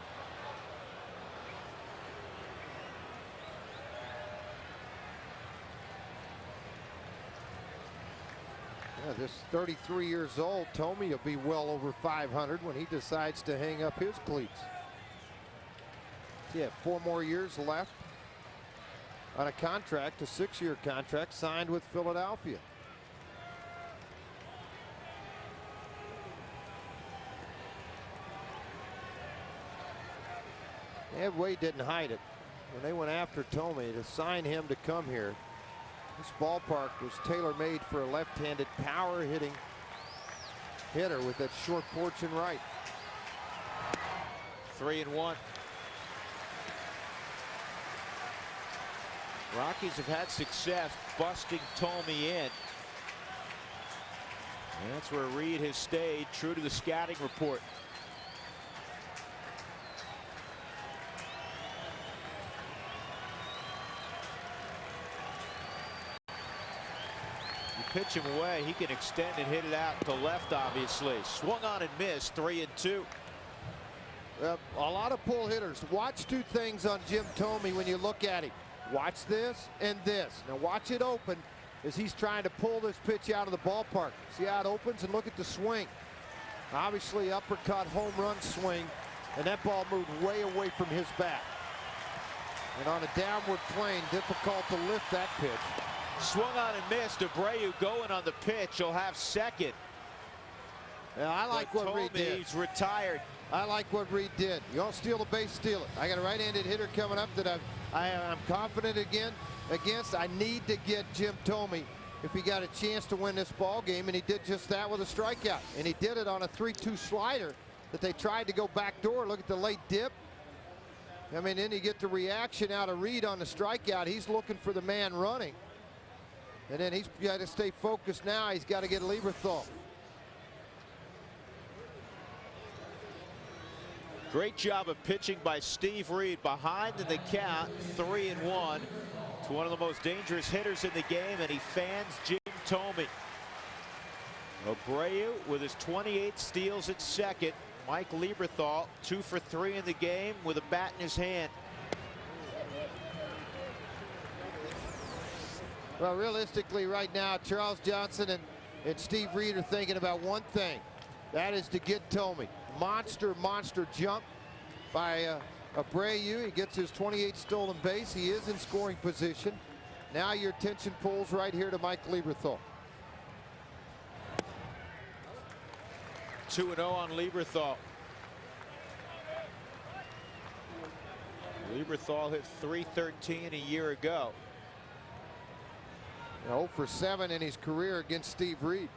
Yeah, this 33 years old Thome will be well over 500 when he decides to hang up his cleats. Yeah, 4 more years left on a contract, a 6-year contract signed with Philadelphia. And Wade didn't hide it when they went after Thome to sign him to come here. This ballpark was tailor-made for a left-handed power-hitting hitter with that short porch and right. 3-1. Rockies have had success busting Thome in. And that's where Reed has stayed true to the scouting report. Pitch him away, he can extend and hit it out to left, obviously. Swung on and missed, 3-2. A lot of pull hitters. Watch 2 things on Jim Thome when you look at him. Watch this and this. Now watch it open as he's trying to pull this pitch out of the ballpark. See how it opens, and look at the swing. Obviously uppercut home run swing, and that ball moved way away from his bat. And on a downward plane, difficult to lift that pitch. Swung on and missed. Abreu going on the pitch. He'll have second. Yeah, I like what Reed did. He's retired. I like what Reed did. You don't steal the base, steal it. I got a right-handed hitter coming up that I'm confident against. I need to get Jim Thome if he got a chance to win this ball game, and he did just that with a strikeout. And he did it on a 3-2 slider that they tried to go backdoor. Look at the late dip. I mean, then you get the reaction out of Reed on the strikeout. He's looking for the man running. And then he's got to stay focused now. He's got to get Lieberthal. Great job of pitching by Steve Reed. Behind in the count, 3-1. It's one of the most dangerous hitters in the game, and he fans Jim Thome. Abreu with his 28 steals at second. Mike Lieberthal 2 for 3 in the game with a bat in his hand. Well, realistically right now, Charles Johnson and Steve Reed are thinking about one thing. That is to get Thome. Monster jump by Abreu. He gets his 28th stolen base. He is in scoring position. Now your attention pulls right here to Mike Lieberthal. 2-0 on Lieberthal. Lieberthal hit .313 a year ago. 0 for 7 in his career against Steve Reed.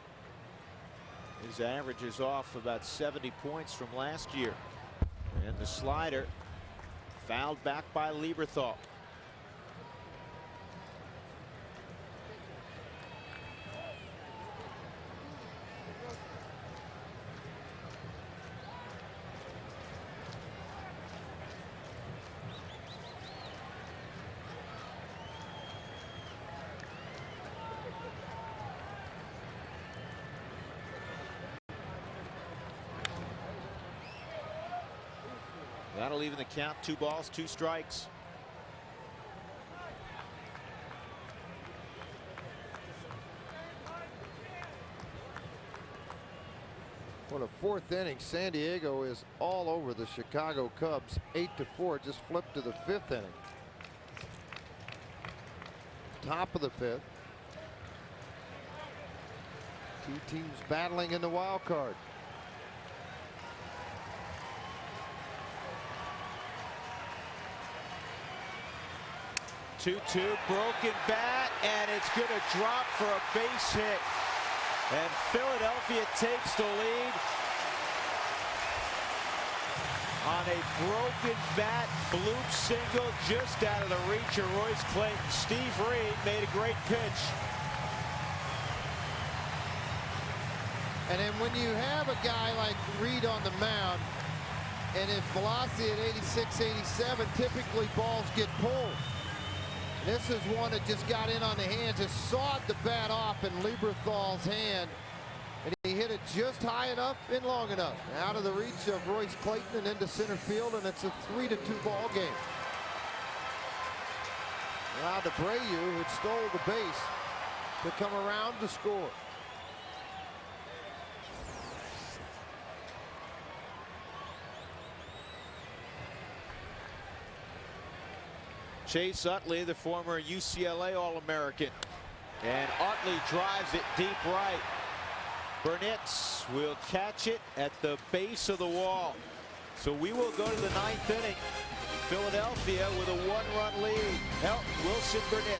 His average is off about 70 points from last year. And the slider fouled back by Lieberthal. That'll even the count. 2 balls, 2 strikes. Well, the 4th inning, San Diego is all over the Chicago Cubs. 8-4, just flipped to the 5th inning. Top of the 5th. 2 teams battling in the wild card. 2-2, broken bat, and it's going to drop for a base hit. And Philadelphia takes the lead on a broken bat bloop single just out of the reach of Royce Clayton. Steve Reed made a great pitch. And then when you have a guy like Reed on the mound, and if velocity at 86, 87, typically balls get pulled. This is one that just got in on the hands, just sawed the bat off in Lieberthal's hand, and he hit it just high enough and long enough. Out of the reach of Royce Clayton and into center field, and it's a 3-2 ball game. Allowed Abreu, who had stole the base, to come around to score. Chase Utley, the former UCLA All-American. And Utley drives it deep right. Burnitz will catch it at the base of the wall. So we will go to the 9th inning. Philadelphia with a 1-run lead. Wilson Burnitz.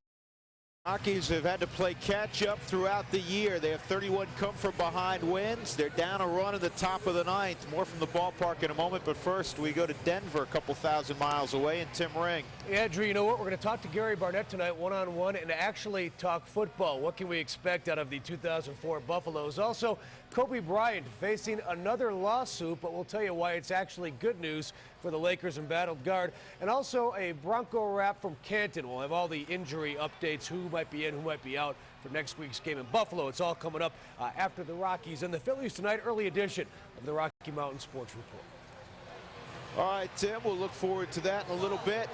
Rockies have had to play catch up throughout the year. They have 31 come from behind wins. They're down a run in the top of the 9th. More from the ballpark in a moment, but first we go to Denver, a couple thousand miles away, and Tim Ring. Yeah, Drew, you know what? We're going to talk to Gary Barnett tonight one-on-one and actually talk football. What can we expect out of the 2004 Buffaloes? Also, Kobe Bryant facing another lawsuit, but we'll tell you why it's actually good news for the Lakers embattled guard. And also a Bronco wrap from Canton. We'll have all the injury updates, who might be in, who might be out for next week's game in Buffalo. It's all coming up after the Rockies and the Phillies tonight. Early edition of the Rocky Mountain Sports Report. All right, Tim, we'll look forward to that in a little bit.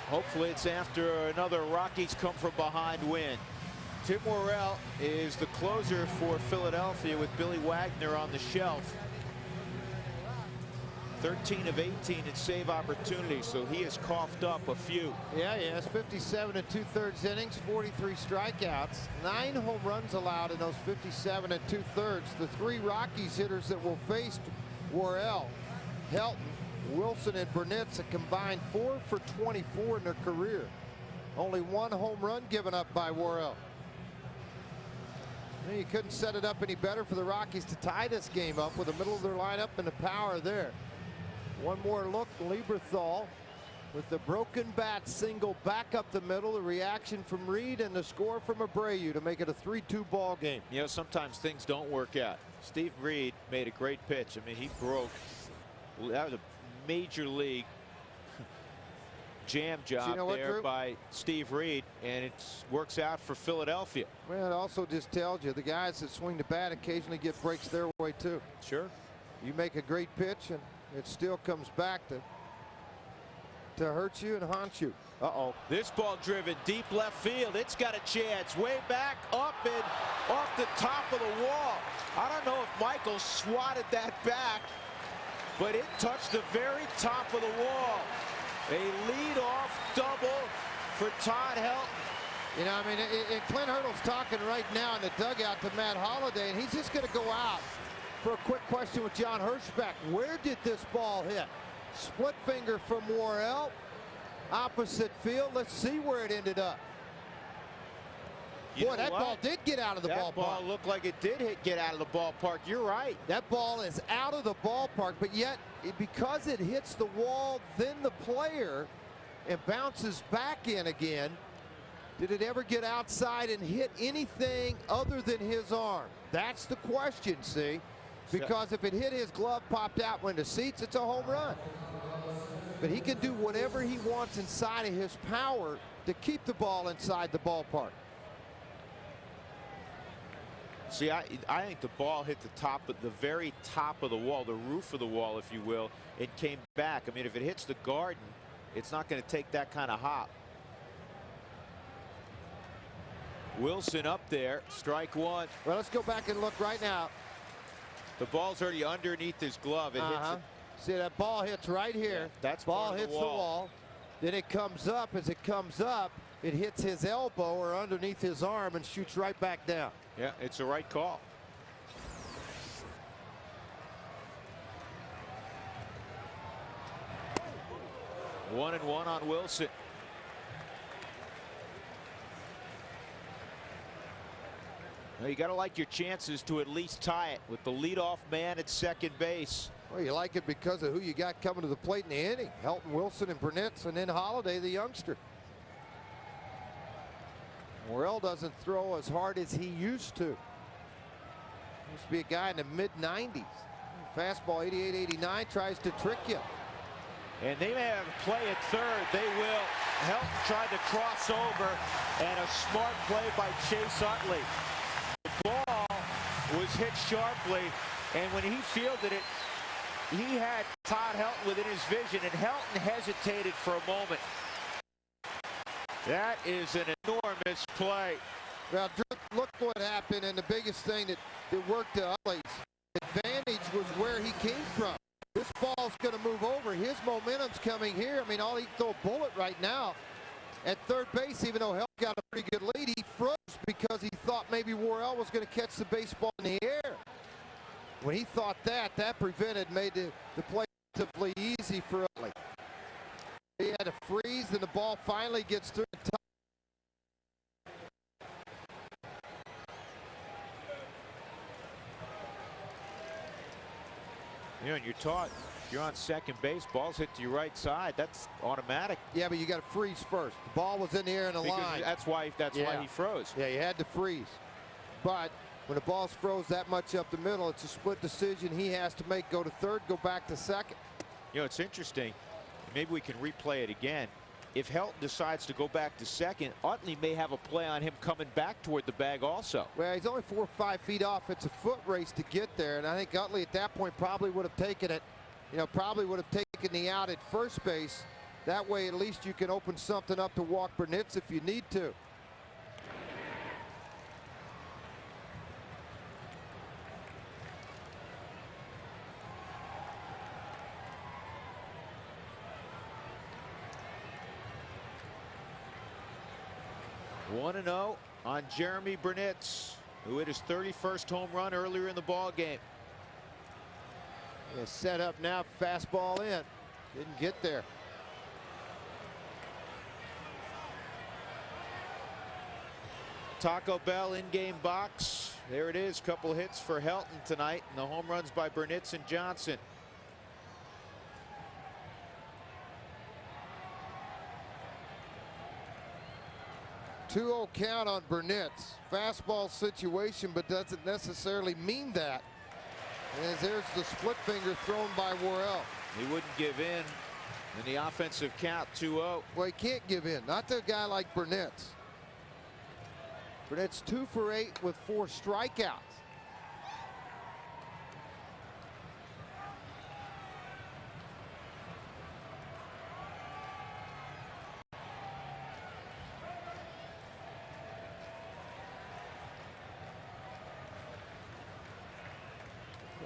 Hopefully it's after another Rockies come from behind win. Tim Worrell is the closer for Philadelphia with Billy Wagner on the shelf. 13 of 18 in save opportunities, so he has coughed up a few. Yeah, he has 57 and 2/3 innings, 43 strikeouts, 9 home runs allowed in those 57 and 2/3. The 3 Rockies hitters that will face Worrell, Helton, Wilson, and Burnett's a combined 4 for 24 in their career. Only 1 home run given up by Worrell. You couldn't set it up any better for the Rockies to tie this game up with the middle of their lineup and the power there. One more look, Lieberthal with the broken bat single back up the middle. The reaction from Reed and the score from Abreu to make it a 3-2 ball game. You know, sometimes things don't work out. Steve Reed made a great pitch. I mean, he broke. That was a major league jam job there by Steve Reed, and it works out for Philadelphia. Well, it also just tells you the guys that swing the bat occasionally get breaks their way too. Sure. You make a great pitch and it still comes back to hurt you and haunt you. Uh-oh. This ball driven deep left field. It's got a chance. Way back, up, and off the top of the wall. I don't know if Michael swatted that back, but it touched the very top of the wall. A leadoff double for Todd Helton. You know, I mean, Clint Hurdle's talking right now in the dugout to Matt Holliday, and he's just going to go out for a quick question with John Hirschbeck. Where did this ball hit? Split finger from Worrell, opposite field. Let's see where it ended up. Boy, that ball did get out of the ballpark. That ball looked like it did get out of the ballpark. You're right. That ball is out of the ballpark, but yet because it hits the wall, then the player, and bounces back in again, did it ever get outside and hit anything other than his arm? That's the question, see? Because if it hit his glove, popped out, went to seats, it's a home run. But he can do whatever he wants inside of his power to keep the ball inside the ballpark. See, I think the ball hit the very top of the wall, the roof of the wall, if you will. It came back. I mean, if it hits the garden, it's not going to take that kind of hop. Wilson up there, strike one. Well, let's go back and look right now. The ball's already underneath his glove. It hits it. See, that ball hits right here. Yeah, that's ball hits the wall. Then it comes up. As it comes up, it hits his elbow or underneath his arm and shoots right back down. Yeah, it's the right call. One and one on Wilson. Well, you got to like your chances to at least tie it with the leadoff man at second base. Well, you like it because of who you got coming to the plate in the inning. Helton, Wilson, and Burnett, and then Holliday, the youngster. Worrell doesn't throw as hard as he used to. Used to be a guy in the mid-90s. Fastball 88, 89, tries to trick you. And they may have a play at third. They will. Helton tried to cross over, and a smart play by Chase Utley. The ball was hit sharply, and when he fielded it, he had Todd Helton within his vision, and Helton hesitated for a moment. That is an enormous play. Well, look what happened, and the biggest thing that worked to Utley's advantage was where he came from. This ball's going to move over. His momentum's coming here. I mean, all he can throw a bullet right now at third base, even though Helton got a pretty good lead. He froze because he thought maybe Worrell was going to catch the baseball in the air. When he thought that made the play relatively easy for Utley. He had to freeze, and the ball finally gets through the top. You know, and you're taught, if you're on second base, balls hit to your right side, that's automatic. Yeah, but you got to freeze first. The ball was in the air in the line. That's why he froze. Yeah, you had to freeze. But when the ball's froze that much up the middle, it's a split decision he has to make. Go to third, go back to second. You know, it's interesting. Maybe we can replay it again. If Helton decides to go back to second, Utley may have a play on him coming back toward the bag also. Well, he's only 4 or 5 feet off. It's a foot race to get there, and I think Utley at that point probably would have taken it. You know, probably would have taken the out at first base. That way, at least you can open something up to walk Burnett if you need to. 1-0 on Jeremy Burnitz, who hit his 31st home run earlier in the ball game. Yeah, set up now, fastball in. Didn't get there. Taco Bell in-game box. There it is. Couple hits for Helton tonight, and the home runs by Burnitz and Johnson. Two-0 count on Burnitz. Fastball situation, but doesn't necessarily mean that. As there's the split finger thrown by Worrell. He wouldn't give in the offensive count, 2-0. Well, he can't give in. Not to a guy like Burnitz. Burnitz 2 for 8 with 4 strikeouts.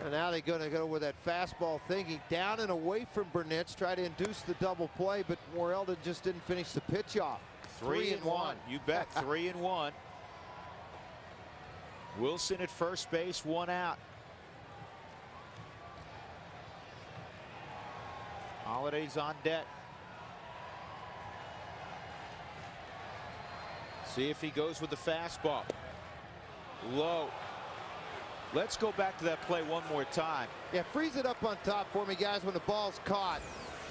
And now they're going to go with that fastball thinking down and away from Burnitz, try to induce the double play, but Worrell just didn't finish the pitch off. 3-1. You bet. 3-1. Wilson at first base, 1 out. Holiday's on deck. See if he goes with the fastball. Low. Let's go back to that play one more time. Yeah, freeze it up on top for me, guys, when the ball's caught.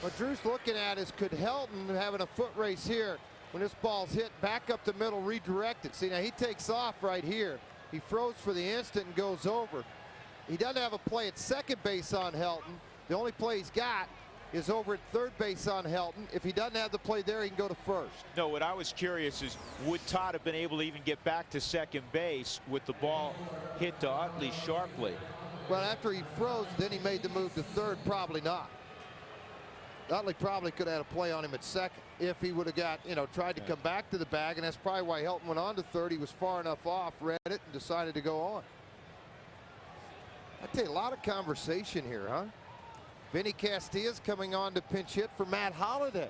What Drew's looking at is, could Helton, having a foot race here, when this ball's hit, back up the middle, redirect it. See, now he takes off right here. He froze for the instant and goes over. He doesn't have a play at second base on Helton. The only play he's got is over at third base on Helton. If he doesn't have the play there, he can go to first. No, what I was curious is, would Todd have been able to even get back to second base with the ball hit to Utley sharply? Well, after he froze, then he made the move to third. Probably not. Utley probably could have had a play on him at second if he would have got, tried to come back to the bag, and that's probably why Helton went on to third. He was far enough off, read it, and decided to go on. I tell you, a lot of conversation here, huh? Vinny Castilla's coming on to pinch hit for Matt Holliday.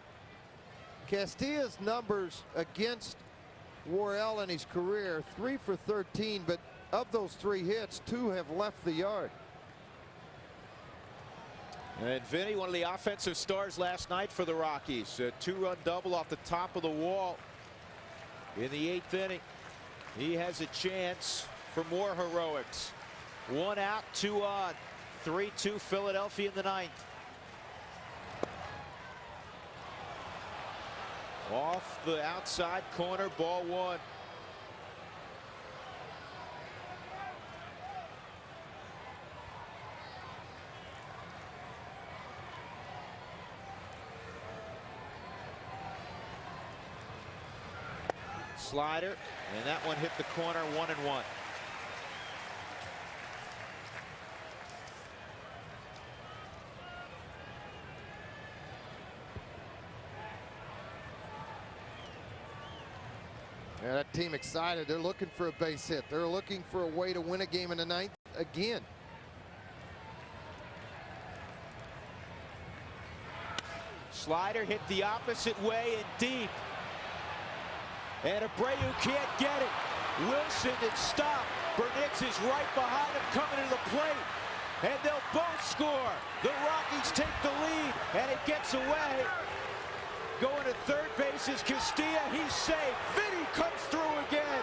Castilla's numbers against Worrell in his career, 3 for 13, but of those 3 hits, 2 have left the yard. And Vinny, one of the offensive stars last night for the Rockies. A 2-run double off the top of the wall in the 8th inning. He has a chance for more heroics. 1 out, 2 on. 3-2 Philadelphia in the 9th. Off the outside corner, ball 1. Slider, and that one hit the corner, 1-1. Yeah, that team excited. They're looking for a base hit. They're looking for a way to win a game in the 9th again. Slider hit the opposite way and deep. And Abreu can't get it. Wilson is stopped. Burnitz is right behind him coming to the plate. And they'll both score. The Rockies take the lead, and it gets away. Going to third base is Castilla. He's safe. Vinny comes through again.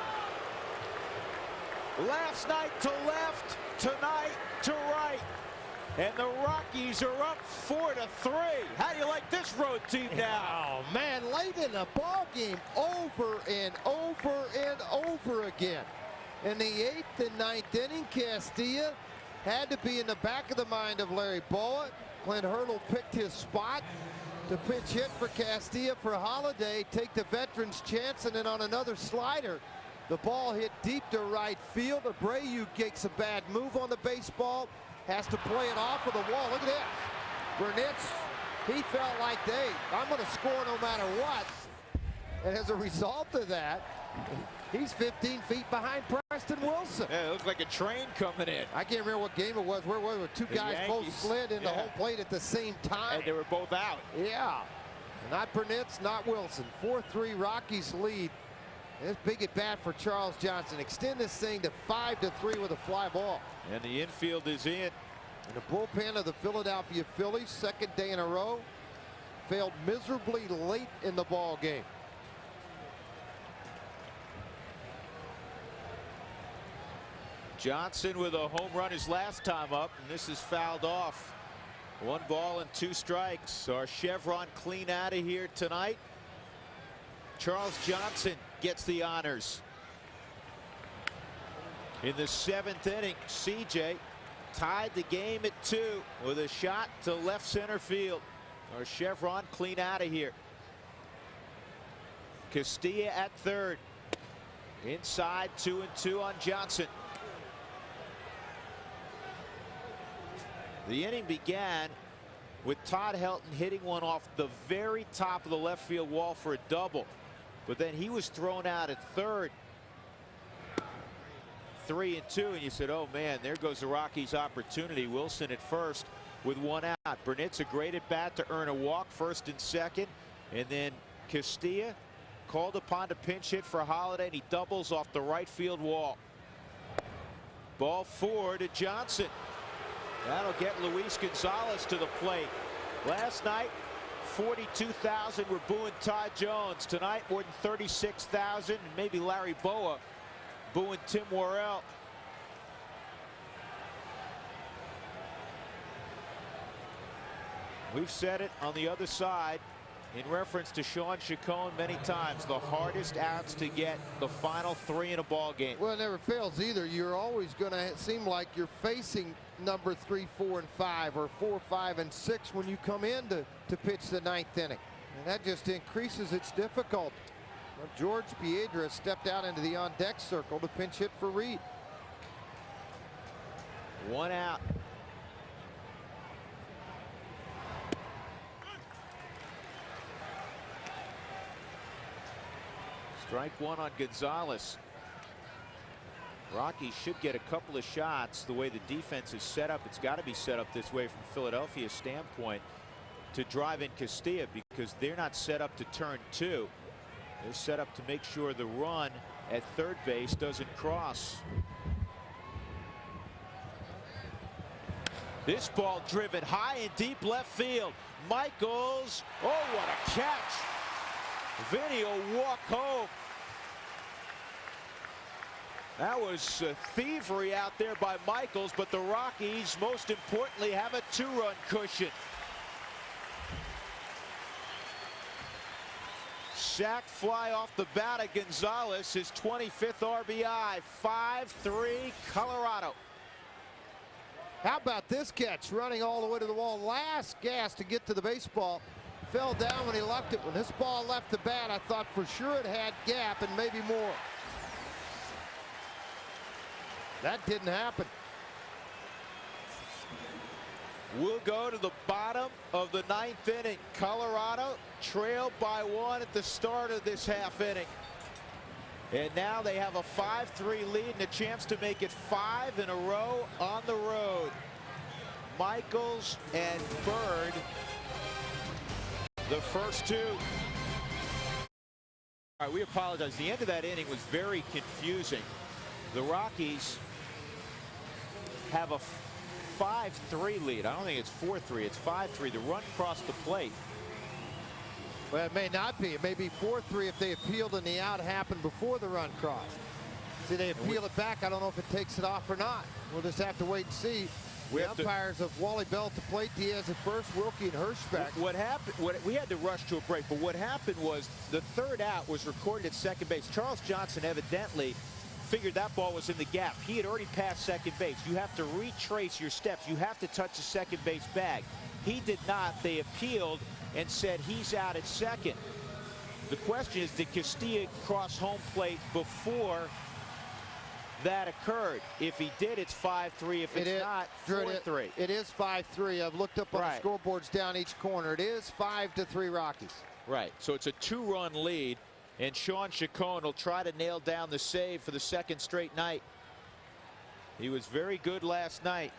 Last night to left, tonight to right. And the Rockies are up 4-3. How do you like this road team now? Oh, man, late in the ball game, over and over and over again. In the 8th and 9th inning, Castilla had to be in the back of the mind of Larry Boa. Clint Hurdle picked his spot to pinch hit for Castilla for Holliday, take the veteran's chance, and then on another slider, the ball hit deep to right field. Abreu takes a bad move on the baseball, has to play it off of the wall. Look at this. Burnitz, he felt like, I'm going to score no matter what. And as a result of that, he's 15 feet behind Preston Wilson. Yeah, it looked like a train coming in. I can't remember what game it was. Where were two guys both slid into home plate at the same time? And they were both out. Yeah. Not Burnitz, not Wilson. 4-3 Rockies lead This big at bat for Charles Johnson. Extend this thing to 5-3 with a fly ball. And the infield is in. And the bullpen of the Philadelphia Phillies, second day in a row, failed miserably late in the ball game. Johnson with a home run his last time up, and this is fouled off. 1 ball and 2 strikes. Our Chevron clean out of here tonight. Charles Johnson gets the honors. In the 7th inning, CJ tied the game at 2 with a shot to left center field. Our Chevron clean out of here. Castilla at third. Inside 2-2 on Johnson. The inning began with Todd Helton hitting one off the very top of the left field wall for a double. But then he was thrown out at third. 3-2, and you said, oh man, there goes the Rockies' opportunity. Wilson at first with 1 out. Burnett's a great at bat to earn a walk, first and second. And then Castilla called upon to pinch hit for Holiday, and he doubles off the right field wall. Ball 4 to Johnson. That'll get Luis Gonzalez to the plate. Last night, 42,000 were booing Todd Jones. Tonight, more than 36,000, and maybe Larry Boa booing Tim Worrell. We've said it on the other side in reference to Sean Chacon many times. The hardest outs to get, the final 3 in a ball game. Well, it never fails either. You're always going to seem like you're facing number 3, 4, and 5, or 4, 5, and 6 when you come in to pitch the 9th inning. And that just increases its difficulty. Well, George Piedra stepped out into the on-deck circle to pinch hit for Reed. 1 out. Strike 1 on Gonzalez. Rockies should get a couple of shots. The way the defense is set up, it's got to be set up this way from Philadelphia's standpoint to drive in Castilla, because they're not set up to turn 2. They're set up to make sure the run at third base doesn't cross. This ball driven high and deep left field. Michaels, oh, what a catch. Vinny will walk home. That was thievery out there by Michaels, but the Rockies, most importantly, have a 2-run cushion. Sac fly off the bat of Gonzalez, his 25th RBI. 5-3 Colorado. How about this catch, running all the way to the wall, last gas to get to the baseball. Fell down when he left it. When this ball left the bat, I thought for sure it had gap and maybe more. That didn't happen. We'll go to the bottom of the 9th inning. Colorado trailed by 1 at the start of this half inning. And now they have a 5-3 lead and a chance to make it 5 in a row on the road. Michaels and Bird, the first 2. All right, we apologize. The end of that inning was very confusing. The Rockies have a 5-3 lead. I don't think it's 4-3. It's 5-3. The run across the plate. Well, it may not be. It may be 4-3 if they appealed and the out happened before the run crossed. See, they appeal it back. I don't know if it takes it off or not. We'll just have to wait and see. The umpires of Wally Bell at the plate, Diaz at first, Wilkie and Hirschbeck. What happened, we had to rush to a break, but what happened was the 3rd out was recorded at second base. Charles Johnson evidently figured that ball was in the gap. He had already passed second base. You have to retrace your steps. You have to touch the second base bag. He did not. They appealed and said he's out at second. The question is, did Castilla cross home plate before that occurred? If he did, it's 5-3. If it's not, 4-3. It is 5-3. I've looked up on the scoreboards down each corner. It is 5-3 Rockies. Right. So it's a 2-run lead, and Sean Chacon will try to nail down the save for the 2nd straight night. He was very good last night.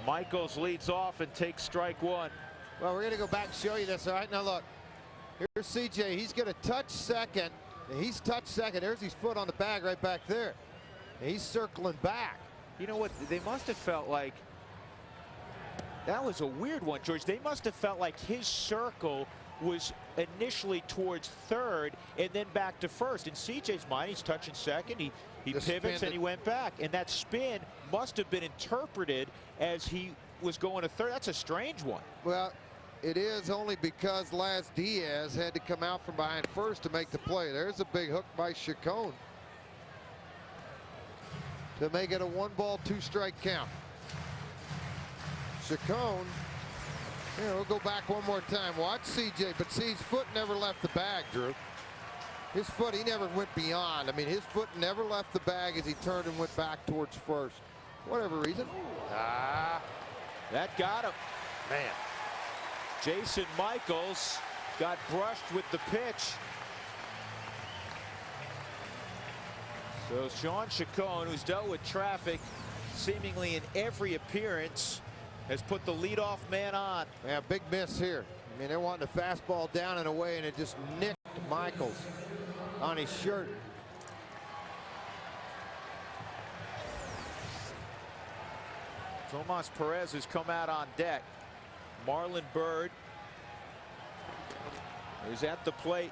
Michaels leads off and takes strike 1. Well, we're going to go back and show you this. All right, now look. CJ, he's going to touch second. He's touched second. There's his foot on the bag right back there. He's circling back. You know what? They must have felt like that was a weird one, George. They must have felt like his circle was initially towards third and then back to first. In CJ's mind, he's touching second. He pivots and he went back. And that spin must have been interpreted as he was going to third. That's a strange one. Well, it is only because Laz Diaz had to come out from behind first to make the play. There's a big hook by Chacon to make it a 1-ball, 2-strike count. Chacon, we'll go back one more time. Watch CJ, but see, his foot never left the bag, Drew. His foot, he never went beyond. I mean, his foot never left the bag as he turned and went back towards first. Whatever reason. That got him. Man. Jason Michaels got brushed with the pitch. So Sean Chacon, who's dealt with traffic seemingly in every appearance, has put the leadoff man on. Yeah, big miss here. I mean, they're wanting the fastball down and away, and it just nicked Michaels on his shirt. Tomas Perez has come out on deck. Marlon Byrd is at the plate.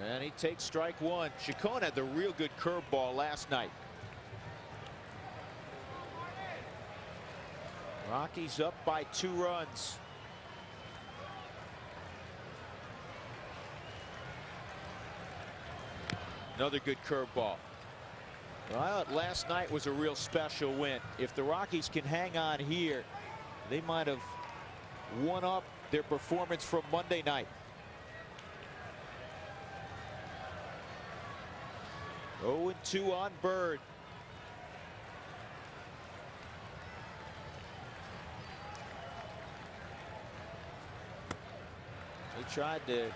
And he takes strike one. Chacon had the real good curveball last night. Rockies up by 2 runs. Another good curveball. Well, last night was a real special win. If the Rockies can hang on here, they might have won up their performance from Monday night. 0-2 on Byrd. They tried to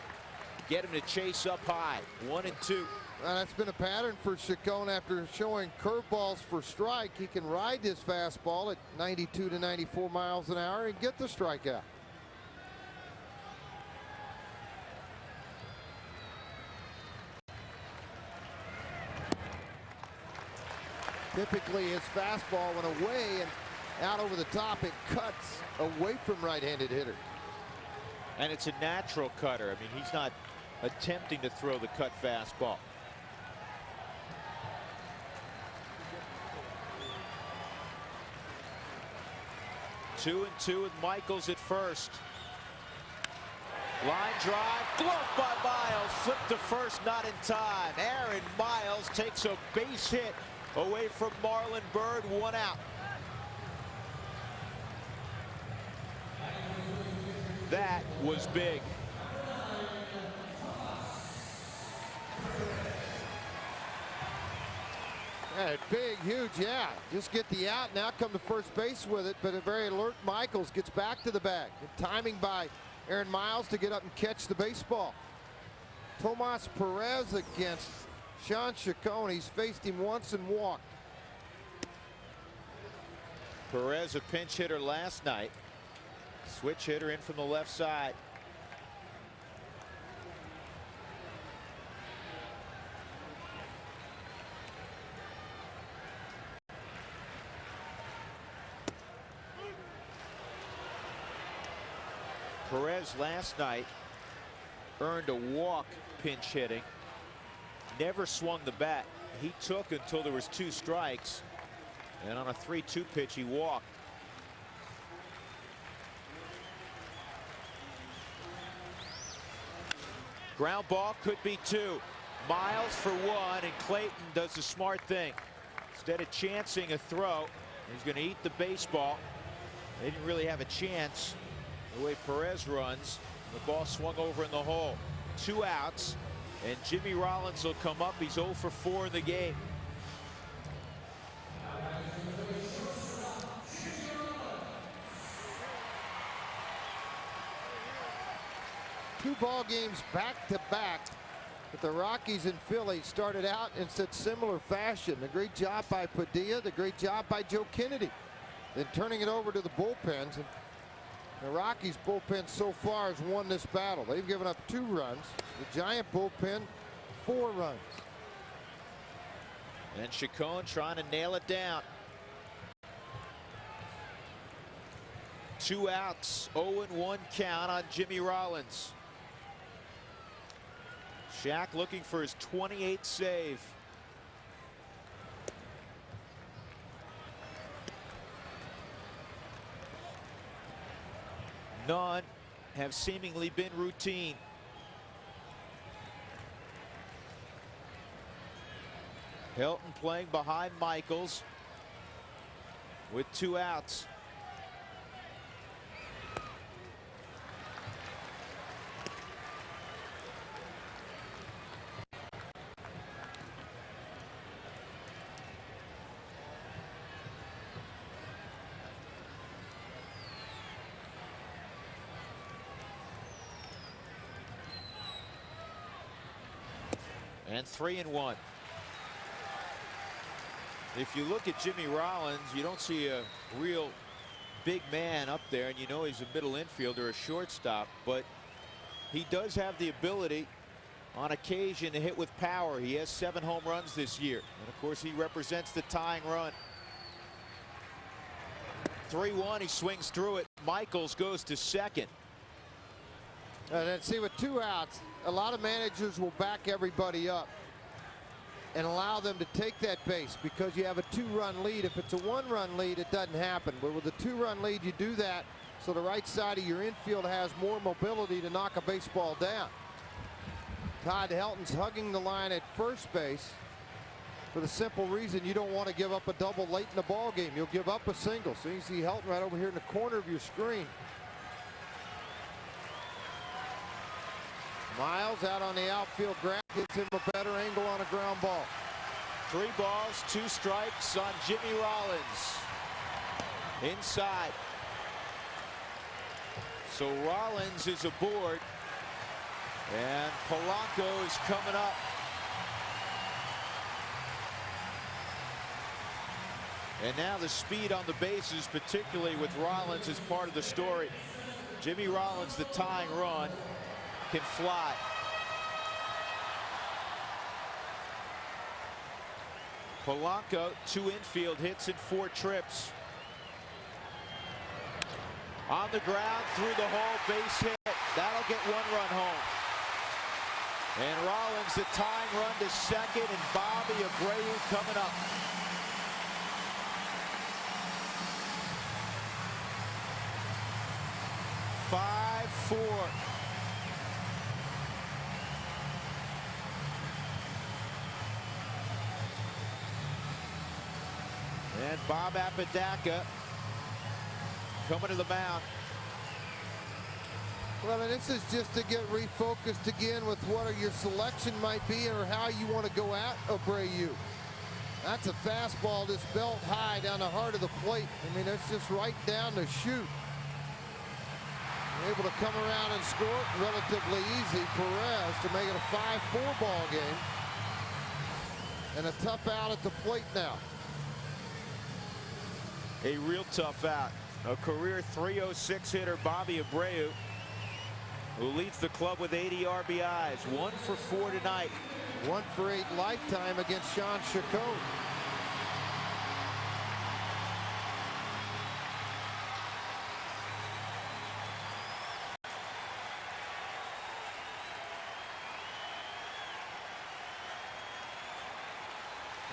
get him to chase up high. 1-2. That's been a pattern for Chacon after showing curveballs for strike. He can ride this fastball at 92 to 94 miles an hour and get the strikeout. Typically his fastball went away and out over the top. It cuts away from right-handed hitter. And it's a natural cutter. I mean, he's not attempting to throw the cut fastball. Two and two with Michaels at first. Line drive, gloved by Miles, flipped to first, not in time. Aaron Miles takes a base hit away from Marlon Byrd, 1 out. That was big. Yeah, big, huge, yeah. Just get the out, now come to first base with it, but a very alert Michaels gets back to the bag. Good timing by Aaron Miles to get up and catch the baseball. Tomas Perez against Sean Chacon. He's faced him once and walked. Perez, a pinch hitter last night. Switch hitter in from the left side. Perez last night earned a walk pinch hitting. Never swung the bat. He took until there was 2 strikes. And on a 3-2 pitch, he walked. Ground ball could be 2. Miles for 1, and Clayton does the smart thing. Instead of chancing a throw, he's going to eat the baseball. They didn't really have a chance the way Perez runs. The ball swung over in the hole. 2 outs, and Jimmy Rollins will come up. He's 0 for 4 in the game. Two ball games back to back. But the Rockies and Phillies started out in such similar fashion. The great job by Padilla, the great job by Joe Kennedy. Then turning it over to the bullpens. And The Rockies bullpen so far has won this battle. They've given up 2 runs. The Giant bullpen 4 runs. And Chacon trying to nail it down. 2 outs, 0-1 count on Jimmy Rollins. Shaq looking for his 28th save. None have seemingly been routine. Hilton playing behind Michaels with 2 outs. And 3-1. If you look at Jimmy Rollins, you don't see a real big man up there, and you know he's a middle infielder, a shortstop, but he does have the ability on occasion to hit with power. He has 7 home runs this year, and of course he represents the tying run. 3-1, he swings through it. Michaels goes to second. And then see, with 2 outs, a lot of managers will back everybody up and allow them to take that base because you have a 2-run lead. If it's a 1-run lead, it doesn't happen. But with a 2-run lead, you do that so the right side of your infield has more mobility to knock a baseball down. Todd Helton's hugging the line at first base for the simple reason you don't want to give up a double late in the ball game. You'll give up a single. So you see Helton right over here in the corner of your screen. Miles out on the outfield grab, gets him a better angle on a ground ball. 3 balls, 2 strikes on Jimmy Rollins. Inside. So Rollins is aboard, and Polanco is coming up. And now the speed on the bases, particularly with Rollins, is part of the story. Jimmy Rollins, the tying run, can fly. Polanco, 2 infield hits in 4 trips. On the ground, through the hole, base hit. That'll get 1 run home. And Rollins, the tying run to second, and Bobby Abreu coming up. Five-4. And Bob Apodaca coming to the mound. Well, and this is just to get refocused again with what your selection might be or how you want to go at Abreu. That's a fastball that's belt high down the heart of the plate. I mean, that's just right down the chute. Able to come around and score it relatively easy. Perez to make it a 5-4 ball game. And a tough out at the plate now. A real tough out. A career .306 hitter, Bobby Abreu, who leads the club with 80 RBIs. 1 for 4 tonight. 1 for 8 lifetime against Sean Chacon.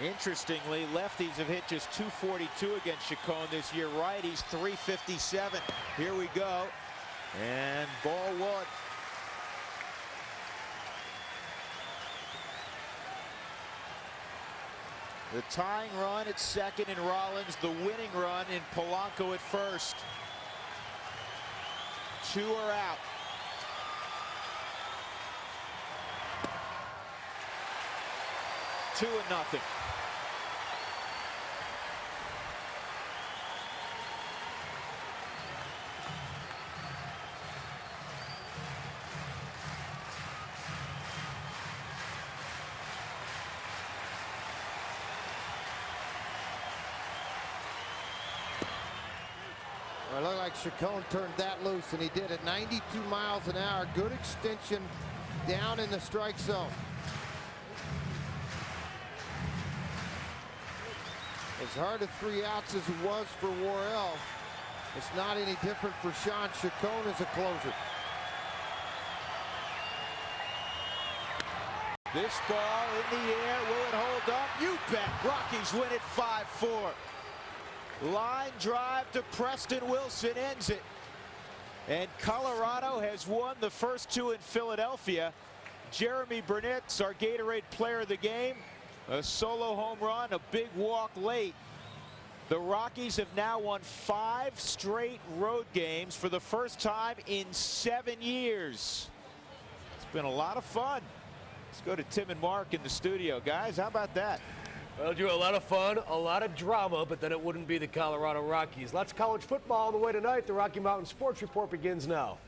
Interestingly, lefties have hit just .242 against Chacon this year. Righties .357. Here we go. And ball 1. The tying run at second in Rollins, the winning run in Polanco at first. 2 are out. Two and nothing. It looked like Chacon turned that loose, and he did it. 92 miles an hour. Good extension down in the strike zone. As hard at 3 outs as it was for Worrell, it's not any different for Sean Chacon as a closer. This ball in the air, will it hold up? You bet. Rockies win it 5-4. Line drive to Preston Wilson ends it. And Colorado has won the first 2 in Philadelphia. Jeremy Burnett's our Gatorade player of the game. A solo home run, a big walk late. The Rockies have now won 5 straight road games for the first time in 7 years. It's been a lot of fun. Let's go to Tim and Mark in the studio. Guys, how about that? Well, Drew, a lot of fun, a lot of drama, but then it wouldn't be the Colorado Rockies. Lots of college football on the way tonight. The Rocky Mountain Sports Report begins now.